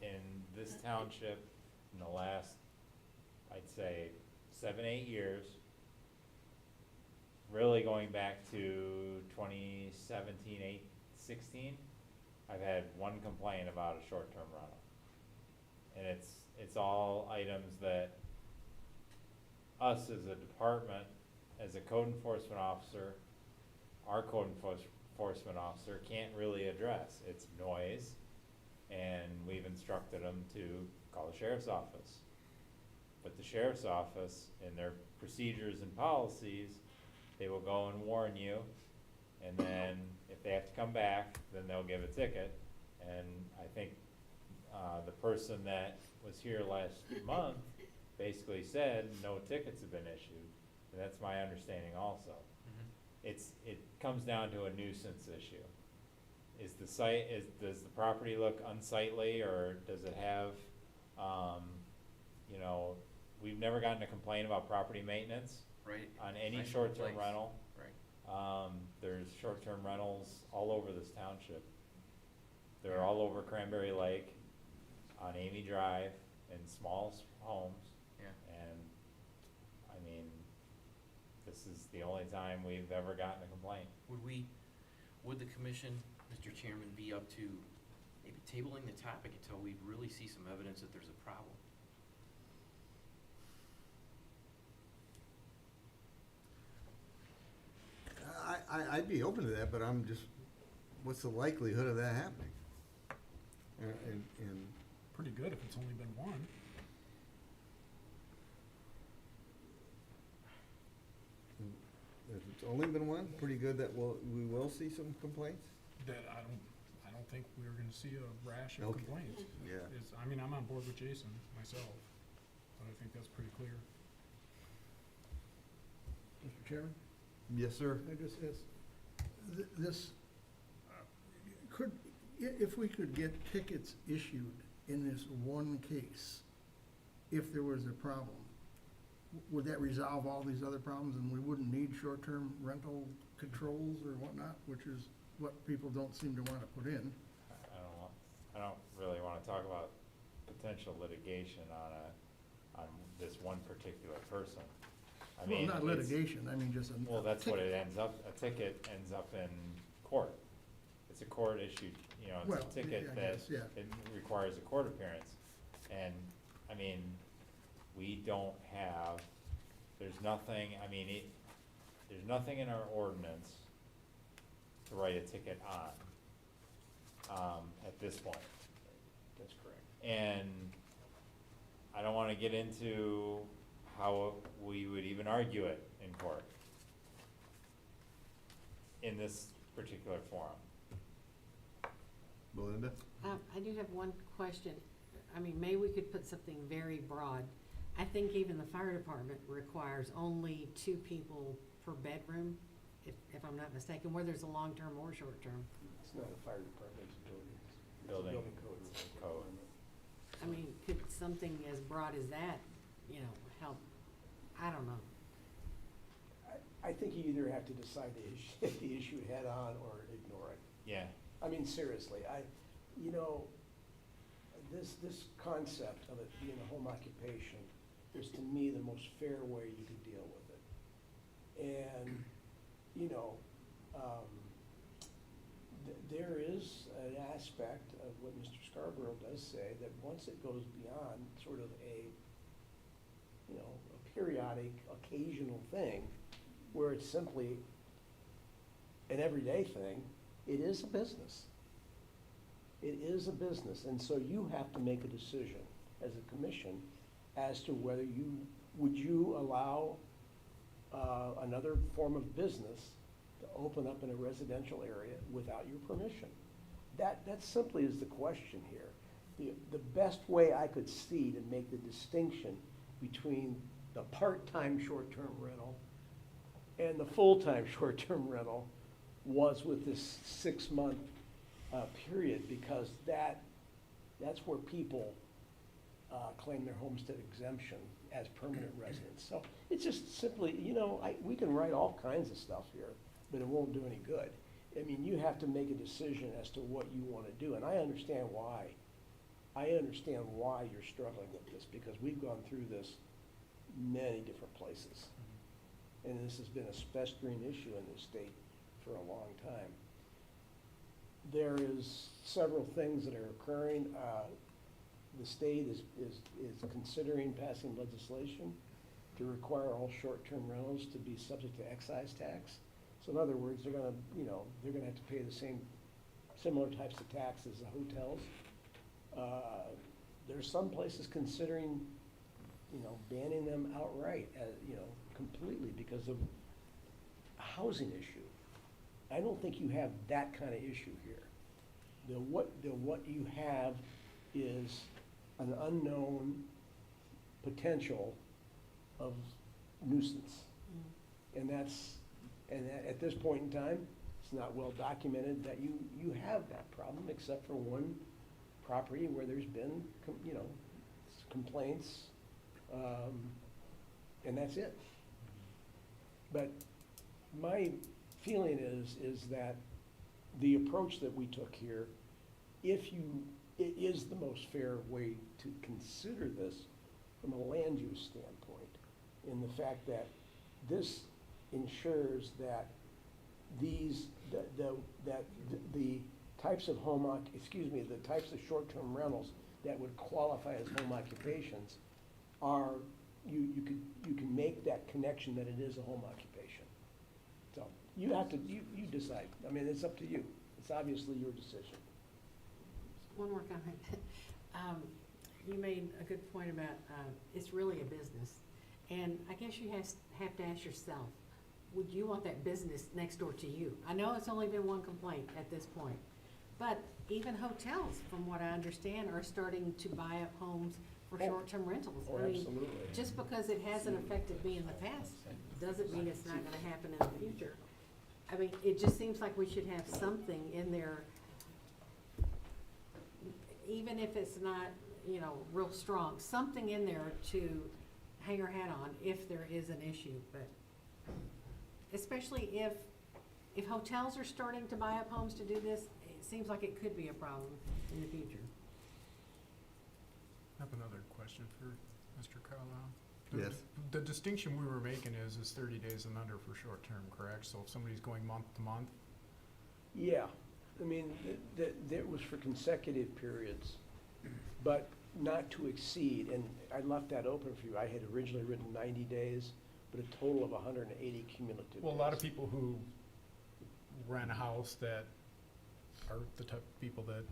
Speaker 6: in this township, in the last, I'd say, 7, 8 years, really going back to 2017, 16, I've had one complaint about a short-term rental. And it's all items that us as a department, as a code enforcement officer, our code enforcement officer can't really address. It's noise, and we've instructed them to call the sheriff's office. But the sheriff's office, in their procedures and policies, they will go and warn you, and then if they have to come back, then they'll give a ticket. And I think the person that was here last month basically said no tickets have been issued, and that's my understanding also. It comes down to a nuisance issue. Does the property look unsightly, or does it have, you know, we've never gotten a complaint about property maintenance
Speaker 9: Right.
Speaker 6: on any
Speaker 9: Nice
Speaker 6: short-term
Speaker 9: place.
Speaker 6: rental.
Speaker 9: Right.
Speaker 6: There's short-term rentals all over this township. They're all over Cranberry Lake, on Amy Drive, in small homes.
Speaker 9: Yeah.
Speaker 6: And, I mean, this is the only time we've ever gotten a complaint.
Speaker 9: Would the commission, Mr. Chairman, be up to maybe tabling the topic until we really see some evidence that there's a problem?
Speaker 2: I'd be open to that, but I'm just, what's the likelihood of that happening? And
Speaker 10: Pretty good if it's only been one.
Speaker 2: if it's only been one, pretty good that we will see some complaints?
Speaker 10: That I don't think we're gonna see a rash of
Speaker 2: Okay.
Speaker 10: complaints.
Speaker 2: Yeah.
Speaker 10: I mean, I'm on board with Jason myself, but I think that's pretty clear.
Speaker 11: Mr. Chairman?
Speaker 2: Yes, sir.
Speaker 11: I just ask, this, if we could get tickets issued in this one case, if there was a problem, would that resolve all these other problems and we wouldn't need short-term rental controls or whatnot, which is what people don't seem to want to put in?
Speaker 6: I don't really wanna talk about potential litigation on this one particular person. I
Speaker 11: Well,
Speaker 6: mean,
Speaker 11: not
Speaker 6: it's-
Speaker 11: litigation, I mean just a
Speaker 6: Well, that's what
Speaker 11: ticket.
Speaker 6: it ends up, a ticket ends up in court. It's a court issued, you know,
Speaker 11: Well,
Speaker 6: it's a ticket
Speaker 11: yeah, I
Speaker 6: that
Speaker 11: guess, yeah.
Speaker 6: it requires a court appearance. And, I mean, we don't have, there's nothing, I mean, there's nothing in our ordinance to write a ticket on, at this point.
Speaker 9: That's correct.
Speaker 6: And I don't wanna get into how we would even argue it in court in this particular forum.
Speaker 2: Belinda?
Speaker 3: I do have one question. I mean, maybe we could put something very broad. I think even the fire department requires only 2 people per bedroom, if I'm not mistaken, whether it's a long-term or short-term.
Speaker 7: It's not a fire department, it's a building. It's a
Speaker 6: Building
Speaker 7: building code.
Speaker 6: code.
Speaker 3: I mean, could something as broad as that, you know, help? I don't know.
Speaker 7: I think you either have to decide the issue head-on or ignore it.
Speaker 6: Yeah,
Speaker 7: I mean, seriously, you know, this concept of it being a home occupation is to me the most fair way you could deal with it. And, you know, there is an aspect of what Mr. Scarborough does say, that once it goes beyond sort of a, you know, a periodic, occasional thing, where it's simply an everyday thing, it is a business. It is a business, and so you have to make a decision. as a commission as to whether would you allow another form of business to open up in a residential area without your permission? That simply is the question here. The best way I could see to make the distinction between the part-time short-term rental and the full-time short-term rental was with this 6-month period, because that's where people claim their homestead exemption as permanent residents. So it's just simply, we can write all kinds of stuff here, but it won't do any good. I mean, you have to make a decision as to what you want to do, and I understand why. I understand why you're struggling with this, because we've gone through this many different places. And this has been a festering issue in this state for a long time. There is several things that are occurring. The state is considering passing legislation to require all short-term rentals to be subject to excise tax. So in other words, they're gonna have to pay the similar types of taxes as the hotels. There's some places considering, banning them outright, completely because of a housing issue. I don't think you have that kind of issue here. What you have is an unknown potential of nuisance. And at this point in time, it's not well documented that you have that problem, except for one property where there's been, complaints, and that's it. But my feeling is that the approach that we took here, it is the most fair way to consider this from a land use standpoint, in the fact that this ensures that the types of the types of short-term rentals that would qualify as home occupations are, you can make that connection that it is a home occupation. So you have to, you decide. I mean, it's up to you. It's obviously your decision.
Speaker 3: One more comment. You made a good point about it's really a business. And I guess you have to ask yourself, would you want that business next door to you? I know it's only been one complaint at this point, but even hotels, from what I understand, are starting to buy up homes for short-term rentals. I mean,
Speaker 7: Absolutely.
Speaker 3: just because it hasn't affected me in the past, doesn't mean it's not gonna happen in the future. I mean, it just seems like we should have something in there, even if it's not, real strong, something in there to hang our hat on if there is an issue, but especially if hotels are starting to buy up homes to do this, it seems like it could be a problem in the future.
Speaker 10: I have another question for Mr. Carlisle.
Speaker 2: Yes.
Speaker 10: The distinction we were making is 30 days and under for short-term, correct? So if somebody's going month to month?
Speaker 7: Yeah, I mean, that was for consecutive periods, but not to exceed, and I left that open for you. I had originally written 90 days, but a total of 180 cumulative
Speaker 10: Well, a lot of
Speaker 7: days.
Speaker 10: people who rent a house that are the type of people that,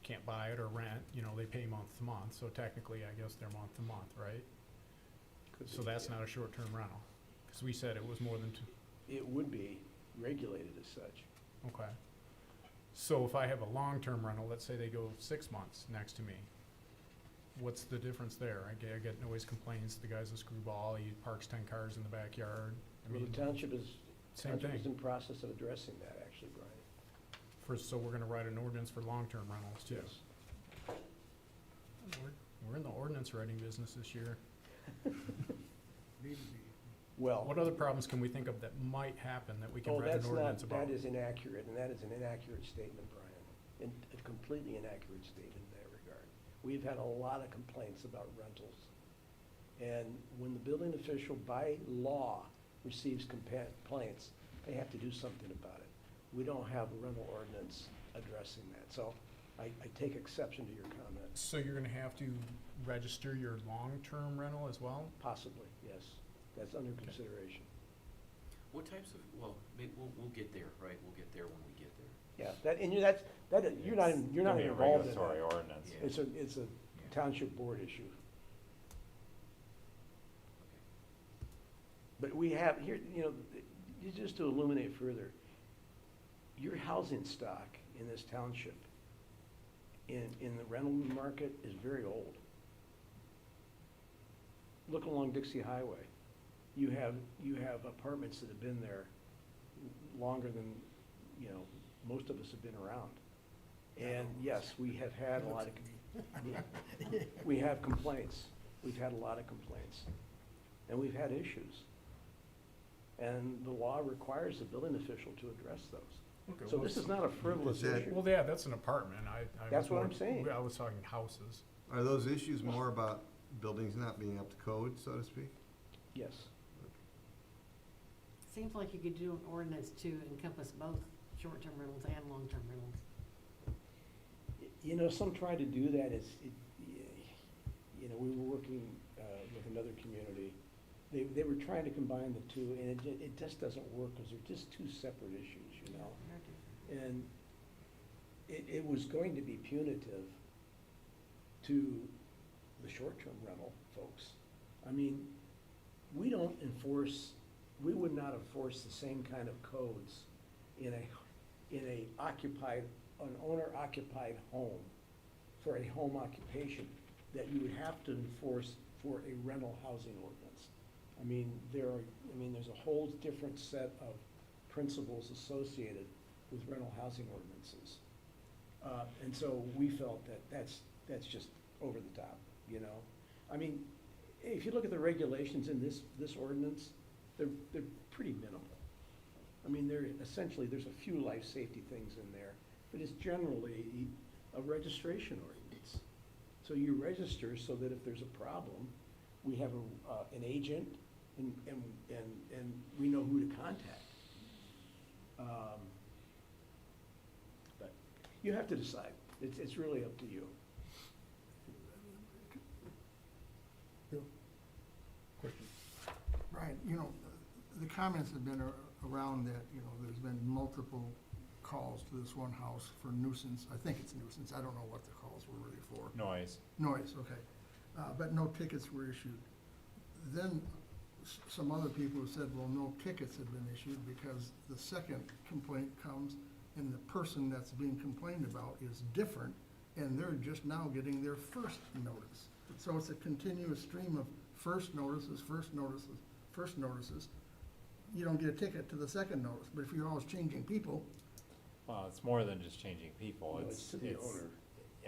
Speaker 10: can't buy it or rent, they pay month to month. So technically, I guess they're month to month, right?
Speaker 7: Could
Speaker 10: So
Speaker 7: be,
Speaker 10: that's
Speaker 7: yeah.
Speaker 10: not a short-term rental, because we said it was more than two.
Speaker 7: It would be regulated as such.
Speaker 10: Okay. So if I have a long-term rental, let's say they go 6 months next to me, what's the difference there? I get noise complaints, the guy's a screwball, he parks 10 cars in the backyard. I
Speaker 7: Well,
Speaker 10: mean,
Speaker 7: the township is
Speaker 10: same thing.
Speaker 7: in process of addressing that, actually, Brian.
Speaker 10: So we're gonna write an ordinance for long-term rentals too.
Speaker 7: Yes.
Speaker 10: We're in the ordinance writing business this year.
Speaker 7: Well.
Speaker 10: What other problems can we think of that might happen that we can
Speaker 7: Oh,
Speaker 10: write an
Speaker 7: that's
Speaker 10: ordinance
Speaker 7: not,
Speaker 10: about?
Speaker 7: that is inaccurate, and that is an inaccurate statement, Brian. And a completely inaccurate statement in that regard. We've had a lot of complaints about rentals. And when the building official, by law, receives complaints, they have to do something about it. We don't have a rental ordinance addressing that. So I take exception to your comment.
Speaker 10: So you're gonna have to register your long-term rental as well?
Speaker 7: Possibly, yes. That's under consideration.
Speaker 9: What types of, well, we'll get there, right? We'll get there when we get there.
Speaker 7: Yeah, you're not
Speaker 6: It's
Speaker 7: involved in
Speaker 6: gonna be a
Speaker 7: that.
Speaker 6: regulatory ordinance.
Speaker 9: Yeah.
Speaker 7: It's a township board issue. But we have, here, just to illuminate further, your housing stock in this township, in the rental market, is very old. Look along Dixie Highway. You have apartments that have been there longer than, most of us have been around. And yes, we have had a lot of, we have complaints. We've had a lot of complaints. And we've had issues. And the law requires the building official to address those.
Speaker 10: Okay,
Speaker 7: So
Speaker 10: well,
Speaker 7: this is not a frivolous
Speaker 2: Is that-
Speaker 7: issue.
Speaker 10: Well, yeah, that's an apartment.
Speaker 7: That's what I'm saying.
Speaker 10: I was talking houses.
Speaker 2: Are those issues more about buildings not being up to code, so to speak?
Speaker 7: Yes.
Speaker 3: Seems like you could do an ordinance to encompass both short-term rentals and long-term rentals.
Speaker 7: Some try to do that. We were working with another community. They were trying to combine the two, and it just doesn't work because they're just two separate issues, And it was going to be punitive to the short-term rental folks. I mean, we don't enforce, we would not enforce the same kind of codes in an owner-occupied home for a home occupation that you would have to enforce for a rental housing ordinance. I mean, there's a whole different set of principles associated with rental housing ordinances. And so we felt that that's just over the top, I mean, if you look at the regulations in this ordinance, they're pretty minimal. I mean, there's a few life safety things in there, but it's generally a registration ordinance. So you register so that if there's a problem, we have an agent and we know who to contact. But you have to decide. It's really up to you.
Speaker 11: Question. Brian, the comments have been around that, there's been multiple calls to this one house for nuisance. I think it's nuisance. I don't know what the calls were really for.
Speaker 6: Noise.
Speaker 11: Noise, okay. But no tickets were issued. Then some other people have said, well, no tickets have been issued because the second complaint comes and the person that's being complained about is different and they're just now getting their first notice. So it's a continuous stream of first notices, first notices, first notices. You don't get a ticket to the second notice, but if you're always changing people.
Speaker 6: Well, it's more than just changing people.
Speaker 7: No, it's to the owner.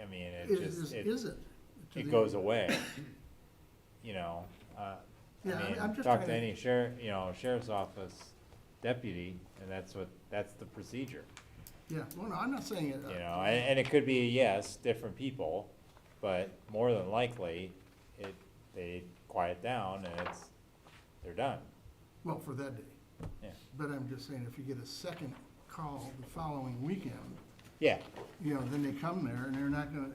Speaker 6: I mean,
Speaker 11: Is it? To
Speaker 6: it
Speaker 11: the
Speaker 6: goes
Speaker 11: owner?
Speaker 6: away.
Speaker 11: I'm just
Speaker 6: Talk
Speaker 11: trying
Speaker 6: to any sheriff's office deputy, and that's the procedure.
Speaker 11: Yeah, well, no, I'm not saying it.
Speaker 6: And it could be, yes, different people, but more than likely, they quiet down and they're done.
Speaker 11: Well, for that day.
Speaker 6: Yeah.
Speaker 11: But I'm just saying, if you get a second call the following weekend,
Speaker 6: Yeah,
Speaker 11: then they come there and they're not gonna,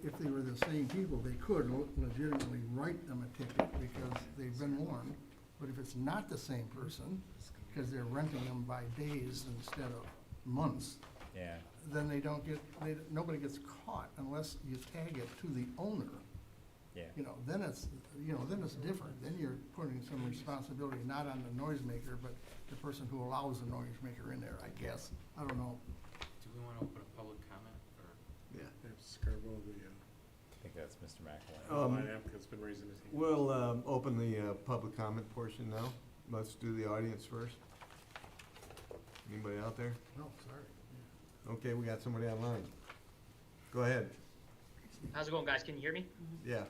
Speaker 11: if they were the same people, they could legitimately write them a ticket because they've been warned. But if it's not the same person, because they're renting them by days instead of months,
Speaker 6: yeah.
Speaker 11: then nobody gets caught unless you tag it to the owner.
Speaker 6: Yeah.
Speaker 11: Then it's different. Then you're putting some responsibility not on the noisemaker, but the person who allows the noisemaker in there, I guess. I don't know.
Speaker 9: Do we want to open a public comment, or?
Speaker 2: Yeah.
Speaker 4: Scarborough,
Speaker 6: I think that's Mr. McElwain.
Speaker 2: Um,
Speaker 4: line applicant's been raising his hand.
Speaker 2: We'll open the public comment portion now. Let's do the audience first. Anybody out there?
Speaker 11: No, sorry.
Speaker 2: Okay, we got somebody online. Go ahead.
Speaker 16: How's it going, guys? Can you hear me?
Speaker 2: Yeah.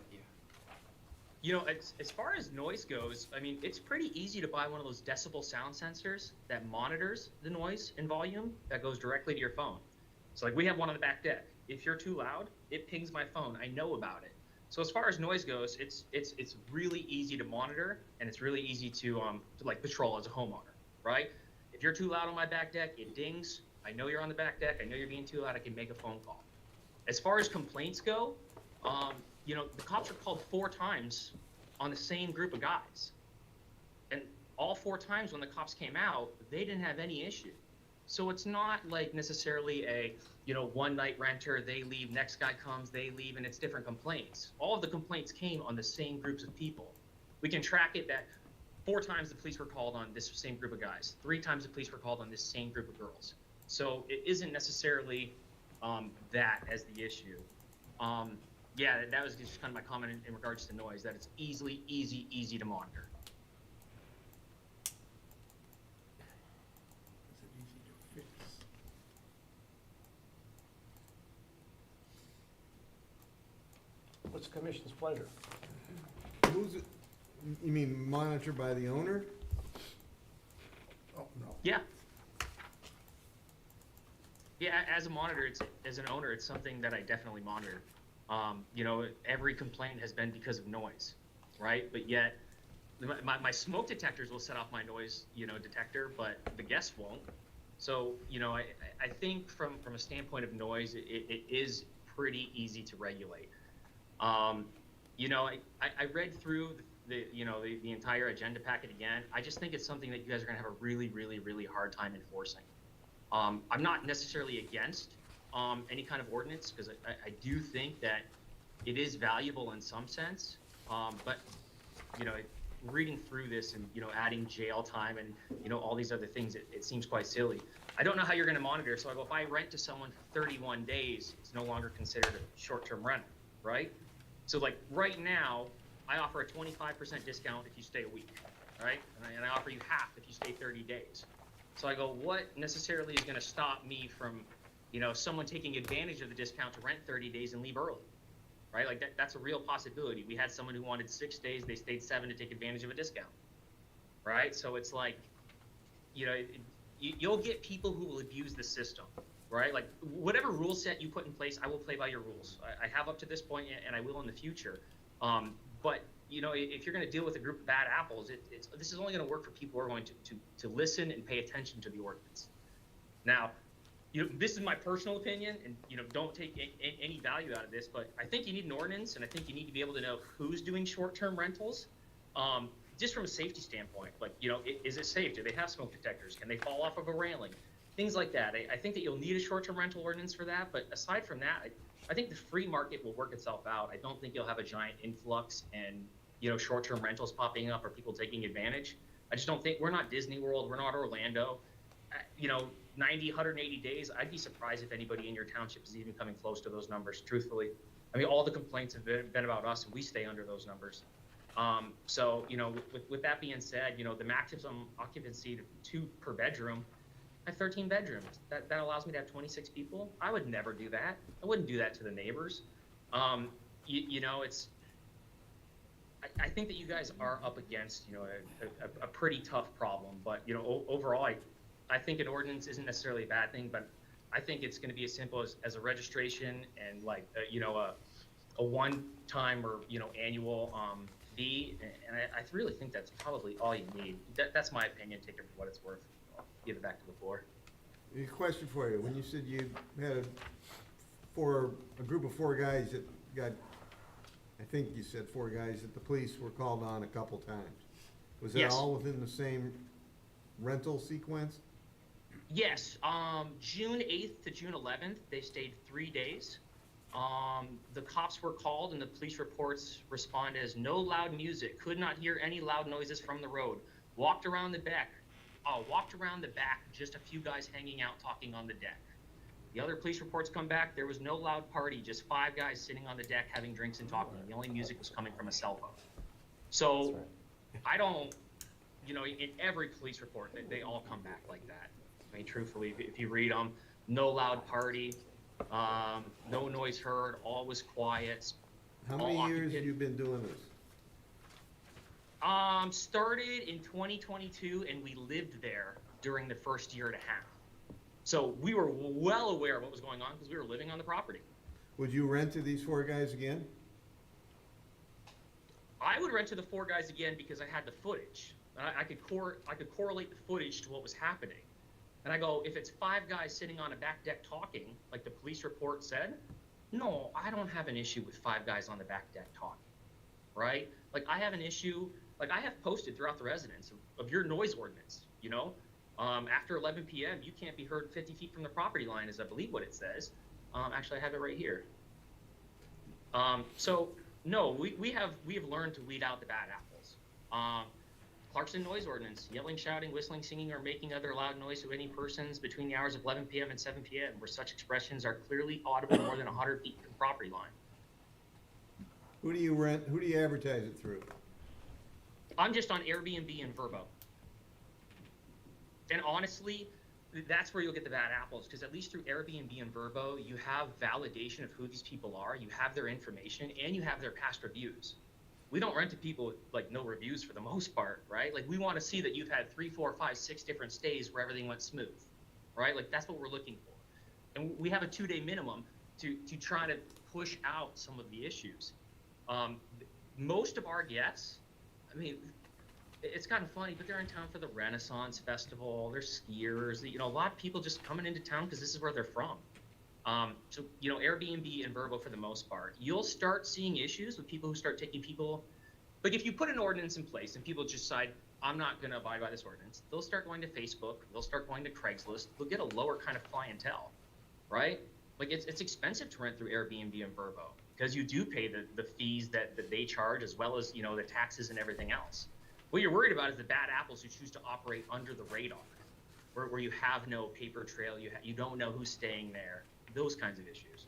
Speaker 16: As far as noise goes, I mean, it's pretty easy to buy one of those decibel sound sensors that monitors the noise and volume that goes directly to your phone. So, like, we have one on the back deck. If you're too loud, it pings my phone. I know about it. So, as far as noise goes, it's really easy to monitor, and it's really easy to patrol as a homeowner, right? If you're too loud on my back deck, it dings. I know you're on the back deck. I know you're being too loud. I can make a phone call. As far as complaints go, the cops were called 4 times on the same group of guys. And all 4 times when the cops came out, they didn't have any issue. So it's not like necessarily a, one night renter, they leave, next guy comes, they leave, and it's different complaints. All of the complaints came on the same groups of people. We can track it that 4 times the police were called on this same group of guys, 3 times the police were called on this same group of girls. So it isn't necessarily that as the issue. Yeah, that was just kind of my comment in regards to noise, that it's easy to monitor.
Speaker 11: Is it easy to fix?
Speaker 7: What's the commission's pleasure?
Speaker 2: Who's it, you mean monitored by the owner?
Speaker 11: Oh, no.
Speaker 16: Yeah. Yeah, as a monitor, as an owner, it's something that I definitely monitor. Every complaint has been because of noise, right? But yet, my smoke detectors will set off my noise, detector, but the guests won't. So, I think from a standpoint of noise, it is pretty easy to regulate. I read through the entire agenda packet again. I just think it's something that you guys are gonna have a really hard time enforcing. I'm not necessarily against any kind of ordinance, because I do think that it is valuable in some sense, but reading through this and adding jail time and all these other things, it seems quite silly. I don't know how you're going to monitor, so I go, if I rent to someone for 31 days, it's no longer considered a short-term rental, right? So like right now, I offer a 25% discount if you stay a week, right? And I offer you half if you stay 30 days. So I go, what necessarily is going to stop me from, someone taking advantage of the discount to rent 30 days and leave early, right? Like that's a real possibility. We had someone who wanted 6 days, they stayed 7 to take advantage of a discount, right? So it's like, you'll get people who will abuse the system, right? Like whatever rule set you put in place, I will play by your rules. I have up to this point, and I will in the future. But if you're going to deal with a group of bad apples, this is only going to work for people who are going to listen and pay attention to the ordinance. Now, this is my personal opinion, and don't take any value out of this, but I think you need an ordinance, and I think you need to be able to know who's doing short-term rentals, just from a safety standpoint. Like, is it safe? Do they have smoke detectors? Can they fall off of a railing? Things like that. I think that you'll need a short-term rental ordinance for that, but aside from that, I think the free market will work itself out. I don't think you'll have a giant influx and short-term rentals popping up or people taking advantage. I just don't think, we're not Disney World, we're not Orlando. 90, 180 days, I'd be surprised if anybody in your township is even coming close to those numbers, truthfully. I mean, all the complaints have been about us, and we stay under those numbers. So, with that being said, the maximum occupancy to 2 per bedroom, I have 13 bedrooms. That allows me to have 26 people. I would never do that. I wouldn't do that to the neighbors. I think that you guys are up against, a pretty tough problem, but, overall, I think an ordinance isn't necessarily a bad thing, but I think it's going to be as simple as a registration and like, a one-time or, annual fee. And I really think that's probably all you need. That's my opinion. Take it for what it's worth. I'll give it back to the floor.
Speaker 2: A question for you. When you said you had a group of 4 guys that got, I think you said 4 guys that the police were called on a couple times. Was that
Speaker 16: Yes.
Speaker 2: all within the same rental sequence?
Speaker 16: Yes, June 8th to June 11th, they stayed 3 days. The cops were called and the police reports respond as no loud music, could not hear any loud noises from the road, walked around the back, just a few guys hanging out talking on the deck. The other police reports come back, there was no loud party, just 5 guys sitting on the deck having drinks and talking. The only music was coming from a cell phone. So, I don't, in every police report, they all come back like that. I mean, truthfully, if you read them, no loud party, no noise heard, all was quiet.
Speaker 2: How many years have you been doing this?
Speaker 16: Started in 2022, and we lived there during the first year and a half. So we were well aware of what was going on because we were living on the property.
Speaker 2: Would you rent to these 4 guys again?
Speaker 16: I would rent to the 4 guys again because I had the footage. I could correlate the footage to what was happening. And I go, if it's 5 guys sitting on a back deck talking, like the police report said, no, I don't have an issue with 5 guys on the back deck talking, right? Like I have an issue, like I have posted throughout the residence of your noise ordinance, After 11 p.m., you can't be heard 50 feet from the property line, is I believe what it says. Actually, I have it right here. So no, we have learned to weed out the bad apples. Clarkson noise ordinance: yelling, shouting, whistling, singing, or making other loud noise to any persons between the hours of 11 p.m. and 7 p.m. where such expressions are clearly audible more than 100 feet from property line.
Speaker 2: Who do you rent, who do you advertise it through?
Speaker 16: I'm just on Airbnb and Vrbo. And honestly, that's where you'll get the bad apples, because at least through Airbnb and Vrbo, you have validation of who these people are, you have their information, and you have their past reviews. We don't rent to people with like no reviews for the most part, right? Like we want to see that you've had 3, 4, 5, 6 different stays where everything went smooth, right? Like that's what we're looking for. And we have a 2-day minimum to try to push out some of the issues. Most of our guests, I mean, it's kind of funny, but they're in town for the Renaissance Festival. They're skiers. You know, a lot of people just coming into town because this is where they're from. So, you know, Airbnb and Vrbo for the most part, you'll start seeing issues with people who start taking people. Like if you put an ordinance in place and people just decide, I'm not going to abide by this ordinance, they'll start going to Facebook. They'll start going to Craigslist. They'll get a lower kind of clientele, right? Like it's expensive to rent through Airbnb and Vrbo because you do pay the fees that they charge, as well as, you know, the taxes and everything else. What you're worried about is the bad apples who choose to operate under the radar, where you have no paper trail, you don't know who's staying there, those kinds of issues.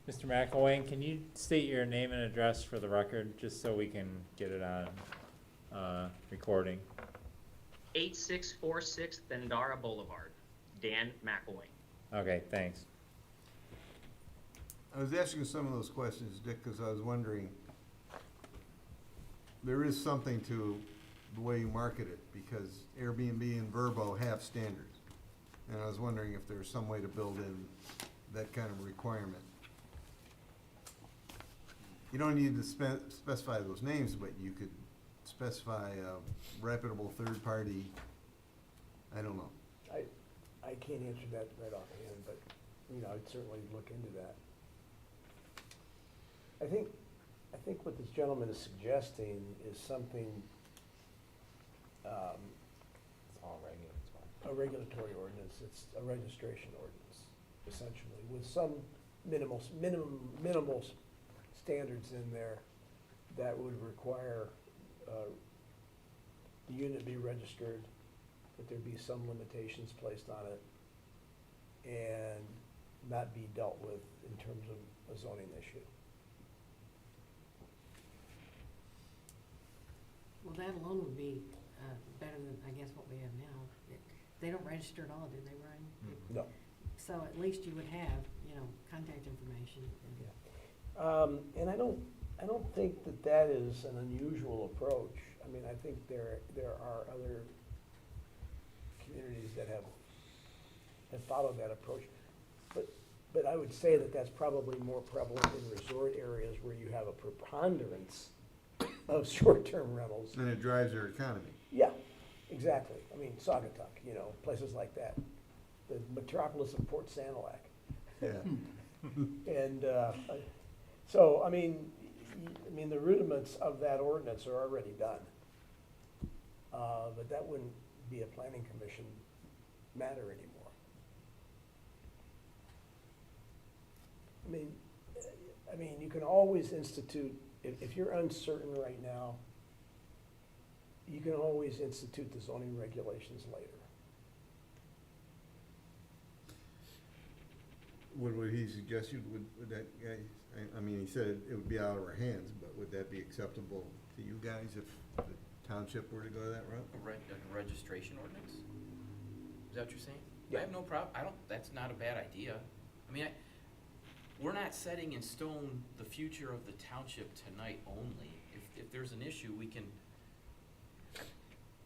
Speaker 6: Mr. McElwain, can you state your name and address for the record, just so we can get it on recording?
Speaker 16: 8646 Thendara Boulevard, Dan McElwain.
Speaker 6: Okay, thanks.
Speaker 2: I was asking some of those questions, Dick, because I was wondering, there is something to the way you market it, because Airbnb and Vrbo have standards. And I was wondering if there's some way to build in that kind of requirement. You don't need to specify those names, but you could specify a reputable third party. I don't know.
Speaker 7: I can't answer that right offhand, but, you know, I'd certainly look into that. I think what this gentleman is suggesting is something,
Speaker 9: It's all regulatory.
Speaker 7: a regulatory ordinance, it's a registration ordinance, essentially, with some minimal standards in there that would require the unit be registered, that there be some limitations placed on it, and not be dealt with in terms of a zoning issue.
Speaker 3: Well, that alone would be better than, I guess, what we have now. They don't register at all, do they, Brian?
Speaker 7: No.
Speaker 3: So at least you would have, you know, contact information.
Speaker 7: And I don't think that is an unusual approach. I mean, I think there are other communities that have followed that approach. But I would say that that's probably more prevalent in resort areas where you have a preponderance of short-term rentals.
Speaker 2: And it drives their economy.
Speaker 7: Yeah, exactly. I mean, Saugatuck, you know, places like that. The metropolis of Port Sanilac.
Speaker 2: Yeah.
Speaker 7: And so, I mean, the rudiments of that ordinance are already done. But that wouldn't be a planning commission matter anymore. I mean, you can always institute, if you're uncertain right now, you can always institute the zoning regulations later.
Speaker 2: Would he suggest would that guy, I mean, he said it would be out of our hands, but would that be acceptable to you guys if the township were to go that route?
Speaker 9: A registration ordinance? Is that what you're saying?
Speaker 7: Yeah.
Speaker 9: I have no problem, that's not a bad idea. I mean, we're not setting in stone the future of the township tonight only. If there's an issue, we can,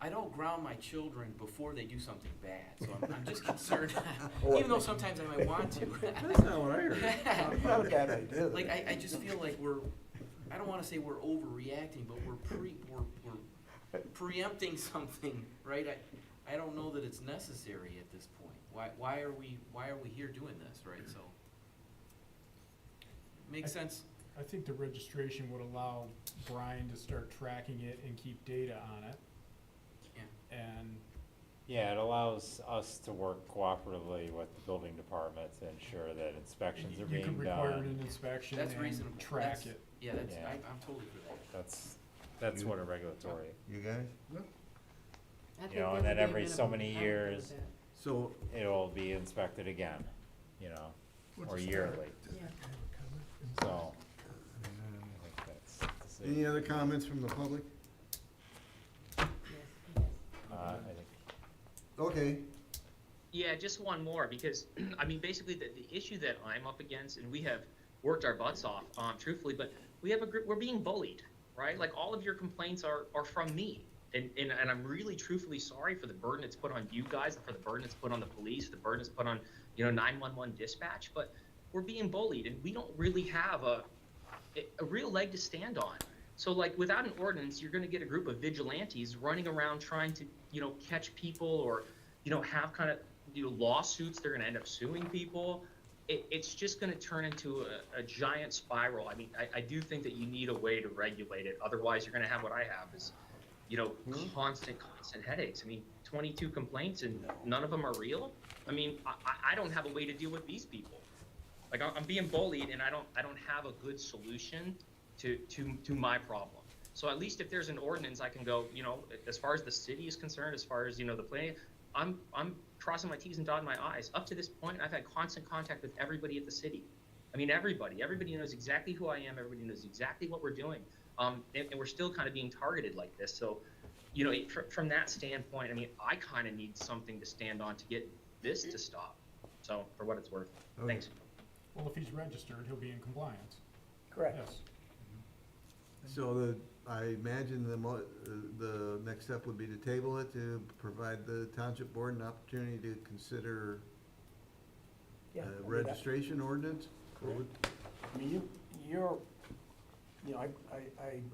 Speaker 9: I don't ground my children before they do something bad, so I'm just concerned, even though sometimes I might want to.
Speaker 2: That's not what I heard.
Speaker 7: Not a bad idea.
Speaker 9: Like, I just feel like I don't wanna say we're overreacting, but we're preempting something, right? I don't know that it's necessary at this point. Why are we here doing this, right? So, makes sense.
Speaker 10: I think the registration would allow Brian to start tracking it and keep data on it.
Speaker 9: Yeah.
Speaker 10: and
Speaker 6: Yeah, it allows us to work cooperatively with the building department to ensure that inspections are
Speaker 10: you
Speaker 6: being
Speaker 10: could require an
Speaker 6: done.
Speaker 10: inspection
Speaker 9: That's
Speaker 10: and
Speaker 9: reasonable.
Speaker 10: track
Speaker 9: That's-
Speaker 10: it.
Speaker 9: Yeah, that's,
Speaker 6: Yeah.
Speaker 9: I'm totally for that.
Speaker 6: That's what a regulatory,
Speaker 2: You guys?
Speaker 3: I think
Speaker 6: you know,
Speaker 3: that
Speaker 6: and then
Speaker 3: would be
Speaker 6: every so
Speaker 3: amenable.
Speaker 6: many
Speaker 3: I would go with
Speaker 6: years,
Speaker 3: that.
Speaker 2: So,
Speaker 6: it'll be inspected again, you know, or yearly,
Speaker 3: Yeah.
Speaker 6: so. I think that's the safe-
Speaker 2: any other comments from the public?
Speaker 3: Yes, yes.
Speaker 6: I think
Speaker 2: Okay,
Speaker 16: Yeah, just one more, because, I mean, basically, the issue that I'm up against, and we have worked our butts off, truthfully, but we have a group, we're being bullied, right? Like, all of your complaints are from me. And I'm really truthfully sorry for the burden it's put on you guys, for the burden it's put on the police, the burden it's put on, 911 dispatch, but we're being bullied, and we don't really have a real leg to stand on. So, like, without an ordinance, you're gonna get a group of vigilantes running around trying to, catch people, or, have kind of, lawsuits. They're gonna end up suing people. It's just gonna turn into a giant spiral. I mean, I do think that you need a way to regulate it. Otherwise, you're gonna have what I have is, constant headaches. I mean, 22 complaints and none of them are real. I mean, I don't have a way to deal with these people. Like, I'm being bullied, and I don't have a good solution to my problem. So at least if there's an ordinance, I can go, as far as the city is concerned, as far as, the planning, I'm crossing my T's and dotting my I's. Up to this point, I've had constant contact with everybody at the city. I mean, everybody knows exactly who I am. Everybody knows exactly what we're doing. And we're still kind of being targeted like this. So, from that standpoint, I mean, I kind of need something to stand on to get this to stop. So, for what it's worth.
Speaker 2: Okay.
Speaker 16: Thanks.
Speaker 10: Well, if he's registered, he'll be in compliance.
Speaker 14: Correct.
Speaker 10: Yes.
Speaker 2: so I imagine the next step would be to table it, to provide the township board an opportunity to consider
Speaker 7: Yeah,
Speaker 2: a
Speaker 7: I mean, that-
Speaker 2: registration ordinance?
Speaker 7: I mean,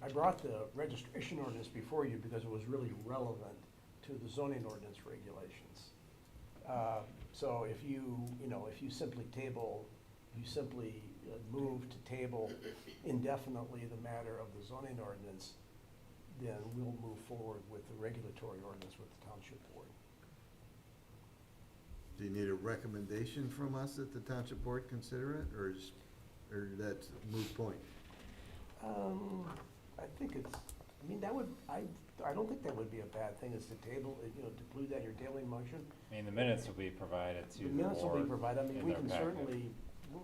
Speaker 7: I brought the registration ordinance before you because it was really relevant to the zoning ordinance regulations. So if you simply move to table indefinitely the matter of the zoning ordinance, then we'll move forward with the regulatory ordinance with the township board.
Speaker 2: Do you need a recommendation from us that the township board consider it, or that's a moot point?
Speaker 7: I think I don't think that would be a bad thing, is to table, to include that in your daily motion.
Speaker 6: I mean, the minutes will be provided to
Speaker 7: The
Speaker 6: the
Speaker 7: minutes will be
Speaker 6: board
Speaker 7: provided, I mean,
Speaker 6: in
Speaker 7: we
Speaker 6: their
Speaker 7: can
Speaker 6: packet.
Speaker 7: certainly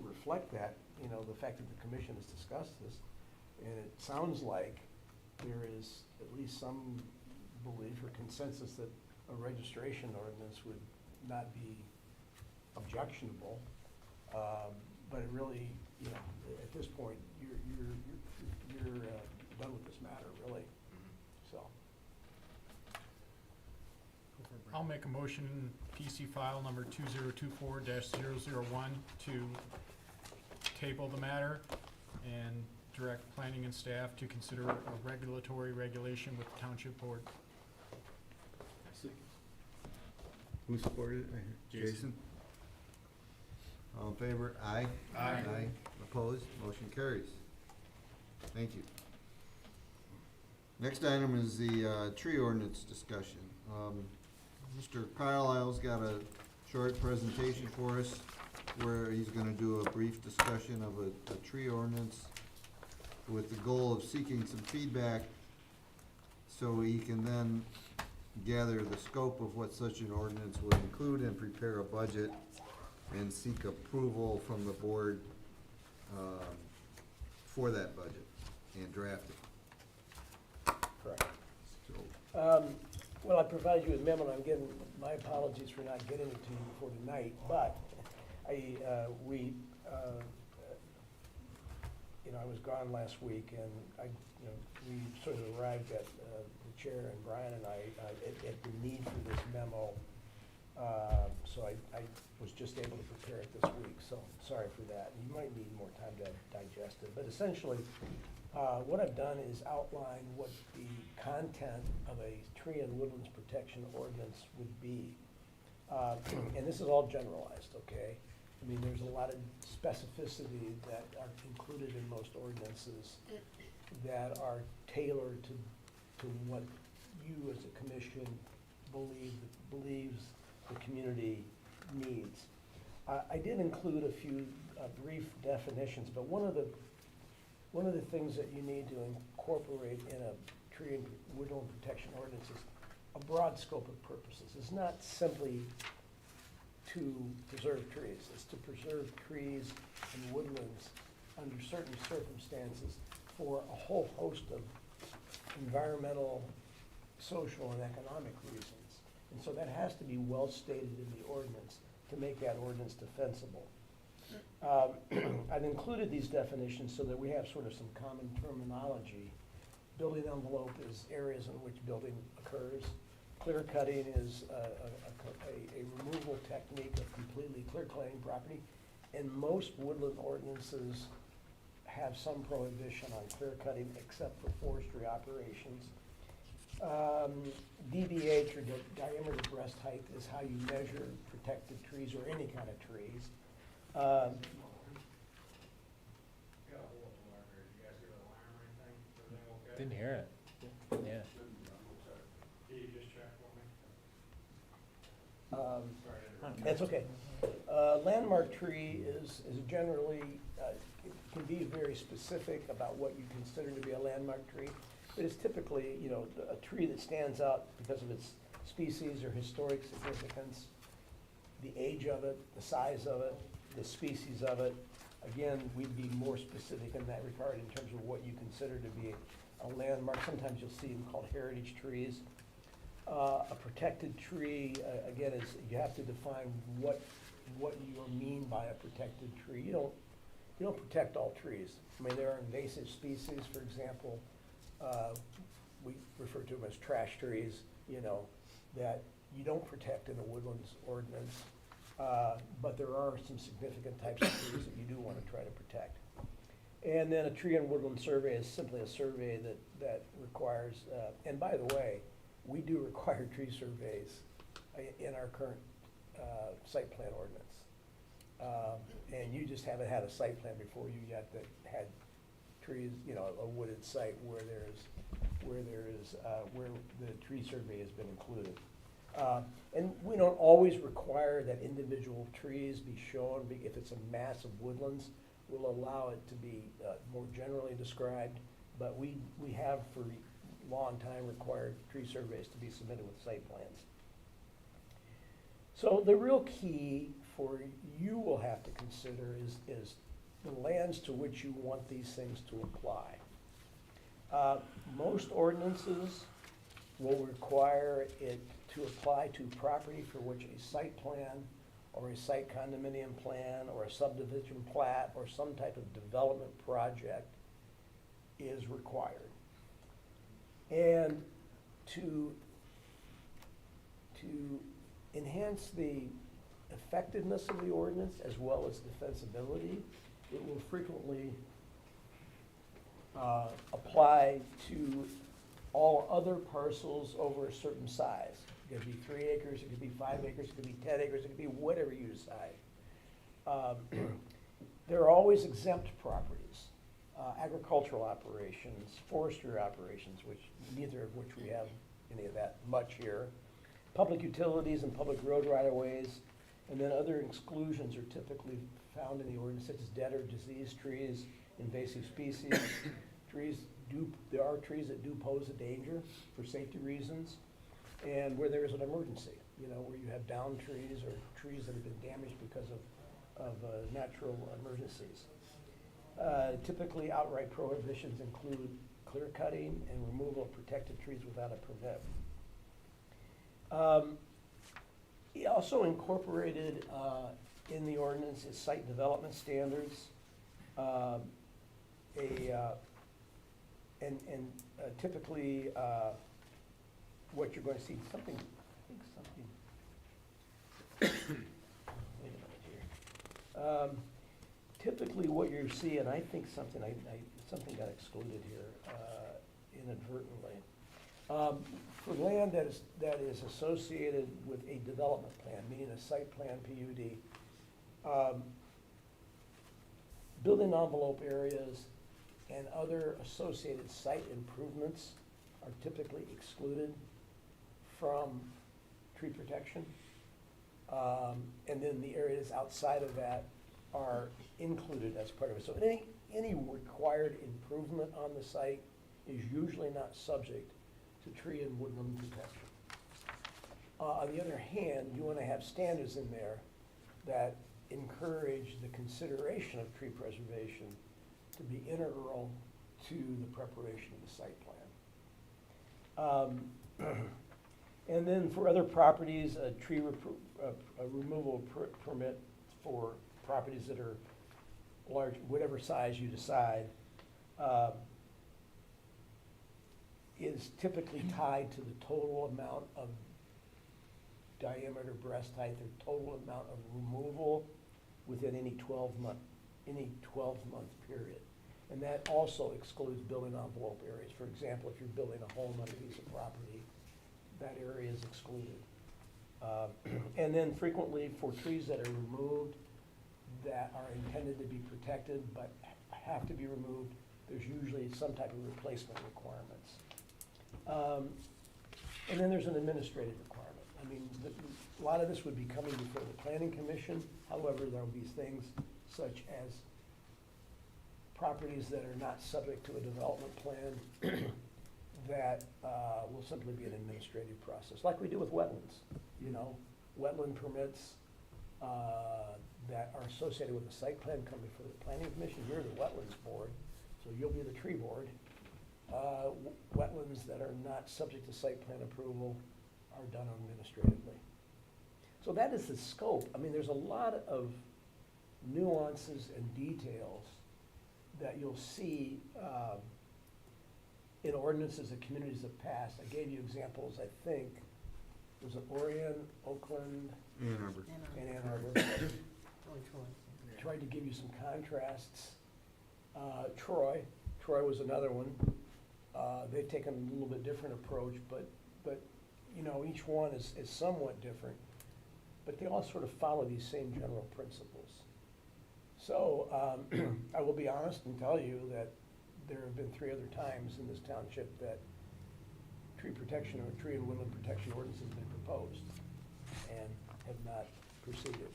Speaker 7: reflect that, the fact that the commission has discussed this. And it sounds like there is at least some belief or consensus that a registration ordinance would not be objectionable. But it really, at this point, you're done with this matter, really, so.
Speaker 10: I'll make a motion, PC file number 2024-001, to table the matter and direct planning and staff to consider a regulatory regulation with the township board.
Speaker 2: Who supported it? Jason? All in favor? Aye?
Speaker 10: Aye.
Speaker 2: Opposed? Motion carries. Thank you. Next item is the tree ordinance discussion. Mr. Carlisle's got a short presentation for us where he's gonna do a brief discussion of a tree ordinance with the goal of seeking some feedback so he can then gather the scope of what such an ordinance would include and prepare a budget and seek approval from the board for that budget and draft it.
Speaker 7: Correct.
Speaker 2: So,
Speaker 7: Well, I provided you with a memo, and I'm giving my apologies for not getting it to you before tonight, but I was gone last week, and we sort of arrived at, the chair and Brian and I, at the need for this memo. So I was just able to prepare it this week, so sorry for that. You might need more time to digest it, but essentially, what I've done is outline what the content of a tree and woodlands protection ordinance would be. And this is all generalized, okay? I mean, there's a lot of specificity that are included in most ordinances that are tailored to what you as a commission, believes the community needs. I did include a few brief definitions, but one of the things that you need to incorporate in a tree and woodland protection ordinance is a broad scope of purposes. It's not simply to preserve trees. It's to preserve trees and woodlands under certain circumstances for a whole host of environmental, social, and economic reasons. And so that has to be well stated in the ordinance to make that ordinance defensible. I've included these definitions so that we have sort of some common terminology. Building envelope is areas in which building occurs. Clear cutting is a removal technique of completely clear cutting property. And most woodland ordinances have some prohibition on clear cutting except for forestry operations. DBH, or diameter breast height, is how you measure protected trees or any kind of trees.
Speaker 6: Didn't hear it. Yeah.
Speaker 7: That's okay. Landmark tree is generally, it can be very specific about what you consider to be a landmark tree. But it's typically, a tree that stands out because of its species or historic significance, the age of it, the size of it, the species of it. Again, we'd be more specific in that regard in terms of what you consider to be a landmark. Sometimes you'll see them called heritage trees. A protected tree, again, is you have to define what you mean by a protected tree. You don't protect all trees. I mean, there are invasive species, for example. We refer to them as trash trees, that you don't protect in a woodlands ordinance. But there are some significant types of trees that you do want to try to protect. And then a tree and woodland survey is simply a survey that requires, and by the way, we do require tree surveys in our current site plan ordinance. And you just haven't had a site plan before you yet that had trees, a wooded site where the tree survey has been included. And we don't always require that individual trees be shown. If it's a mass of woodlands, we'll allow it to be more generally described. But we have for a long time required tree surveys to be submitted with site plans. So the real key for you will have to consider is the lands to which you want these things to apply. Most ordinances will require it to apply to property for which a site plan or a site condominium plan or a subdivision plat or some type of development project is required. And to enhance the effectiveness of the ordinance as well as defensibility, it will frequently apply to all other parcels over a certain size. It could be 3 acres, it could be 5 acres, it could be 10 acres, it could be whatever you decide. There are always exempt properties, agricultural operations, forestry operations, neither of which we have any of that much here, public utilities and public road right-of-ways, and then other exclusions are typically found in the ordinance, such as dead or diseased trees, invasive species. There are trees that do pose a danger for safety reasons, and where there is an emergency, where you have downed trees or trees that have been damaged because of natural emergencies. Typically, outright prohibitions include clear cutting and removal of protected trees without a permit. He also incorporated in the ordinance is site development standards, typically what you're going to see, wait a minute here. Typically what you see, and I think something got excluded here inadvertently. For land that is associated with a development plan, meaning a site plan PUD, building envelope areas and other associated site improvements are typically excluded from tree protection. And then the areas outside of that are included as part of it. So any required improvement on the site is usually not subject to tree and woodland protection. On the other hand, you want to have standards in there that encourage the consideration of tree preservation to be integral to the preparation of the site plan. And then for other properties, a tree removal permit for properties that are large, whatever size you decide, is typically tied to the total amount of diameter breast height, or total amount of removal within any 12-month period. And that also excludes building envelope areas. For example, if you're building a home on a piece of property, that area is excluded. And then frequently for trees that are removed that are intended to be protected but have to be removed, there's usually some type of replacement requirements. And then there's an administrative requirement. I mean, a lot of this would be coming before the Planning Commission. However, there'll be things such as properties that are not subject to a development plan that will simply be an administrative process, like we do with wetlands. You know, wetland permits that are associated with the site plan come before the Planning Commission. You're the Wetlands Board, so you'll be the Tree Board. Wetlands that are not subject to site plan approval are done administratively. So that is the scope. I mean, there's a lot of nuances and details that you'll see in ordinances that communities have passed. I gave you examples, I think. Was it Orion, Oakland?
Speaker 2: Ann Arbor.
Speaker 7: And Ann Arbor. Tried to give you some contrasts. Troy was another one. They've taken a little bit different approach, but you know, each one is somewhat different, but they all sort of follow these same general principles. So I will be honest and tell you that there have been 3 other times in this township that tree protection or tree and woodland protection ordinance has been proposed and have not proceeded.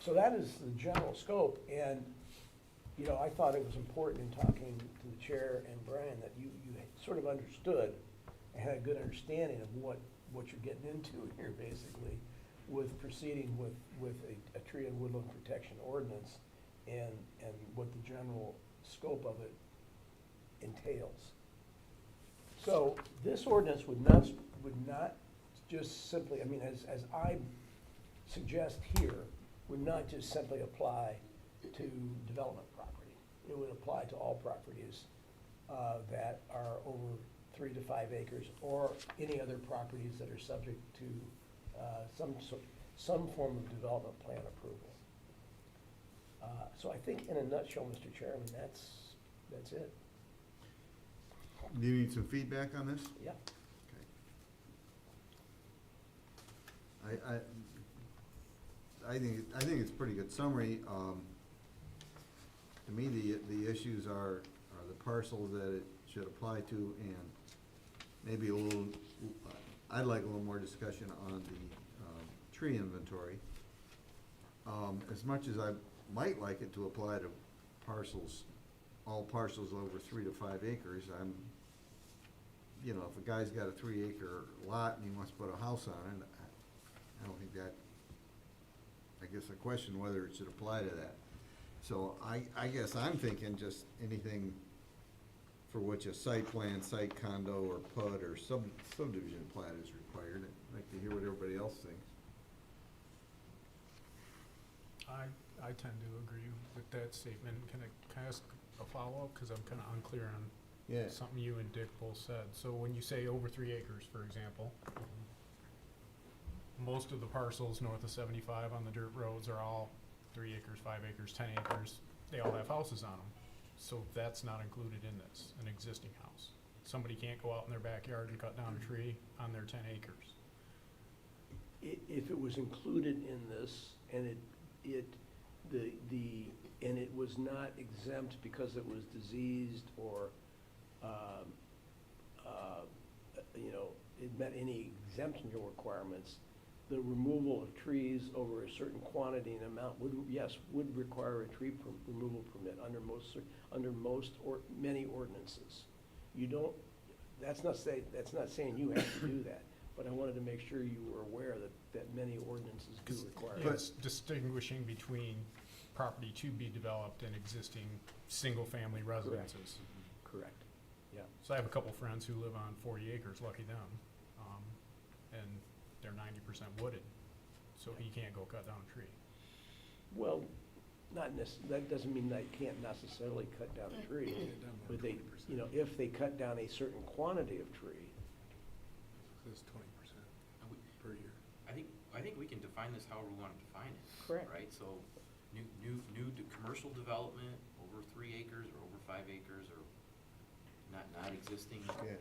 Speaker 7: So that is the general scope. And you know, I thought it was important in talking to the chair and Brian that you sort of understood and had a good understanding of what you're getting into here, basically, with proceeding with a tree and woodland protection ordinance and what the general scope of it entails. So this ordinance would not just simply, I mean, as I suggest here, would not just simply apply to development property. It would apply to all properties that are over 3 to 5 acres, or any other properties that are subject to some form of development plan approval. So I think in a nutshell, Mr. Chairman, that's it.
Speaker 2: Do you need some feedback on this?
Speaker 7: Yeah.
Speaker 2: Okay. I think it's a pretty good summary. To me, the issues are the parcels that it should apply to, and maybe I'd like a little more discussion on the tree inventory. As much as I might like it to apply to all parcels over 3 to 5 acres, you know, if a guy's got a 3-acre lot and he wants to put a house on it, I don't think that, I guess I question whether it should apply to that. So I guess I'm thinking just anything for which a site plan, site condo, or PUD, or subdivision plat is required. I'd like to hear what everybody else thinks.
Speaker 10: I tend to agree with that statement. Can I ask a follow-up? Because I'm kind of unclear on something you and Dick both said. So when you say over 3 acres, for example, most of the parcels north of 75 on the dirt roads are all 3 acres, 5 acres, 10 acres. They all have houses on them. So that's not included in this, an existing house. Somebody can't go out in their backyard and cut down a tree on their 10 acres.
Speaker 7: If it was included in this and it was not exempt because it was diseased or you know, it met any exemption requirements, the removal of trees over a certain quantity and amount would require a tree removal permit under most or many ordinances. You don't, that's not saying you have to do that, but I wanted to make sure you were aware that many ordinances do require it.
Speaker 10: It's distinguishing between property to be developed and existing single-family residences.
Speaker 7: Correct, yeah.
Speaker 10: So I have a couple friends who live on 40 acres, lucky them, and they're 90% wooded, so he can't go cut down a tree.
Speaker 7: Well, that doesn't mean they can't necessarily cut down a tree, but they, if they cut down a certain quantity of tree.
Speaker 4: It's 20% per year.
Speaker 9: I think we can define this however we want to define it.
Speaker 7: Correct.
Speaker 9: Right, so commercial development over 3 acres or over 5 acres or not existing.
Speaker 2: Yeah.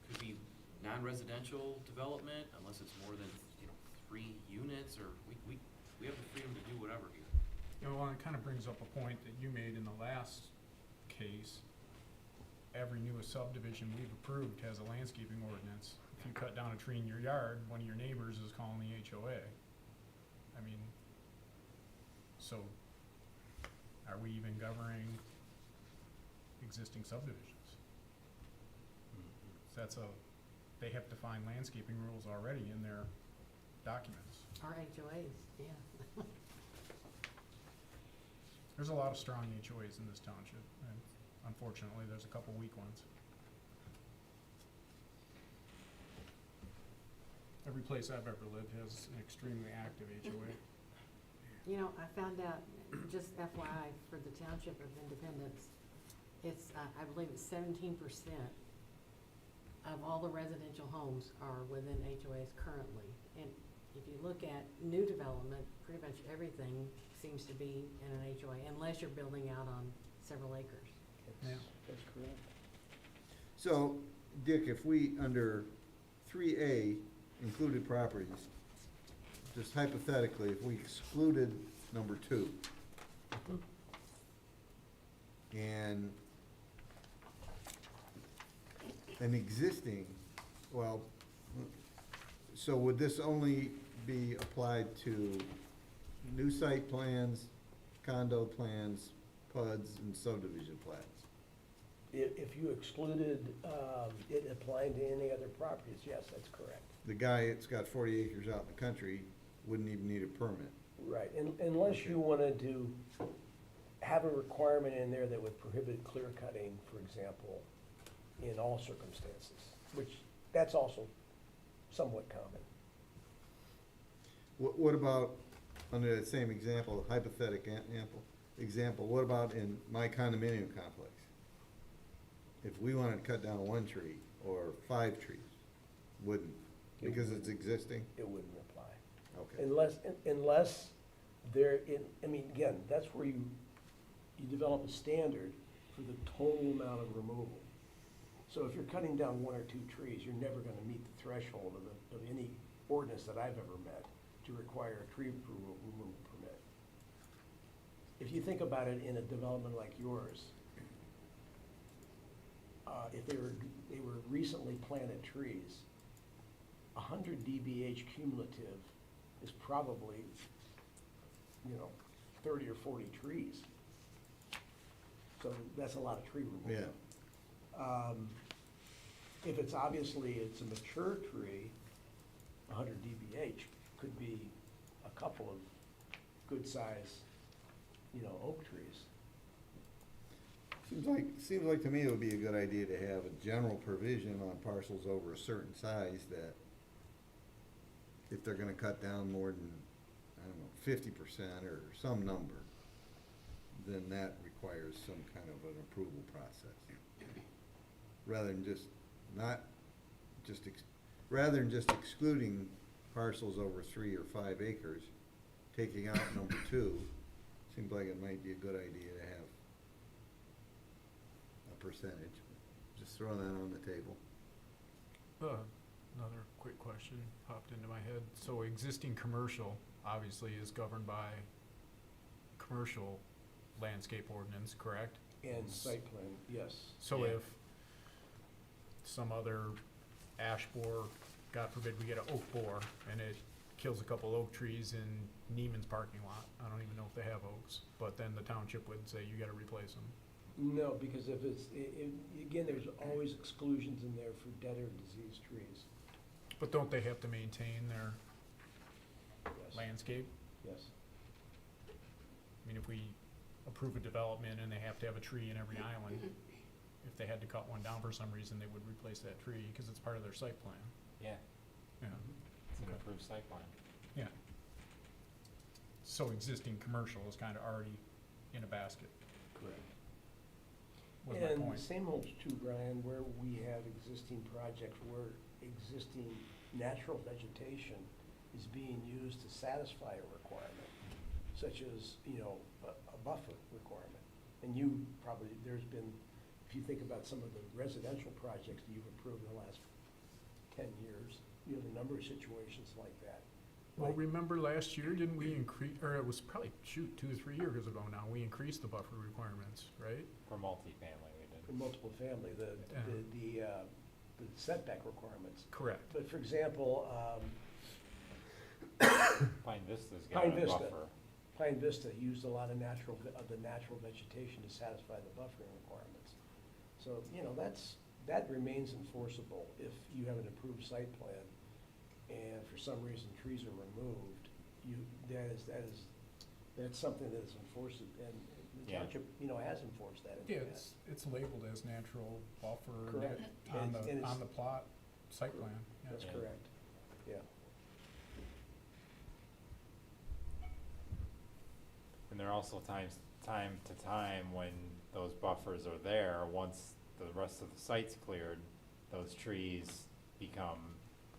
Speaker 9: Could be non-residential development unless it's more than, 3 units, or we have the freedom to do whatever here.
Speaker 10: Well, it kind of brings up a point that you made in the last case. Every newest subdivision we've approved has a landscaping ordinance. If you cut down a tree in your yard, one of your neighbors is calling the HOA. I mean, so are we even governing existing subdivisions? They have defined landscaping rules already in their documents.
Speaker 3: Our HOAs, yeah.
Speaker 10: There's a lot of strong HOAs in this township, and unfortunately, there's a couple weak ones. Every place I've ever lived has an extremely active HOA.
Speaker 3: I found out, just FYI, for the Township of Independence, it's, I believe it's 17% of all the residential homes are within HOAs currently. And if you look at new development, pretty much everything seems to be in an HOA, unless you're building out on several acres.
Speaker 7: That's correct.
Speaker 2: So, Dick, if we, under 3A, included properties, just hypothetically, if we excluded number 2, and an existing, so would this only be applied to new site plans, condo plans, PUDs, and subdivision plans?
Speaker 7: If you excluded it applying to any other properties, yes, that's correct.
Speaker 2: The guy that's got 40 acres out in the country wouldn't even need a permit.
Speaker 7: Right, unless you wanted to have a requirement in there that would prohibit clear cutting, for example, in all circumstances, which that's also somewhat common.
Speaker 2: What about, under that same example, hypothetical example, what about in my condominium complex? If we wanted to cut down 1 tree or 5 trees, wouldn't, because it's existing?
Speaker 7: It wouldn't apply.
Speaker 2: Okay.
Speaker 7: Unless again, that's where you develop a standard for the total amount of removal. So if you're cutting down 1 or 2 trees, you're never gonna meet the threshold of any ordinance that I've ever met to require a tree removal permit. If you think about it in a development like yours, if they were recently planted trees, 100 dBH cumulative is probably, 30 or 40 trees. So that's a lot of tree removal.
Speaker 2: Yeah.
Speaker 7: If it's a mature tree, 100 dBH could be a couple of good size, oak trees.
Speaker 2: Seems like to me it would be a good idea to have a general provision on parcels over a certain size that if they're gonna cut down more than, 50% or some number, then that requires some kind of an approval process. Rather than just excluding parcels over 3 or 5 acres, taking out number 2, seems like it might be a good idea to have a percentage. Just throwing that on the table.
Speaker 10: Another quick question popped into my head. So existing commercial obviously is governed by commercial landscape ordinance, correct?
Speaker 7: And site plan, yes.
Speaker 10: So if some other ash borer, God forbid we get an oak borer, and it kills a couple oak trees in Neiman's parking lot. I don't even know if they have oaks, but then the township would say, you gotta replace them.
Speaker 7: No, because if it's, again, there's always exclusions in there for dead or diseased trees.
Speaker 10: But don't they have to maintain their
Speaker 7: Yes.
Speaker 10: landscape?
Speaker 7: Yes.
Speaker 10: I mean, if we approve a development and they have to have a tree in every island, if they had to cut one down for some reason, they would replace that tree, because it's part of their site plan.
Speaker 6: Yeah,
Speaker 10: Yeah,
Speaker 6: it's an
Speaker 10: Okay.
Speaker 6: approved site plan.
Speaker 10: yeah. So existing commercial is kinda already in a basket,
Speaker 7: Correct.
Speaker 10: was my
Speaker 7: And the
Speaker 10: point.
Speaker 7: same holds true, Brian, where we have existing projects where existing natural vegetation is being used to satisfy a requirement, such as, a buffer requirement. And you probably, there's been, if you think about some of the residential projects that you've approved in the last 10 years, you have a number of situations like that.
Speaker 10: Well, remember last year, didn't we increase, or it was probably, 2 or 3 years ago now, we increased the buffer requirements, right?
Speaker 6: For multifamily, we did.
Speaker 7: For multiple family, the setback requirements.
Speaker 10: Correct.
Speaker 7: But for example,
Speaker 6: Pine Vista's got
Speaker 7: Pine
Speaker 6: a
Speaker 7: Vista.
Speaker 6: buffer.
Speaker 7: Pine Vista used a lot of the natural vegetation to satisfy the buffering requirements. So, that remains enforceable if you have an approved site plan and for some reason trees are removed, that's something that is enforced, and the
Speaker 6: Yeah.
Speaker 7: township, has enforced that in the
Speaker 10: Yeah,
Speaker 7: past.
Speaker 10: it's labeled as natural buffer
Speaker 7: Correct.
Speaker 10: on
Speaker 7: And it's-
Speaker 10: on the plot, site plan, yeah.
Speaker 7: That's
Speaker 6: Yeah.
Speaker 7: correct, yeah.
Speaker 6: And there are also time to time when those buffers are there, once the rest of the site's cleared, those trees become,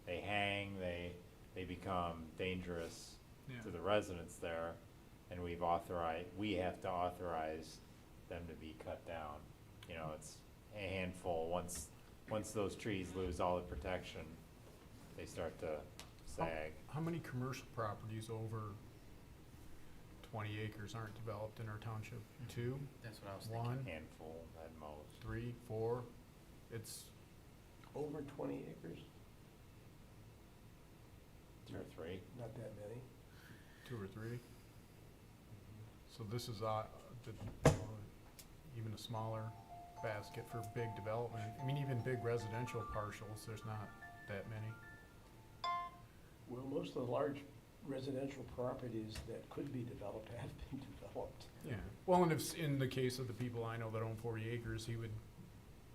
Speaker 6: they hang, they become dangerous
Speaker 10: Yeah.
Speaker 6: to the residents there, and we have to authorize them to be cut down. It's a handful, once those trees lose all the protection, they start to sag.
Speaker 10: How many commercial properties over 20 acres aren't developed in our township? 2,
Speaker 9: That's what I was thinking.
Speaker 10: 1,
Speaker 6: Handful at most.
Speaker 10: 3, 4? It's,
Speaker 7: Over 20 acres,
Speaker 6: 2 or 3.
Speaker 7: not that many.
Speaker 10: 2 or 3? So this is, even a smaller basket for big development. I mean, even big residential parcels, there's not that many.
Speaker 7: Well, most of the large residential properties that could be developed have been developed.
Speaker 10: Yeah, well, and if, in the case of the people I know that own 40 acres, he would,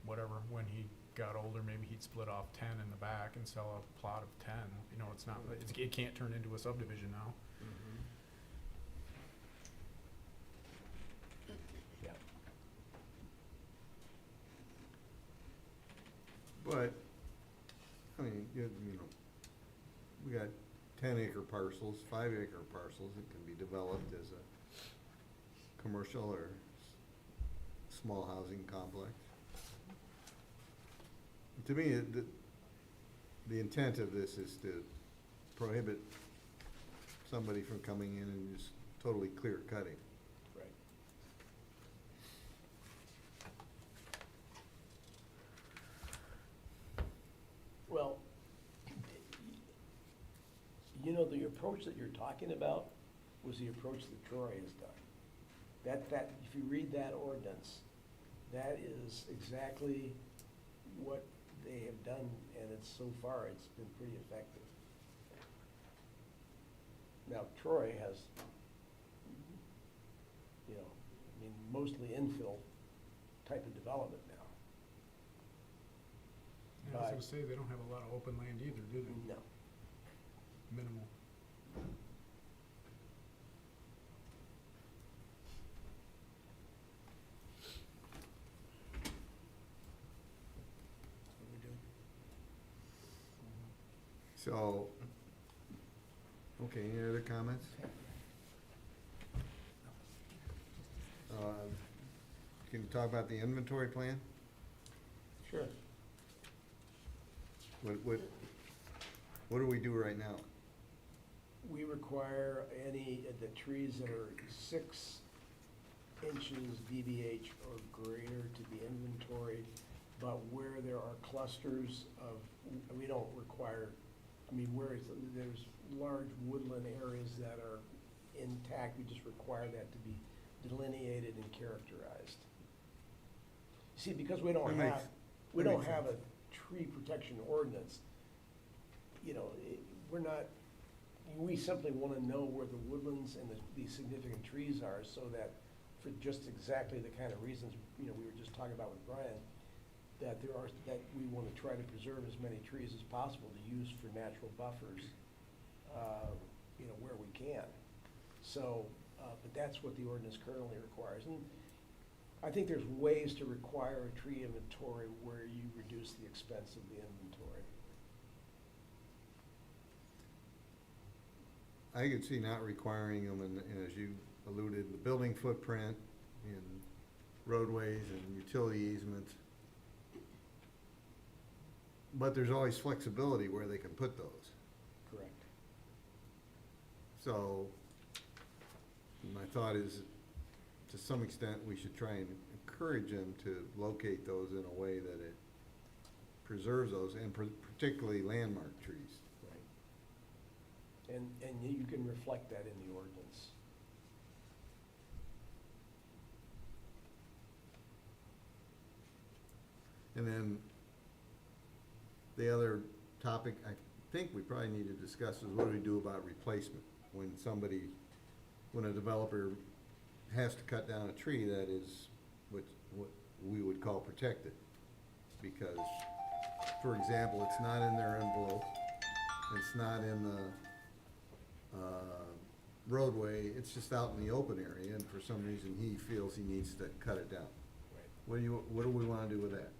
Speaker 10: when he got older, maybe he'd split off 10 in the back and sell a plot of 10. It can't turn into a subdivision now.
Speaker 7: Yeah.
Speaker 2: But, we got 10-acre parcels, 5-acre parcels that can be developed as a commercial or small housing complex. To me, the intent of this is to prohibit somebody from coming in and just totally clear cutting.
Speaker 7: Right. Well, the approach that you're talking about was the approach that Troy has done. If you read that ordinance, that is exactly what they have done, and so far, it's been pretty effective. Now, Troy has, mostly infill type of development now.
Speaker 10: Yeah, I was gonna say, they don't have a lot of open land either, do they?
Speaker 7: No.
Speaker 10: Minimal.
Speaker 2: So, okay, any other comments? Can you talk about the inventory plan?
Speaker 7: Sure.
Speaker 2: What do we do right now?
Speaker 7: We require the trees that are 6 inches DBH or greater to be inventoried but where there are clusters of, we don't require, I mean, where there's large woodland areas that are intact, we just require that to be delineated and characterized. See, because we don't
Speaker 2: That
Speaker 7: have,
Speaker 2: makes-
Speaker 7: we
Speaker 2: that
Speaker 7: don't
Speaker 2: makes
Speaker 7: have a
Speaker 2: sense.
Speaker 7: tree protection ordinance, you know, we're not, we simply want to know where the woodlands and the significant trees are, so that for just exactly the kind of reasons, you know, we were just talking about with Brian, that we want to try to preserve as many trees as possible to use for natural buffers, you know, where we can. So, but that's what the ordinance currently requires. And I think there's ways to require a tree inventory where you reduce the expense of the inventory.
Speaker 2: I could see not requiring them, and as you alluded, the building footprint and roadways and utility easements. But there's always flexibility where they can put those.
Speaker 7: Correct.
Speaker 2: So my thought is, to some extent, we should try and encourage them to locate those in a way that it preserves those, and particularly landmark trees.
Speaker 7: Right. And you can reflect that in the ordinance.
Speaker 2: And then the other topic I think we probably need to discuss is what do we do about replacement? When a developer has to cut down a tree that is what we would call protected. Because, for example, it's not in their envelope, it's not in the roadway, it's just out in the open area, and for some reason he feels he needs to cut it down.
Speaker 7: Right.
Speaker 2: What do we wanna do with that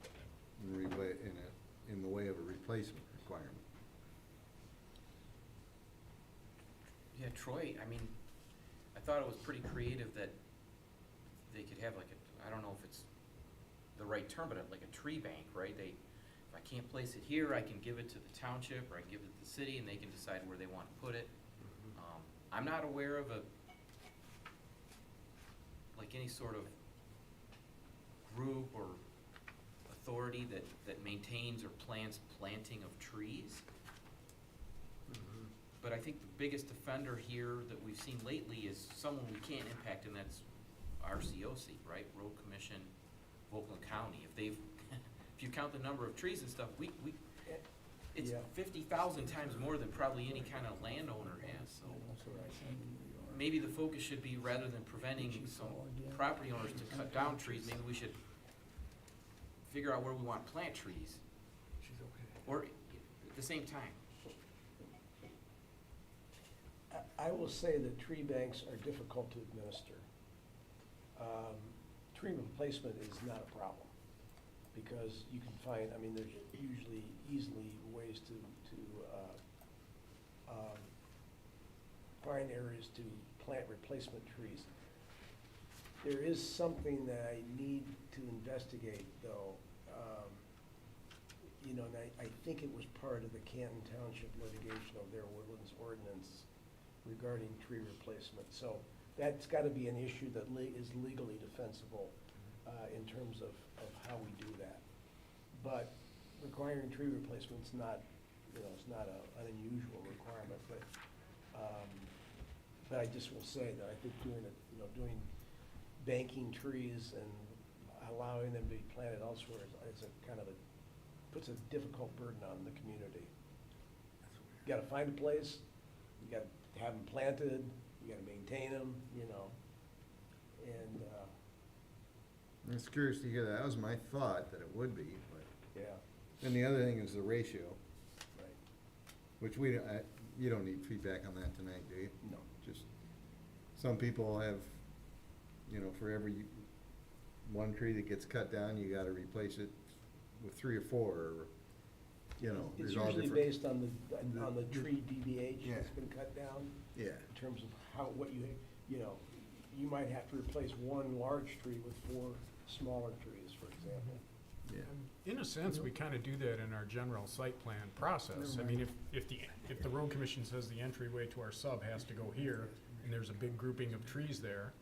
Speaker 2: in the way of a replacement requirement?
Speaker 9: Yeah, Troy, I mean, I thought it was pretty creative that they could have like I don't know if it's the right term, but like a tree bank, right? If I can't place it here, I can give it to the township, or I can give it to the city, and they can decide where they want to put it. I'm not aware of any sort of group or authority that maintains or plans planting of trees. But I think the biggest offender here that we've seen lately is someone we can't impact, and that's RCOC, right? Road Commission, Oakland County. If you count the number of trees and stuff, it's
Speaker 7: Yeah.
Speaker 9: 50,000 times more than probably any kind of landowner has, so. Maybe the focus should be, rather than preventing some property owners to cut down trees, maybe we should figure out where we want to plant trees. Or at the same time.
Speaker 7: I will say that tree banks are difficult to administer. Tree replacement is not a problem, because you can find, I mean, there's usually easily ways to find areas to plant replacement trees. There is something that I need to investigate, though. You know, and I think it was part of the Canton Township litigation of their woodlands ordinance regarding tree replacement. So that's got to be an issue that is legally defensible in terms of how we do that. But requiring tree replacement's not, you know, it's not an unusual requirement. But I just will say that I think doing banking trees and allowing them to be planted elsewhere is a kind of puts a difficult burden on the community. You got to find a place. You got to have them planted, you gotta maintain them, you know, and,
Speaker 2: I'm just curious to hear that. That was my thought, that it would be, but.
Speaker 7: yeah,
Speaker 2: And the other thing is the ratio,
Speaker 7: right,
Speaker 2: which you don't need feedback on that tonight, do you?
Speaker 7: no.
Speaker 2: Just, some people have, for every one tree that gets cut down, you gotta replace it with 3 or 4, or,
Speaker 7: It's
Speaker 2: there's all
Speaker 7: usually
Speaker 2: different.
Speaker 7: based on the tree DBH
Speaker 2: Yeah.
Speaker 7: that's been cut down,
Speaker 2: Yeah,
Speaker 7: in terms of you might have to replace one large tree with 4 smaller trees, for example.
Speaker 2: yeah.
Speaker 10: In a sense, we kind of do that in our general site plan process. I mean, if the road commission says the entryway to our sub has to go here, and there's a big grouping of trees there,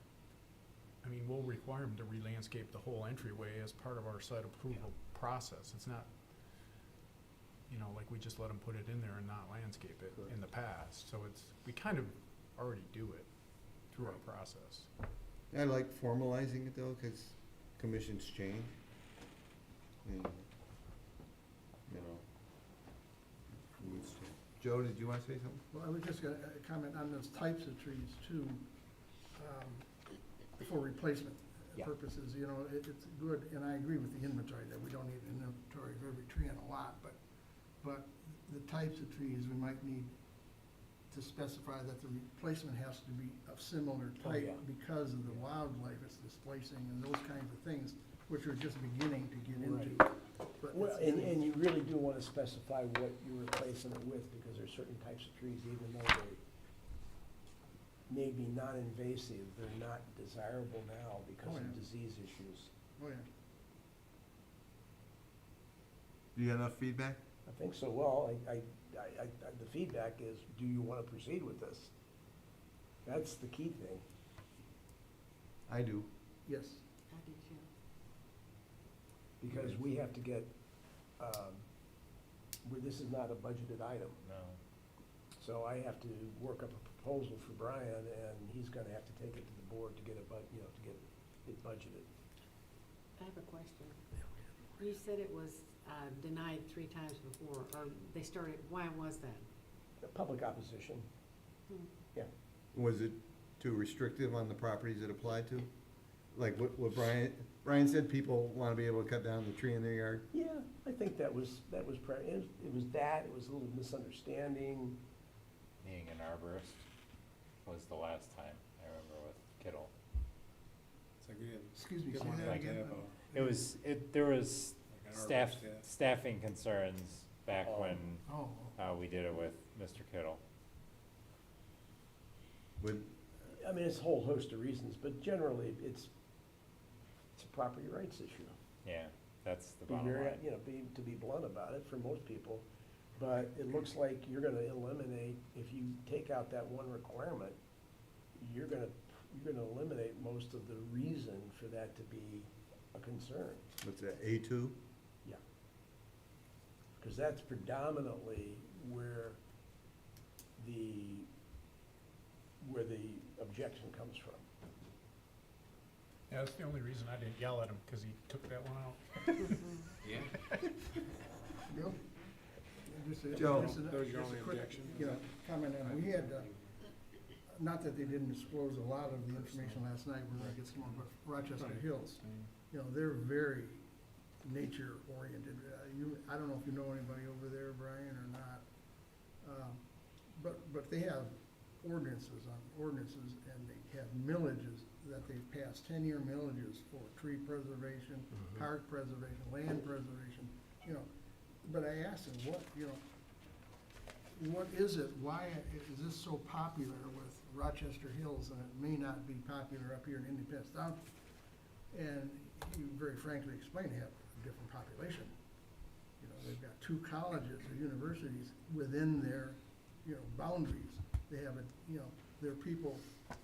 Speaker 10: I mean, we'll require them to re-landscape the whole entryway as part of our site approval process. It's not, you know, like we just let them put it in there and not landscape it in the past. So it's, we kind of already do it through our process.
Speaker 2: I like formalizing it though, because commissions change. And, you know, needs to. Joe, did you want to say something?
Speaker 11: Well, I was just gonna comment on those types of trees too, for replacement purposes, you know, it's good, and I agree with the inventory, that we don't need an inventory of every tree on a lot, but the types of trees, we might need to specify that the replacement has to be of similar type because of the wildlife it's displacing and those kinds of things, which are just beginning to get into. But
Speaker 7: Well,
Speaker 11: it's
Speaker 7: and you really do want to specify what you're replacing it with, because there's certain types of trees, even though they may be non-invasive, they're not desirable now because of disease issues.
Speaker 11: Oh, yeah.
Speaker 2: Do you got enough feedback?
Speaker 7: I think so. Well, the feedback is, do you want to proceed with this? That's the key thing.
Speaker 2: I do.
Speaker 11: Yes.
Speaker 3: I do too.
Speaker 7: Because we have to get, this is not a budgeted item.
Speaker 6: No.
Speaker 7: So I have to work up a proposal for Brian, and he's gonna have to take it to the board to get it, to get it budgeted.
Speaker 3: I have a question. You said it was denied 3 times before, or they started, why was that?
Speaker 7: Public opposition. Yeah.
Speaker 2: Was it too restrictive on the properties it applied to? Like what Brian said, people want to be able to cut down the tree in their yard?
Speaker 7: Yeah, I think it was a little misunderstanding.
Speaker 6: Being an arborist was the last time, I remember with Kittle.
Speaker 4: It's like we had.
Speaker 11: Excuse me,
Speaker 4: get
Speaker 11: say
Speaker 4: one
Speaker 11: that
Speaker 4: like
Speaker 11: again?
Speaker 6: There was
Speaker 4: Like an
Speaker 6: staff,
Speaker 4: arborist, yeah.
Speaker 6: staffing concerns back when
Speaker 11: Oh,
Speaker 6: we did it with Mr. Kittle.
Speaker 2: Would,
Speaker 7: I mean, it's a whole host of reasons, but generally, it's a property rights issue.
Speaker 6: Yeah, that's the
Speaker 7: Be
Speaker 6: bottom
Speaker 7: very,
Speaker 6: line.
Speaker 7: to be blunt about it for most people. But it looks like you're gonna eliminate, if you take out that one requirement, you're gonna eliminate most of the reason for that to be a concern.
Speaker 2: what's that, A2?
Speaker 7: Yeah. Because that's predominantly where the objection comes from.
Speaker 10: Yeah, that's the only reason I didn't yell at him, because he took that one out.
Speaker 9: Yeah.
Speaker 11: Bill? Just a-
Speaker 2: Joe.
Speaker 11: just a-
Speaker 4: That was your
Speaker 11: just a
Speaker 4: only
Speaker 11: quick,
Speaker 4: objection?
Speaker 11: comment on, we had, not that they didn't disclose a lot of the information last night, we're gonna get some more, but Rochester Hills, they're very nature-oriented. I don't know if you know anybody over there, Brian, or not, but they have ordinances, and they have millages that they've passed, 10-year millages for tree preservation, park preservation, land preservation, But I asked him, what is it, why is this so popular with Rochester Hills, and it may not be popular up here in Independence Township? And he very frankly explained they have a different population. They've got 2 colleges or universities within their, boundaries. They have their people, I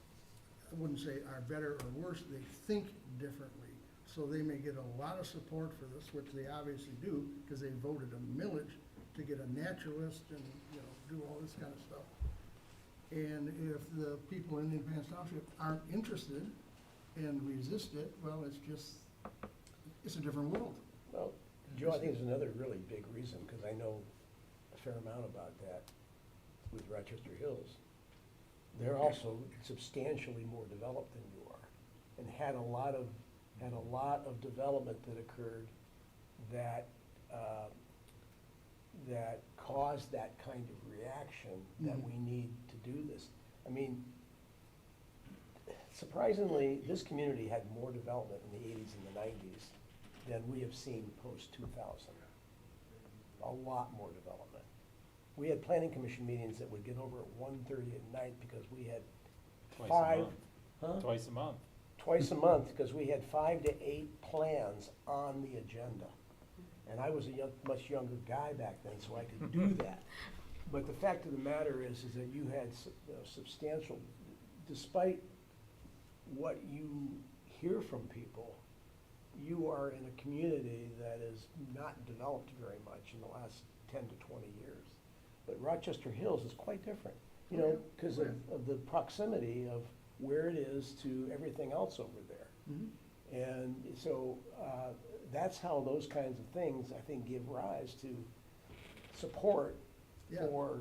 Speaker 11: wouldn't say are better or worse, they think differently. So they may get a lot of support for this, which they obviously do, because they voted a millage to get a naturalist and, do all this kind of stuff. And if the people in Independence Township aren't interested and resist it, well, it's a different world.
Speaker 7: Well, Joe, I think there's another really big reason, because I know a fair amount about that with Rochester Hills. They're also substantially more developed than you are, and had a lot of development that occurred that that caused that kind of reaction that we need to do this. I mean, surprisingly, this community had more development in the 80s and the 90s than we have seen post-2000. A lot more development. We had planning commission meetings that would get over at 1:30 at night because we had
Speaker 6: Twice a
Speaker 7: five.
Speaker 6: month.
Speaker 7: Huh?
Speaker 6: Twice a month.
Speaker 7: Twice a month, because we had 5 to 8 plans on the agenda. And I was a much younger guy back then, so I could do that. But the fact of the matter is that you had substantial, despite what you hear from people. You are in a community that is not developed very much in the last 10 to 20 years. But Rochester Hills is quite different, you know, because of the proximity of where it is to everything else over there. And so that's how those kinds of things, I think, give rise to support
Speaker 11: Yeah.
Speaker 7: for,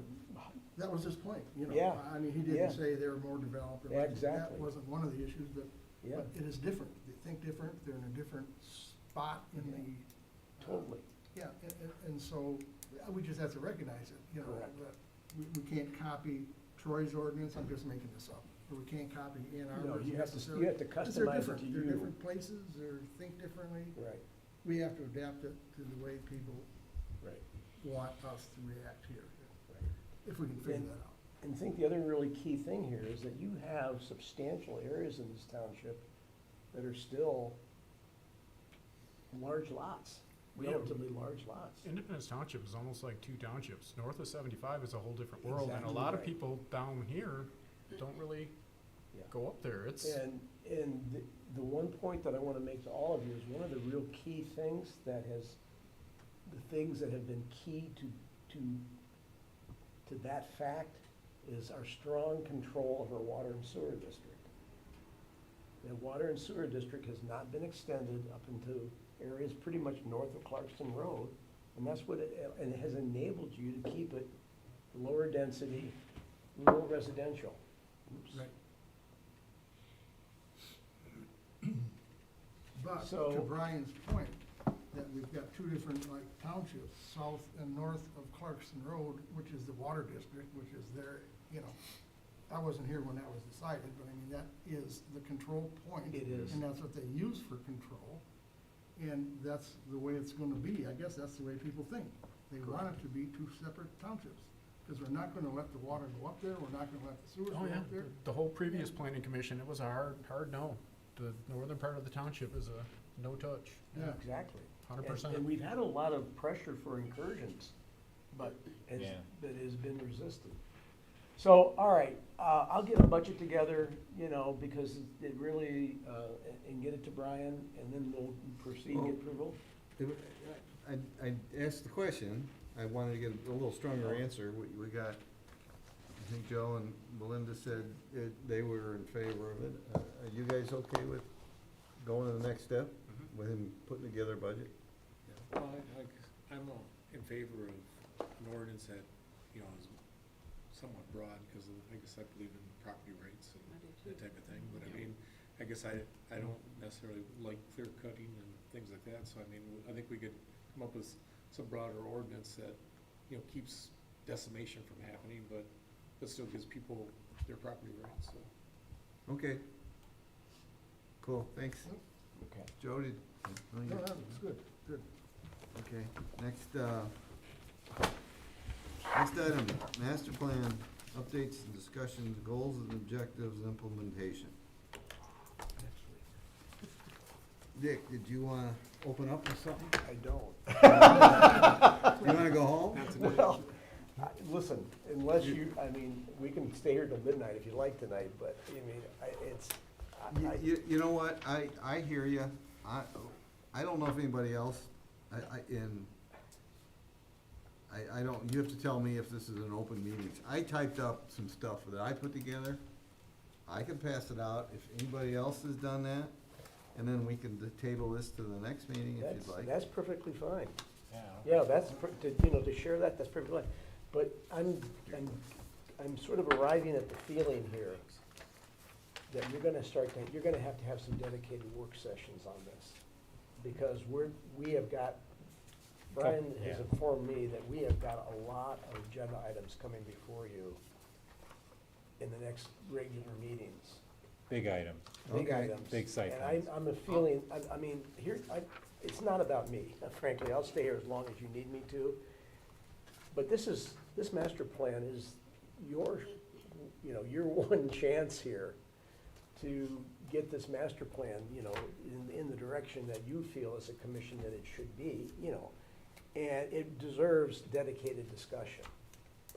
Speaker 11: That was his point, you know.
Speaker 7: Yeah.
Speaker 11: I mean, he
Speaker 7: Yeah.
Speaker 11: didn't say they were more developed. or
Speaker 7: Yeah,
Speaker 11: less.
Speaker 7: exactly.
Speaker 11: That wasn't one of the issues, but
Speaker 7: yeah,
Speaker 11: it is different. They think different, they're in a different spot in the.
Speaker 7: totally.
Speaker 11: Yeah, and so we just have to recognize it, you know,
Speaker 7: Correct.
Speaker 11: that we can't copy Troy's ordinance, I'm just making this up. Or we can't copy Ann
Speaker 7: No,
Speaker 11: Arbor's
Speaker 7: you have to
Speaker 11: necessarily. 'Cause they're
Speaker 7: customize it
Speaker 11: different.
Speaker 7: to
Speaker 11: They're
Speaker 7: you.
Speaker 11: different places, or think differently.
Speaker 7: Right,
Speaker 11: We have to adapt it to the way people
Speaker 7: right.
Speaker 11: want us to react here,
Speaker 7: Right.
Speaker 11: if we can figure
Speaker 7: And-
Speaker 11: that out.
Speaker 7: And I think the other really key thing here is that you have substantial areas in this township that are still large lots,
Speaker 10: Yeah.
Speaker 7: relatively large lots.
Speaker 10: Independence Township is almost like two townships. North of 75 is a whole different world, and a
Speaker 7: Exactly
Speaker 10: lot of
Speaker 7: right.
Speaker 10: people down here don't really
Speaker 7: Yeah.
Speaker 10: go up there. It's,
Speaker 7: And the one point that I want to make to all of you is one of the real key things that has, the things that have been key to that fact is our strong control of our water and sewer district. The water and sewer district has not been extended up into areas pretty much north of Clarkston Road, and that's what and it has enabled you to keep it lower density, rural residential. Oops.
Speaker 11: Right. But
Speaker 7: So-
Speaker 11: to Brian's point, that we've got two different like townships, south and north of Clarkston Road, which is the water district, which is there, you know. I wasn't here when that was decided, but I mean, that is the control point.
Speaker 7: It is.
Speaker 11: And that's what they use for control. And that's the way it's gonna be. I guess that's the way people think. They want it to be two separate townships. Because we're not gonna let the water go up there, we're not gonna let the sewers go
Speaker 10: oh yeah,
Speaker 11: up there.
Speaker 10: the whole previous planning commission, it was a hard no. The northern part of the township is a no touch.
Speaker 11: Yeah.
Speaker 7: Exactly.
Speaker 10: 100%.
Speaker 7: And we've had a lot of pressure for incursions, but
Speaker 6: Yeah.
Speaker 7: it has been resisted. So, all right, I'll get a budget together, you know, because it really, and get it to Brian, and then we'll proceed and get approval.
Speaker 2: I asked the question, I wanted to get a little stronger answer. We got, I think Joe and Belinda said they were in favor of it. Are you guys okay with going to the next step, with him putting together a budget?
Speaker 4: Well, I'm in favor of an ordinance that, you know, is somewhat broad, because I guess I believe in property rights and that type of thing, but I mean, I guess I don't necessarily like clear cutting and things like that, so I mean, I think we could come up with some broader ordinance that, you know, keeps decimation from happening, but still gives people their property rights, so.
Speaker 2: Okay. Cool, thanks.
Speaker 7: Okay.
Speaker 2: Joe, did?
Speaker 11: No, it's good, good.
Speaker 2: Okay, next item, master plan, updates and discussions, goals and objectives, implementation. Dick, did you wanna open up with something?
Speaker 7: I don't.
Speaker 2: You wanna go home?
Speaker 7: Well, listen, unless I mean, we can stay here till midnight if you like tonight, but, I mean,
Speaker 2: You know what, I hear you. I don't know if anybody else, I don't, you have to tell me if this is an open meeting. I typed up some stuff that I put together. I can pass it out if anybody else has done that, and then we can table this to the next meeting if you'd like.
Speaker 7: That's perfectly fine.
Speaker 6: Yeah.
Speaker 7: Yeah, that's, to share that, that's perfectly fine. But I'm sort of arriving at the feeling here that you're gonna have to have some dedicated work sessions on this. Because we have got, Brian has
Speaker 6: Yeah.
Speaker 7: informed me that we have got a lot of agenda items coming before you in the next regular meetings.
Speaker 6: Big item.
Speaker 7: Big
Speaker 2: Okay.
Speaker 7: items.
Speaker 6: Big site
Speaker 7: And
Speaker 6: plans.
Speaker 7: I'm a feeling, I mean, it's not about me, frankly, I'll stay here as long as you need me to. But this master plan is your one chance here to get this master plan, you know, in the direction that you feel as a commission that it should be, you know. And it deserves dedicated discussion.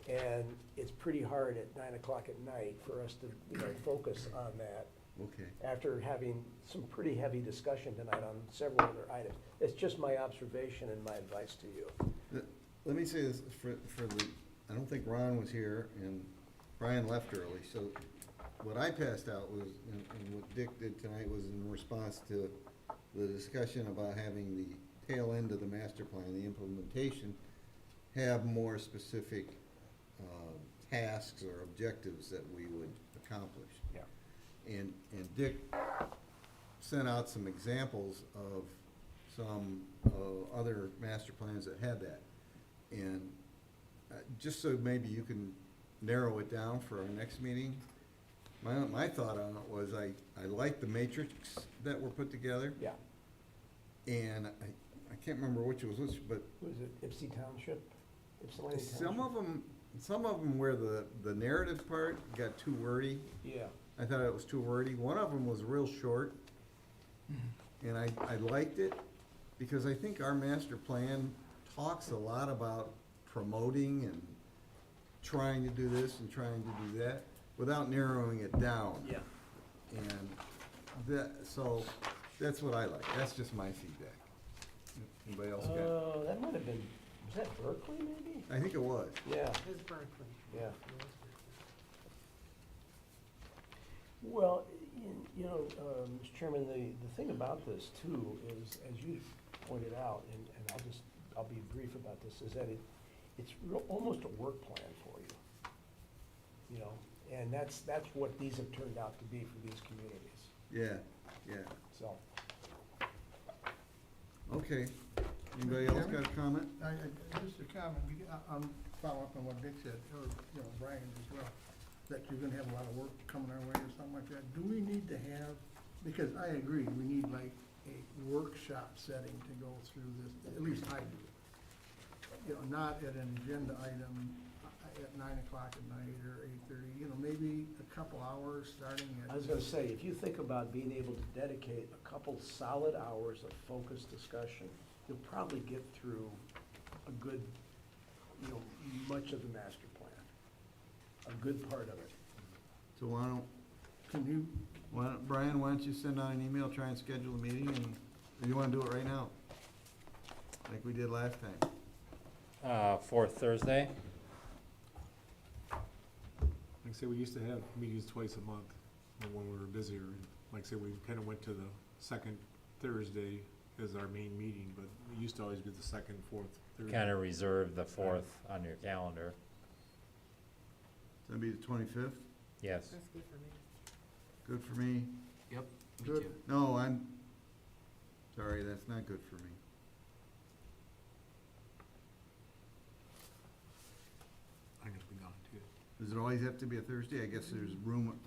Speaker 7: And it's pretty hard at 9 o'clock at night for us to, focus on that
Speaker 2: Okay.
Speaker 7: after having some pretty heavy discussion tonight on several other items. It's just my observation and my advice to you.
Speaker 2: Let me say this for the, I don't think Ron was here, and Brian left early, so what I passed out was, and what Dick did tonight was in response to the discussion about having the tail end of the master plan, the implementation, have more specific tasks or objectives that we would accomplish.
Speaker 7: Yeah.
Speaker 2: And Dick sent out some examples of some other master plans that had that. And just so maybe you can narrow it down for our next meeting, my thought on it was I like the matrix that were put together.
Speaker 7: Yeah.
Speaker 2: And I can't remember which was which, but
Speaker 7: Was it Ypsi Township? Ypsilanti Township?
Speaker 2: some of them where the narrative part got too wordy.
Speaker 7: Yeah.
Speaker 2: I thought it was too wordy. One of them was real short, and I liked it because I think our master plan talks a lot about promoting and trying to do this and trying to do that without narrowing it down.
Speaker 7: Yeah.
Speaker 2: And so that's what I like. That's just my feedback. Anybody else got?
Speaker 7: That might have been, was that Berkeley maybe?
Speaker 2: I think it was.
Speaker 7: Yeah,
Speaker 3: It was Berkeley.
Speaker 7: yeah.
Speaker 3: It was Berkeley.
Speaker 7: Well, Mr. Chairman, the thing about this too is, as you pointed out, and I'll be brief about this, is that it's almost a work plan for you. And that's what these have turned out to be for these communities,
Speaker 2: Yeah,
Speaker 7: so.
Speaker 2: okay. Anybody else got a comment?
Speaker 11: Just a comment, I'm following up on what Dick said, or, Brian as well, that you're gonna have a lot of work coming our way or something like that. Do we need to have, because I agree, we need like a workshop setting to go through this, at least I do. Not at an agenda item at 9 o'clock at night or 8:30, maybe a couple hours starting at.
Speaker 7: I was gonna say, if you think about being able to dedicate a couple solid hours of focused discussion, you'll probably get through a good, much of the master plan, a good part of it.
Speaker 2: So Brian, why don't you send out an email, try and schedule a meeting, and or you wanna do it right now? Like we did last time?
Speaker 6: Fourth Thursday?
Speaker 4: Like I say, we used to have meetings twice a month when we were busier. Like I say, we kind of went to the second Thursday as our main meeting, but it used to always be the second, fourth Thursday.
Speaker 6: Kind of reserve the fourth on your calendar.
Speaker 2: That'd be the 25th?
Speaker 6: Yes.
Speaker 3: That's good for me.
Speaker 2: Good for me?
Speaker 9: Yep, me
Speaker 2: Good.
Speaker 9: too.
Speaker 2: No, sorry, that's not good for me.
Speaker 4: I'm gonna be gone too.
Speaker 2: Does it always have to be a Thursday? I guess there's room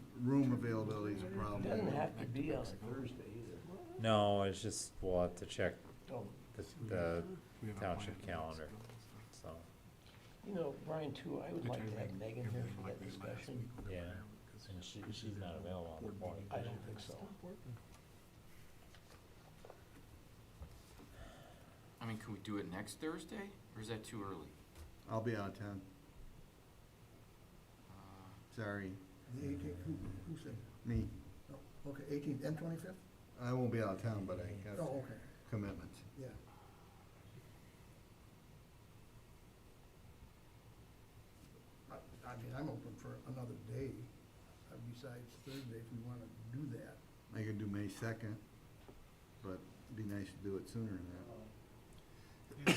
Speaker 2: availability is a problem.
Speaker 7: It doesn't have to be on a Thursday either.
Speaker 6: No, it's just, we'll have to check
Speaker 7: Oh,
Speaker 6: the
Speaker 4: We have a
Speaker 6: township
Speaker 4: plan.
Speaker 6: calendar, so,
Speaker 7: Brian, too, I would like to have Megan here for that
Speaker 4: Everything like
Speaker 7: discussion.
Speaker 4: last week.
Speaker 6: yeah. And she's not available on the morning.
Speaker 7: I don't think so.
Speaker 9: I mean, can we do it next Thursday, or is that too early?
Speaker 2: I'll be out of town.
Speaker 9: Uh,
Speaker 2: Sorry,
Speaker 11: The 18th, who said?
Speaker 2: me.
Speaker 11: Oh, okay, 18th and 25th?
Speaker 2: I won't be out of town, but I have
Speaker 11: Oh, okay,
Speaker 2: commitments.
Speaker 11: yeah. I mean, I'm open for another day, besides Thursday, if we wanna do that.
Speaker 2: I could do May 2nd, but it'd be nice to do it sooner than that.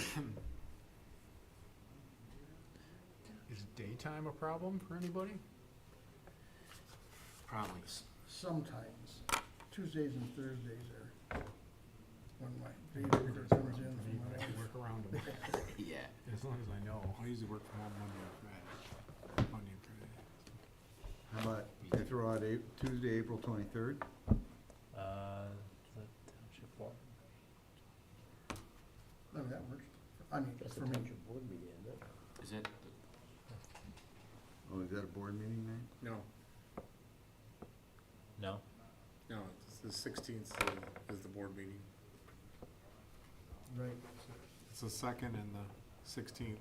Speaker 10: Is daytime a problem for anybody?
Speaker 9: Probably.
Speaker 11: Sometimes, Tuesdays and Thursdays are when my babysitter comes in
Speaker 10: I
Speaker 11: from my
Speaker 10: can
Speaker 11: wife.
Speaker 10: work around them,
Speaker 9: Yeah.
Speaker 10: as long as I know.
Speaker 4: I usually work from home Monday and Friday. Monday and Friday.
Speaker 2: How about, I throw out Tuesday, April 23rd?
Speaker 6: The township board.
Speaker 11: I mean, that works, I mean,
Speaker 7: That's the
Speaker 11: for me.
Speaker 7: township board meeting, isn't it?
Speaker 9: Is it,
Speaker 2: Oh, is that a board meeting night?
Speaker 4: No,
Speaker 6: No?
Speaker 4: no, it's the 16th is the board meeting.
Speaker 11: Right.
Speaker 4: It's the 2nd and the 16th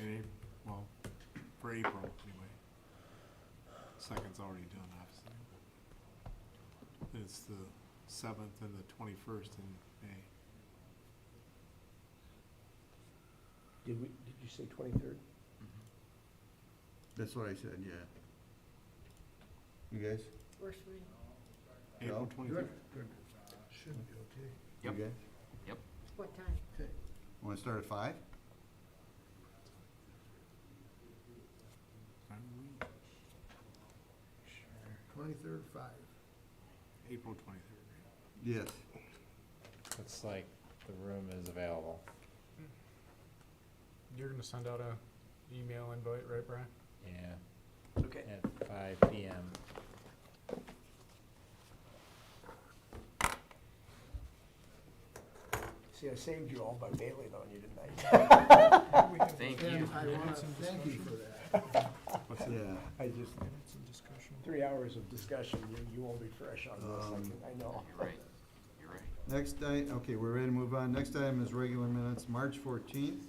Speaker 4: in April, well, for April anyway. 2nd's already done, obviously. It's the 7th and the 21st in May.
Speaker 7: Did you say 23rd?
Speaker 2: That's what I said, yeah. You guys?
Speaker 3: Works for me.
Speaker 4: April
Speaker 2: No?
Speaker 4: 23rd.
Speaker 15: Should be okay.
Speaker 2: You
Speaker 9: Yep.
Speaker 2: guys?
Speaker 3: What time?
Speaker 2: Okay. Want to start at 5?
Speaker 4: Fine with me.
Speaker 11: 23rd, 5.
Speaker 4: April 23rd.
Speaker 2: Yes.
Speaker 6: Looks like the room is available.
Speaker 10: You're gonna send out a email invite, right, Brian?
Speaker 6: Yeah,
Speaker 7: Okay.
Speaker 6: at 5 PM.
Speaker 7: See, I saved you all by bailing on you, didn't I?
Speaker 9: Thank
Speaker 11: And
Speaker 9: you.
Speaker 11: I want to thank you for that.
Speaker 4: What's it?
Speaker 2: Yeah.
Speaker 7: I just,
Speaker 10: Some discussion.
Speaker 7: 3 hours of discussion, you won't be fresh on this, I know.
Speaker 9: You're right. You're right.
Speaker 2: Next okay, we're ready to move on. Next item is regular minutes, March 14th.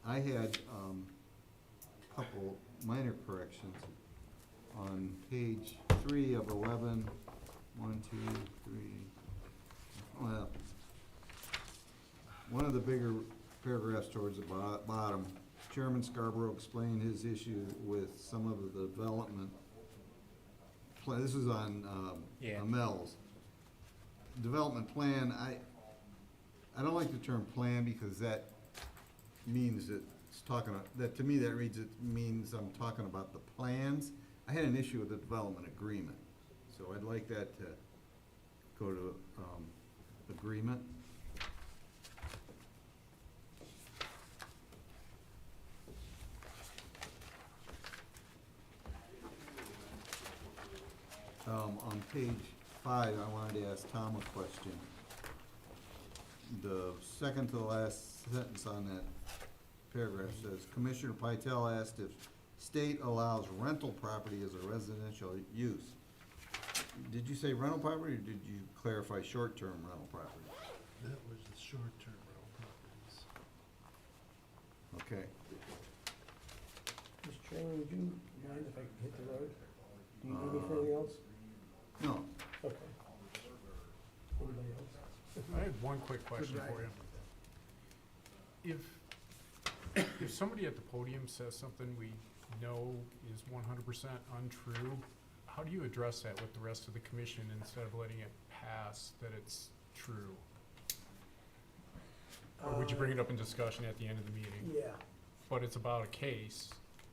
Speaker 2: I had a couple minor corrections on page 3 of 11. 1, 2, 3. Well, one of the bigger paragraphs towards the bottom, Chairman Scarborough explained his issue with some of the development. This is on
Speaker 6: Yeah.
Speaker 2: Mel's. Development plan, I don't like the term plan because that means that it's talking, that to me that reads it means I'm talking about the plans. I had an issue with the development agreement, so I'd like that to go to agreement. On page 5, I wanted to ask Tom a question. The second to the last sentence on that paragraph says, Commissioner Pytel asked if state allows rental property as a residential use. Did you say rental property, or did you clarify short-term rental property?
Speaker 15: That was the short-term rental properties.
Speaker 2: Okay.
Speaker 7: Mr. Chairman, would you mind if I hit the road? Do you need anything else?
Speaker 2: No.
Speaker 7: Okay. Anybody else?
Speaker 10: I had one quick question for you. If somebody at the podium says something we know is 100% untrue, how do you address that with the rest of the commission instead of letting it pass that it's true? Or would you bring it up in discussion at the end of the meeting?
Speaker 7: Yeah,
Speaker 10: But it's about a case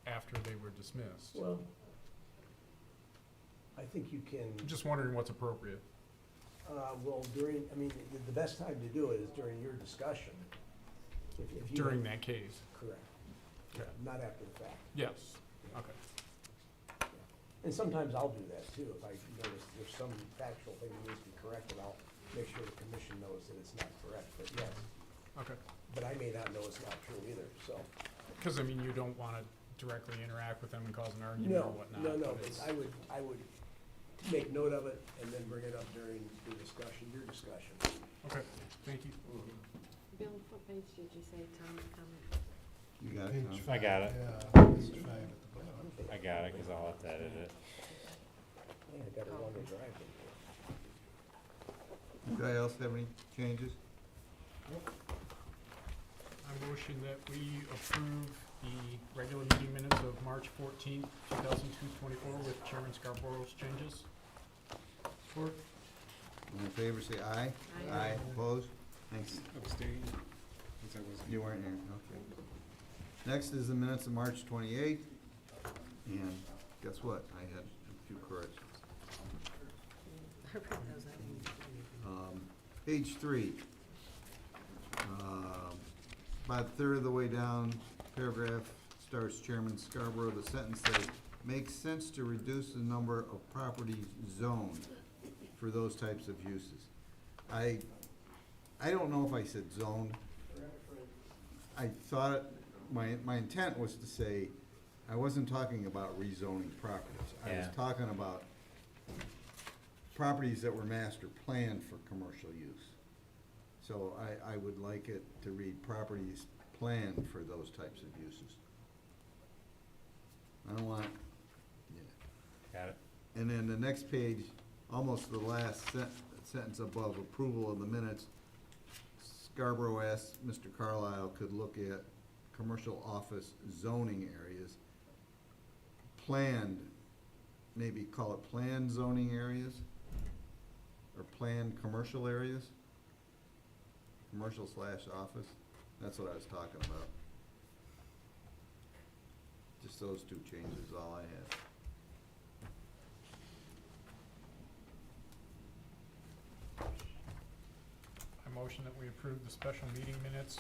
Speaker 10: after they were dismissed.
Speaker 7: well, I think you can,
Speaker 10: I'm just wondering what's appropriate.
Speaker 7: well, during, I mean, the best time to do it is during your discussion. If you
Speaker 10: During
Speaker 7: have-
Speaker 10: that case?
Speaker 7: Correct.
Speaker 10: Okay.
Speaker 7: Not after the fact.
Speaker 10: Yes, okay.
Speaker 7: And sometimes I'll do that too, if I notice there's some factual thing that needs to be corrected, I'll make sure the commission knows that it's not correct, but yes.
Speaker 10: Okay.
Speaker 7: But I may not know it's not true either, so.
Speaker 10: Because, I mean, you don't want to directly interact with them and cause an argument
Speaker 7: No,
Speaker 10: or whatnot.
Speaker 7: no,
Speaker 10: but
Speaker 7: but
Speaker 10: it's-
Speaker 7: I would make note of it and then bring it up during the discussion, your discussion.
Speaker 10: Okay, thank you.
Speaker 3: Bill, what page did you say, Tom, comment?
Speaker 2: You got it,
Speaker 15: Page
Speaker 2: Tom?
Speaker 15: five,
Speaker 6: I got it.
Speaker 15: Yeah, page 5 at the bottom.
Speaker 6: I got it, cause I'll have to edit it.
Speaker 7: Yeah, I got a longer drive than
Speaker 2: Anybody else have any changes?
Speaker 10: I motion that we approve the regular meeting minutes of March 14th, 2024 with Chairman Scarborough's changes.
Speaker 2: All in favor, say aye.
Speaker 3: Aye.
Speaker 2: Opposed? Thanks.
Speaker 4: Abstain, since I wasn't.
Speaker 2: You weren't here, okay. Next is the minutes of March 28th, and guess what? I had a few corrections.
Speaker 3: I read those, I didn't see anything.
Speaker 2: Page 3. About a third of the way down, paragraph starts Chairman Scarborough, the sentence says, makes sense to reduce the number of properties zoned for those types of uses. I don't know if I said zoned. I thought, my intent was to say, I wasn't talking about rezoning properties. I was
Speaker 6: Yeah.
Speaker 2: talking about properties that were master planned for commercial use. So I would like it to read properties planned for those types of uses. I don't want, yeah.
Speaker 6: Got it?
Speaker 2: And then the next page, almost the last sentence above, approval of the minutes, Scarborough asked Mr. Carlisle could look at commercial office zoning areas. Planned, maybe call it planned zoning areas? Or planned commercial areas? Commercial / office, that's what I was talking about. Just those two changes, all I had.
Speaker 10: I motion that we approve the special meeting minutes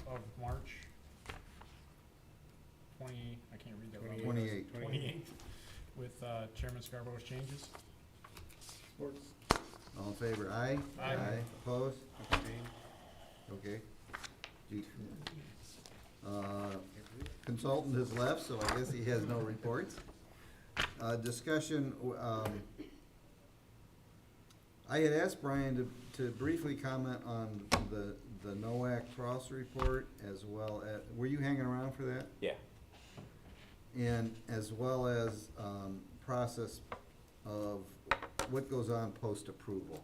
Speaker 10: of March I can't read that well.
Speaker 2: 28.
Speaker 10: 28th, with Chairman Scarborough's changes.
Speaker 2: All in favor, aye?
Speaker 10: Aye.
Speaker 2: Opposed? Okay. Gee. Consultant has left, so I guess he has no reports. Discussion, I had asked Brian to briefly comment on the NOAC Cross report, as well as, were you hanging around for that?
Speaker 6: Yeah.
Speaker 2: And as well as process of what goes on post-approval.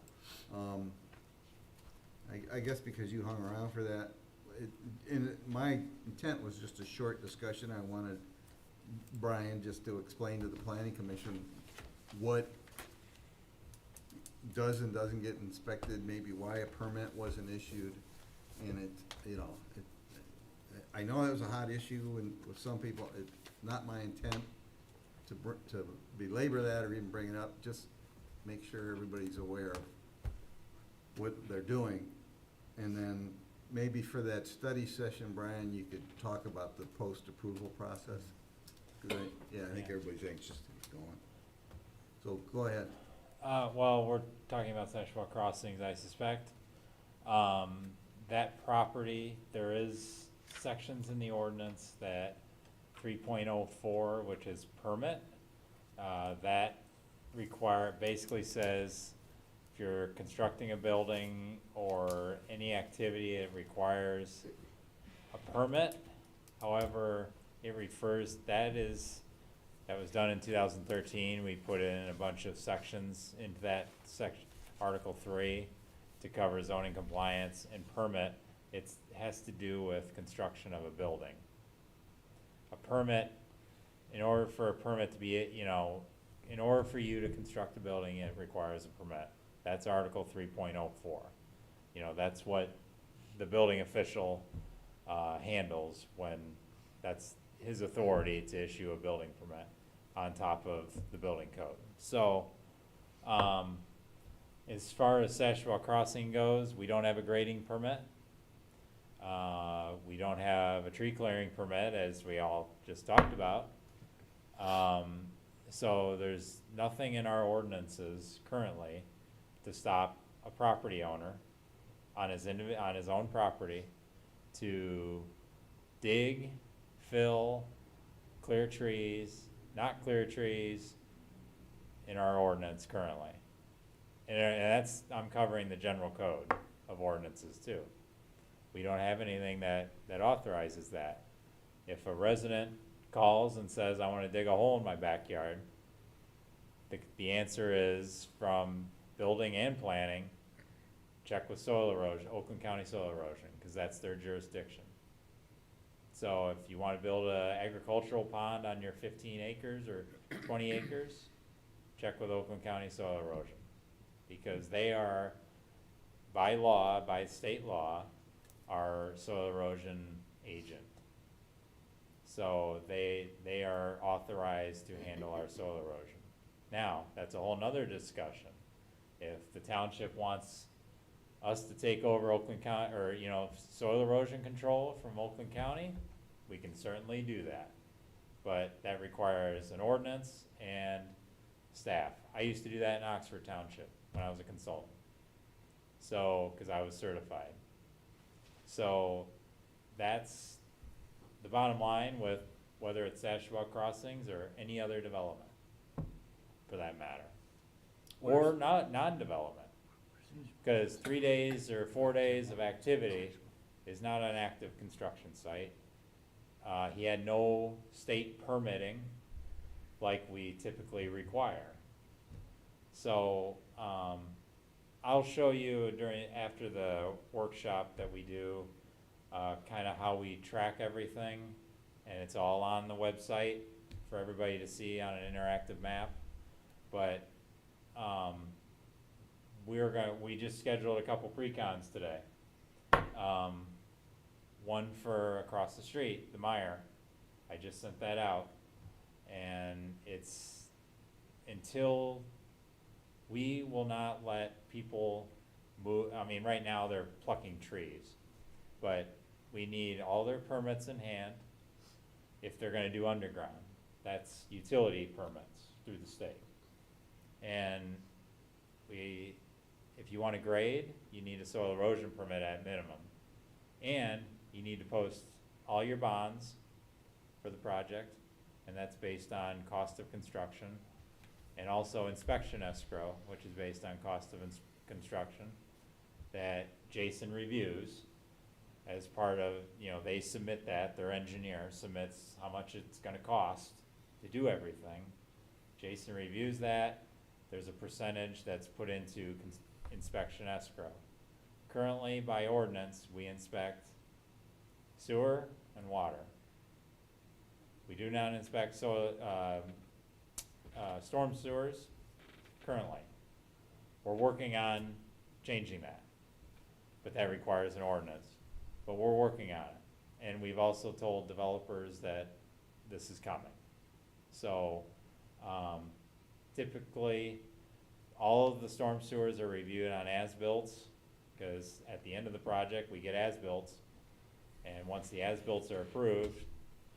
Speaker 2: I guess because you hung around for that, my intent was just a short discussion. I wanted Brian just to explain to the planning commission what does and doesn't get inspected, maybe why a permit wasn't issued, and I know it was a hot issue and with some people. It's not my intent to belabor that or even bring it up. Just make sure everybody's aware of what they're doing. And then maybe for that study session, Brian, you could talk about the post-approval process. 'Cause I think everybody's anxious to get going. So go ahead.
Speaker 6: Well, we're talking about sexual crossings, I suspect. That property, there is sections in the ordinance that 3.04, which is permit, that basically says if you're constructing a building or any activity, it requires a permit. However, it refers, that was done in 2013. We put in a bunch of sections into that section, Article 3, to cover zoning compliance and permit. It has to do with construction of a building. A permit, in order for a permit to be, in order for you to construct a building, it requires a permit. That's Article 3.04. That's what the building official handles when that's his authority to issue a building permit on top of the building code. So, as far as Sashwell Crossing goes, we don't have a grading permit. We don't have a tree clearing permit, as we all just talked about. So there's nothing in our ordinances currently to stop a property owner on his own property to dig, fill, clear trees, not clear trees in our ordinance currently. And I'm covering the general code of ordinances too. We don't have anything that authorizes that. If a resident calls and says, I want to dig a hole in my backyard, the answer is, from building and planning, check with soil erosion, Oakland County Soil Erosion, because that's their jurisdiction. So if you want to build an agricultural pond on your 15 acres or 20 acres, check with Oakland County Soil Erosion, because they are, by law, by state law, our soil erosion agent. So they are authorized to handle our soil erosion. Now, that's a whole nother discussion. If the township wants us to take over Oakland County, or, soil erosion control from Oakland County, we can certainly do that. But that requires an ordinance and staff. I used to do that in Oxford Township when I was a consultant. So, because I was certified. So, that's the bottom line with whether it's Sashwell Crossings or any other development, for that matter. Or non-development. Because 3 days or 4 days of activity is not an active construction site. He had no state permitting like we typically require. So, I'll show you after the workshop that we do, kinda how we track everything, and it's all on the website for everybody to see on an interactive map. But, we just scheduled a couple pre-cons today. One for across the street, the Meyer. I just sent that out, and it's until we will not let people move. I mean, right now they're plucking trees, but we need all their permits in hand if they're gonna do underground. That's utility permits through the state. And if you wanna grade, you need a soil erosion permit at minimum. And you need to post all your bonds for the project, and that's based on cost of construction. And also inspection escrow, which is based on cost of construction, that Jason reviews as part of, they submit that, their engineer submits how much it's gonna cost to do everything. Jason reviews that, there's a percentage that's put into inspection escrow. Currently, by ordinance, we inspect sewer and water. We do not inspect storm sewers currently. We're working on changing that, but that requires an ordinance. But we're working on it, and we've also told developers that this is coming. So, typically, all of the storm sewers are reviewed on as-bills, because at the end of the project, we get as-bills, and once the as-bills are approved,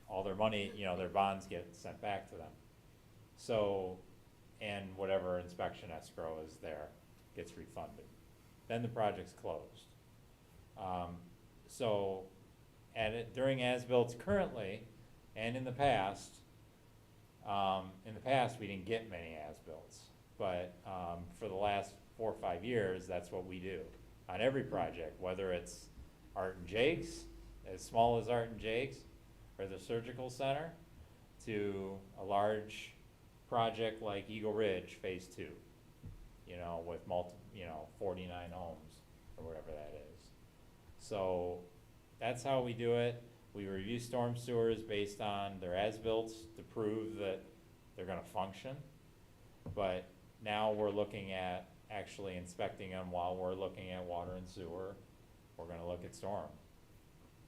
Speaker 6: all their money, their bonds get sent back to them. So, and whatever inspection escrow is there gets refunded. Then the project's closed. During as-bills currently, and in the past, we didn't get many as-bills. But for the last 4 or 5 years, that's what we do on every project, whether it's Art and Jake's, as small as Art and Jake's, or the surgical center, to a large project like Eagle Ridge Phase 2, with 49 homes, or whatever that is. So that's how we do it. We review storm sewers based on their as-bills to prove that they're gonna function. But now we're looking at actually inspecting them while we're looking at water and sewer. We're gonna look at storm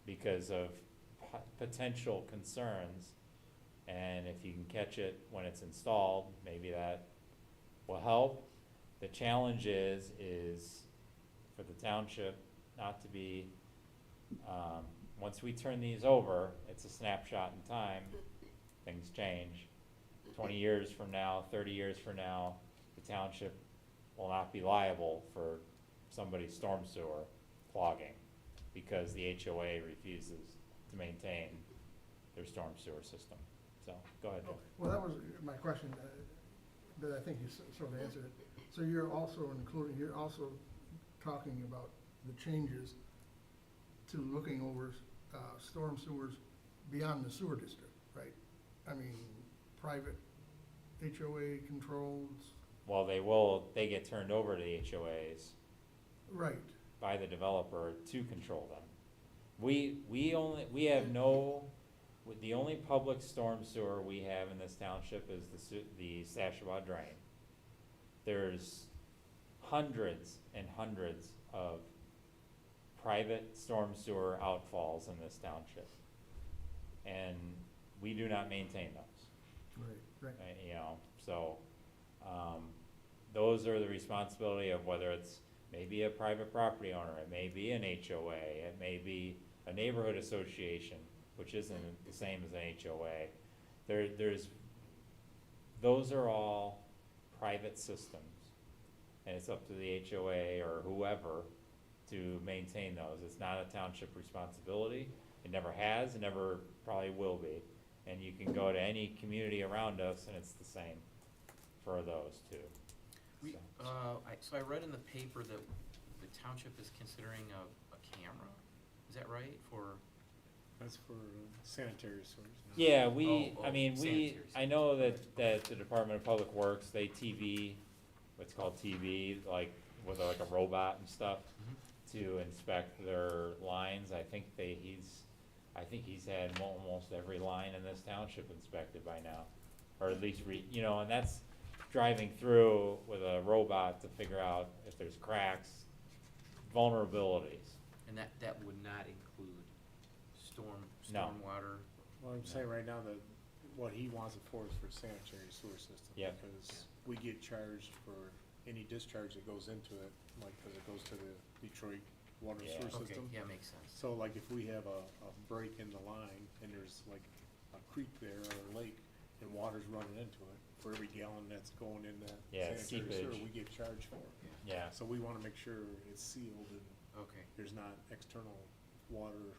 Speaker 6: because of potential concerns. And if you can catch it when it's installed, maybe that will help. The challenge is for the township not to be, once we turn these over, it's a snapshot in time, things change. 20 years from now, 30 years from now, the township will not be liable for somebody's storm sewer clogging because the HOA refuses to maintain their storm sewer system. So, go ahead, Joe.
Speaker 11: Well, that was my question, but I think you sort of answered it. So you're also talking about the changes to looking over storm sewers beyond the sewer district, right? I mean, private HOA controls.
Speaker 6: Well, they get turned over to the HOAs.
Speaker 11: Right.
Speaker 6: By the developer to control them. The only public storm sewer we have in this township is the Stashawa drain. There's hundreds and hundreds of private storm sewer outfalls in this township. And we do not maintain those.
Speaker 11: Right.
Speaker 6: So, those are the responsibility of whether it's maybe a private property owner, it may be an HOA, it may be a neighborhood association, which isn't the same as an HOA. Those are all private systems, and it's up to the HOA or whoever to maintain those. It's not a township responsibility. It never has, it never probably will be. And you can go to any community around us, and it's the same for those two.
Speaker 9: So I read in the paper that the township is considering a camera, is that right, for?
Speaker 4: That's for sanitary sewers.
Speaker 6: Yeah,
Speaker 9: sanitary
Speaker 6: I know that the Department of Public Works, they TV what's called TV, like with like a robot and stuff to inspect their lines. I think he's had almost every line in this township inspected by now, or at least and that's driving through with a robot to figure out if there's cracks, vulnerabilities.
Speaker 9: And that would not include
Speaker 6: No.
Speaker 9: stormwater?
Speaker 4: Well, I'm saying right now that what he wants it for is for sanitary sewer system.
Speaker 6: Yep.
Speaker 4: Because we get charged for any discharge that goes into it, like, cause it goes to the Detroit water
Speaker 6: Yeah.
Speaker 4: sewer
Speaker 9: Okay,
Speaker 4: system.
Speaker 9: yeah, makes sense.
Speaker 4: So like if we have a break in the line and there's like a creek there or a lake and water's running into it, for every gallon that's going in that
Speaker 6: Yeah,
Speaker 4: sanitary sewer,
Speaker 6: seepage.
Speaker 4: we get charged for it.
Speaker 6: Yeah.
Speaker 4: So we wanna make sure it's sealed and
Speaker 9: Okay.
Speaker 4: there's not external water,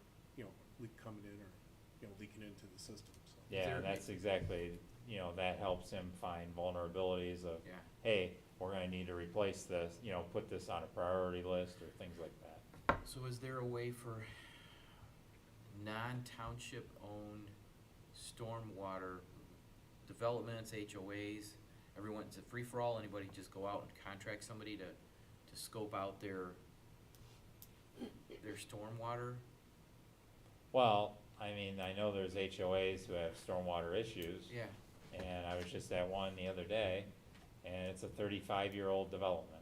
Speaker 4: leak coming in or, leaking into the system, so.
Speaker 6: Yeah,
Speaker 9: there-
Speaker 6: and that's exactly, that helps him find vulnerabilities of,
Speaker 9: Yeah.
Speaker 6: hey, we're gonna need to replace this, put this on a priority list or things like that.
Speaker 9: So is there a way for non-township owned stormwater developments, HOAs, everyone's a free-for-all, anybody just go out and contract somebody to scope out their stormwater?
Speaker 6: Well, I mean, I know there's HOAs who have stormwater issues.
Speaker 9: Yeah.
Speaker 6: And I was just at one the other day, and it's a 35-year-old development.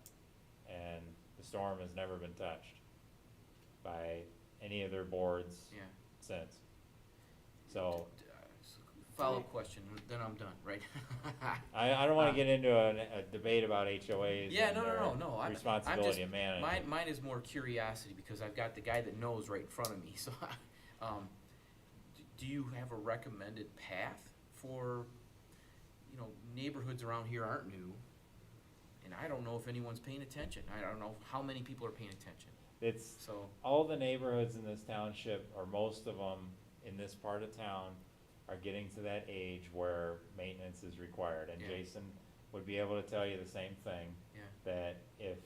Speaker 6: And the storm has never been touched by any of their boards
Speaker 9: Yeah.
Speaker 6: since. So,
Speaker 9: Follow-up question, then I'm done, right?
Speaker 6: I don't wanna get into a debate about HOAs
Speaker 9: Yeah,
Speaker 6: and
Speaker 9: no.
Speaker 6: their
Speaker 9: I'm
Speaker 6: responsibility
Speaker 9: just,
Speaker 6: of management.
Speaker 9: mine is more curiosity, because I've got the guy that knows right in front of me, so, do you have a recommended path for, neighborhoods around here aren't new, and I don't know if anyone's paying attention, I don't know how many people are paying attention,
Speaker 6: It's,
Speaker 9: so,
Speaker 6: all the neighborhoods in this township, or most of them in this part of town, are getting to that age where maintenance is required. And
Speaker 9: Yeah.
Speaker 6: Jason would be able to tell you the same thing,
Speaker 9: yeah,
Speaker 6: that if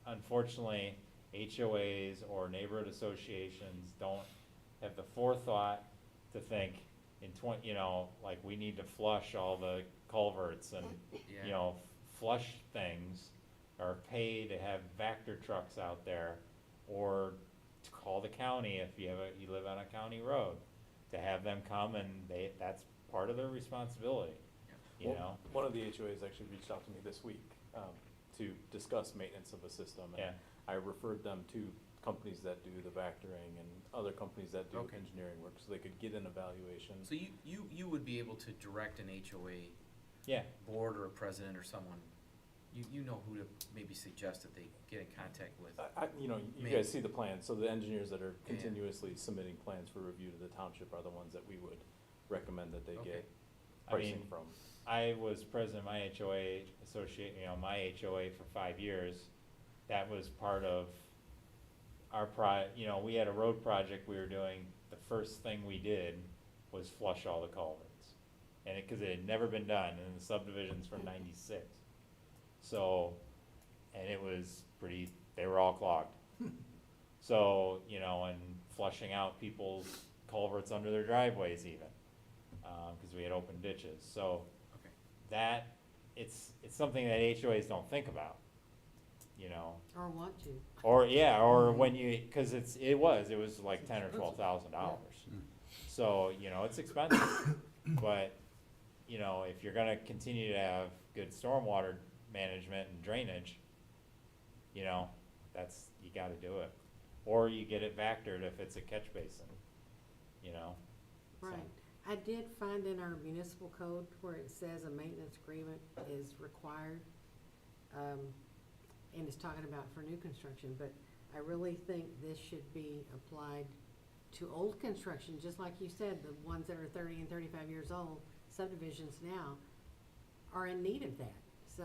Speaker 6: unfortunately HOAs or neighborhood associations don't have the forethought to think in like we need to flush all the culverts and,
Speaker 9: yeah.
Speaker 6: flush things, or pay to have Vector trucks out there, or to call the county if you live on a county road, to have them come, and that's part of their responsibility,
Speaker 8: One of the HOAs actually reached out to me this week to discuss maintenance of a system. And
Speaker 6: Yeah.
Speaker 8: I referred them to companies that do the vectoring and other companies that do
Speaker 9: Okay.
Speaker 8: engineering work, so they could get an evaluation.
Speaker 9: So you would be able to direct an HOA
Speaker 6: Yeah,
Speaker 9: board or a president or someone, you know who to maybe suggest that they get in contact with.
Speaker 8: You
Speaker 9: Maybe.
Speaker 8: guys see the plans, so the engineers that are
Speaker 9: Yeah.
Speaker 8: continuously submitting plans for review to the township are the ones that we would recommend that they
Speaker 9: Okay.
Speaker 8: get
Speaker 6: I
Speaker 8: pricing
Speaker 6: mean,
Speaker 8: from.
Speaker 6: I was president of my HOA associate, my HOA for 5 years. That was part of our we had a road project we were doing. The first thing we did was flush all the culverts. And cause it had never been done, and the subdivision's from 96. So, and it was they were all clogged. So, and flushing out people's culverts under their driveways even, cause we had open ditches. So,
Speaker 9: Okay.
Speaker 6: it's something that HOAs don't think about,
Speaker 3: Or want to.
Speaker 6: or when cause it was like $10,000 or $12,000. So, it's expensive, but, if you're gonna continue to have good stormwater management and drainage, you gotta do it. Or you get it vectored if it's a catch basin, so.
Speaker 3: Right. I did find in our municipal code where it says a maintenance agreement is required, and it's talking about for new construction, but I really think this should be applied to old construction, just like you said, the ones that are 30 and 35 years old, subdivisions now are in need of that, so.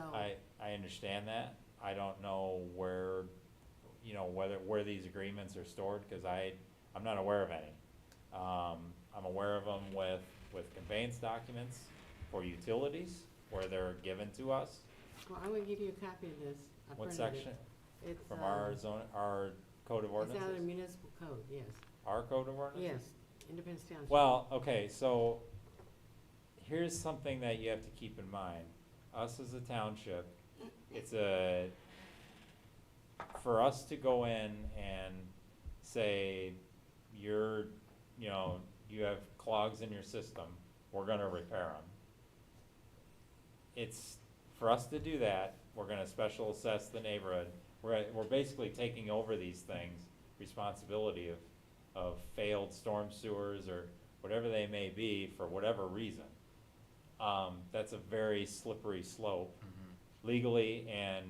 Speaker 6: I understand that. I don't know where, where these agreements are stored, cause I'm not aware of any. I'm aware of them with conveyance documents for utilities, where they're given to us.
Speaker 3: Well, I'm gonna give you a copy of this. I
Speaker 6: What
Speaker 3: printed it.
Speaker 6: section?
Speaker 3: It's,
Speaker 6: From our code of
Speaker 3: It's out of the
Speaker 6: ordinances?
Speaker 3: municipal code, yes.
Speaker 6: Our code of ordinances?
Speaker 3: Yes, Independence Township.
Speaker 6: Well, okay, so here's something that you have to keep in mind. Us as a township for us to go in and say, you have clogs in your system, we're gonna repair them. For us to do that, we're gonna special assess the neighborhood. We're basically taking over these things, responsibility of failed storm sewers or whatever they may be for whatever reason. That's a very slippery slope legally, and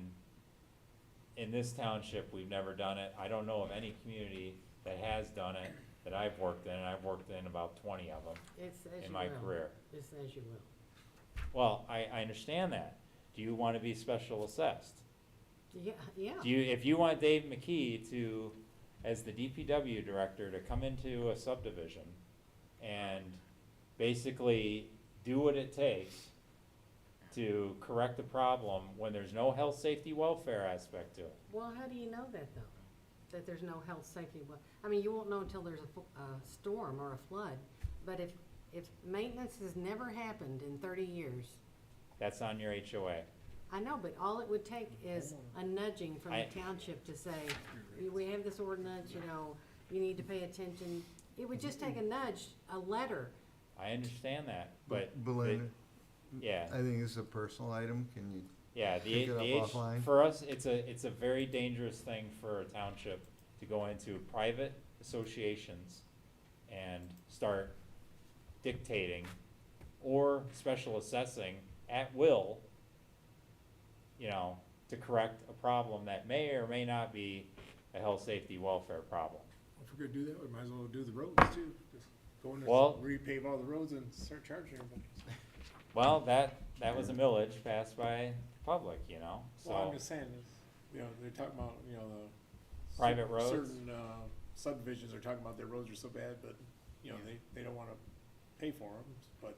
Speaker 6: in this township, we've never done it. I don't know of any community that has done it that I've worked in, and I've worked in about 20 of them
Speaker 3: It says
Speaker 6: in
Speaker 3: you
Speaker 6: my
Speaker 3: will.
Speaker 6: career.
Speaker 3: It says you will.
Speaker 6: Well, I understand that. Do you want to be special assessed?
Speaker 3: Yeah, yeah.
Speaker 6: If you want Dave McKee to, as the DPW director, to come into a subdivision and basically do what it takes to correct the problem when there's no health, safety, welfare aspect to it?
Speaker 3: Well, how do you know that though? That there's no health, safety, I mean, you won't know until there's a storm or a flood. But if maintenance has never happened in 30 years,
Speaker 6: That's on your HOA.
Speaker 3: I know, but all it would take is a nudging from the township to say, we have this ordinance, you need to pay attention. It would just take a nudge, a letter.
Speaker 6: I understand that, but.
Speaker 2: Belinda,
Speaker 6: Yeah.
Speaker 2: I think this is a personal item, can you?
Speaker 6: Yeah,
Speaker 2: Pick it up offline?
Speaker 6: for us, it's a very dangerous thing for a township to go into private associations and start dictating or special assessing at will, to correct a problem that may or may not be a health, safety, welfare problem.
Speaker 4: If we're gonna do that, we might as well do the roads too. Just go in
Speaker 6: Well-
Speaker 4: and repave all the roads and start charging everybody.
Speaker 6: Well, that was a millage passed by the public,
Speaker 4: Well, I'm
Speaker 6: so,
Speaker 4: just saying, they're talking about, the.
Speaker 6: Private roads?
Speaker 4: Certain, subdivisions are talking about their roads are so bad, but, they don't wanna pay for them. But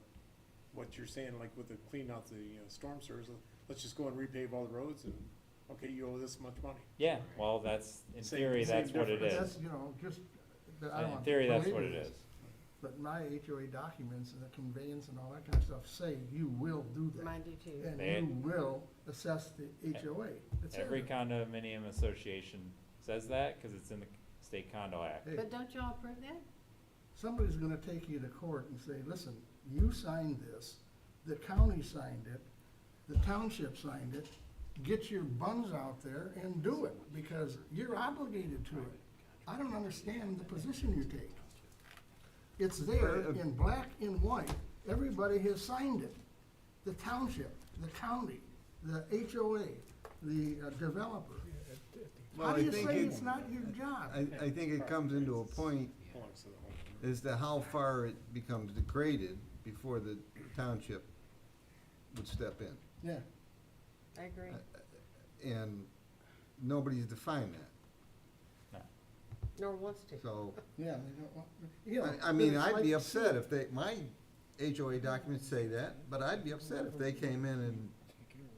Speaker 4: what you're saying, like with the clean out the storm sewers, let's just go and repave all the roads and, okay, you owe this much money.
Speaker 6: yeah, well, that's, in
Speaker 4: Same-
Speaker 6: theory,
Speaker 4: same
Speaker 6: that's what it
Speaker 4: difference.
Speaker 6: is.
Speaker 11: That's, just, I don't
Speaker 6: In
Speaker 11: want to
Speaker 6: theory, that's what
Speaker 11: belabor
Speaker 6: it
Speaker 11: this,
Speaker 6: is.
Speaker 11: but my HOA documents and the conveyance and all that kind of stuff say you will do that.
Speaker 3: Mine do too.
Speaker 11: And
Speaker 6: They-
Speaker 11: you will assess the HOA. It's in
Speaker 6: Every
Speaker 11: there.
Speaker 6: condominium association says that, cause it's in the State Condo Act.
Speaker 11: Hey,
Speaker 3: But don't y'all approve that?
Speaker 11: somebody's gonna take you to court and say, listen, you signed this, the county signed it, the township signed it, get your buns out there and do it, because you're obligated to it. I don't understand the position you take. It's there in black and white, everybody has signed it. The township, the county, the HOA, the developer.
Speaker 2: Well,
Speaker 11: How do
Speaker 2: I
Speaker 11: you
Speaker 2: think
Speaker 11: say
Speaker 2: it-
Speaker 11: it's not your job?
Speaker 2: I think it comes into a point
Speaker 4: Belongs to the home.
Speaker 2: as to how far it becomes degraded before the township would step in.
Speaker 11: Yeah.
Speaker 3: I agree.
Speaker 2: And nobody's defined that,
Speaker 3: Nor wants to.
Speaker 2: so,
Speaker 11: Yeah, they don't want,
Speaker 2: I mean,
Speaker 11: it's
Speaker 2: I'd be
Speaker 11: like-
Speaker 2: upset if my HOA documents say that, but I'd be upset if they came in and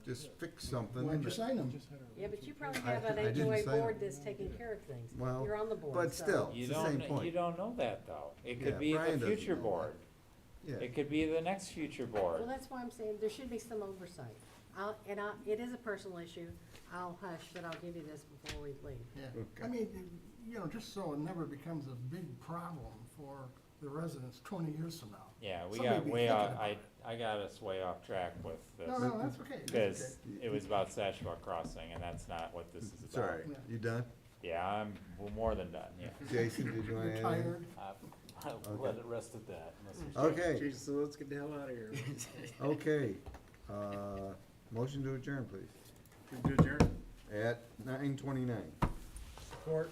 Speaker 2: just fixed something.
Speaker 11: Why'd you
Speaker 2: that-
Speaker 11: sign them?
Speaker 3: Yeah, but you probably
Speaker 2: I-
Speaker 3: have an
Speaker 2: I didn't
Speaker 3: HOA
Speaker 2: sign
Speaker 3: board
Speaker 2: it.
Speaker 3: that's taking care of things.
Speaker 2: Well,
Speaker 3: You're on the board,
Speaker 2: but
Speaker 3: so-
Speaker 2: still.
Speaker 6: You
Speaker 2: It's the same point.
Speaker 6: you don't know that though. It
Speaker 2: Yeah,
Speaker 6: could be
Speaker 2: Brian
Speaker 6: the
Speaker 2: doesn't
Speaker 6: future
Speaker 2: know that.
Speaker 6: board.
Speaker 2: Yeah.
Speaker 6: It could be the next future board.
Speaker 3: Well, that's why I'm saying there should be some oversight. It is a personal issue. I'll hush, but I'll give you this before we leave.
Speaker 11: Yeah,
Speaker 2: Okay.
Speaker 11: I mean, just so it never becomes a big problem for the residents 20 years from now.
Speaker 6: Yeah, we
Speaker 11: Somebody
Speaker 6: got
Speaker 11: be
Speaker 6: way
Speaker 11: thinking
Speaker 6: off,
Speaker 11: about
Speaker 6: I got us way off track with this.
Speaker 11: No, that's okay, that's
Speaker 6: Because
Speaker 11: okay.
Speaker 6: it was about Sashbuck Crossing and that's not what this is about.
Speaker 2: Sorry,
Speaker 11: Yeah.
Speaker 2: you done?
Speaker 6: Yeah, we're more than done, yeah.
Speaker 2: Jason, did you want to
Speaker 11: You're
Speaker 2: add anything?
Speaker 11: tired?
Speaker 8: I'll let it rest at that.
Speaker 2: Okay,
Speaker 4: Jesus, so let's get the hell out of here.
Speaker 2: okay. Motion to adjourn, please,
Speaker 4: Do adjourn?
Speaker 2: at 9:29.
Speaker 11: Support.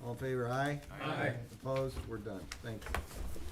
Speaker 2: All in favor, aye?
Speaker 4: Aye.
Speaker 2: Opposed, we're done, thank you.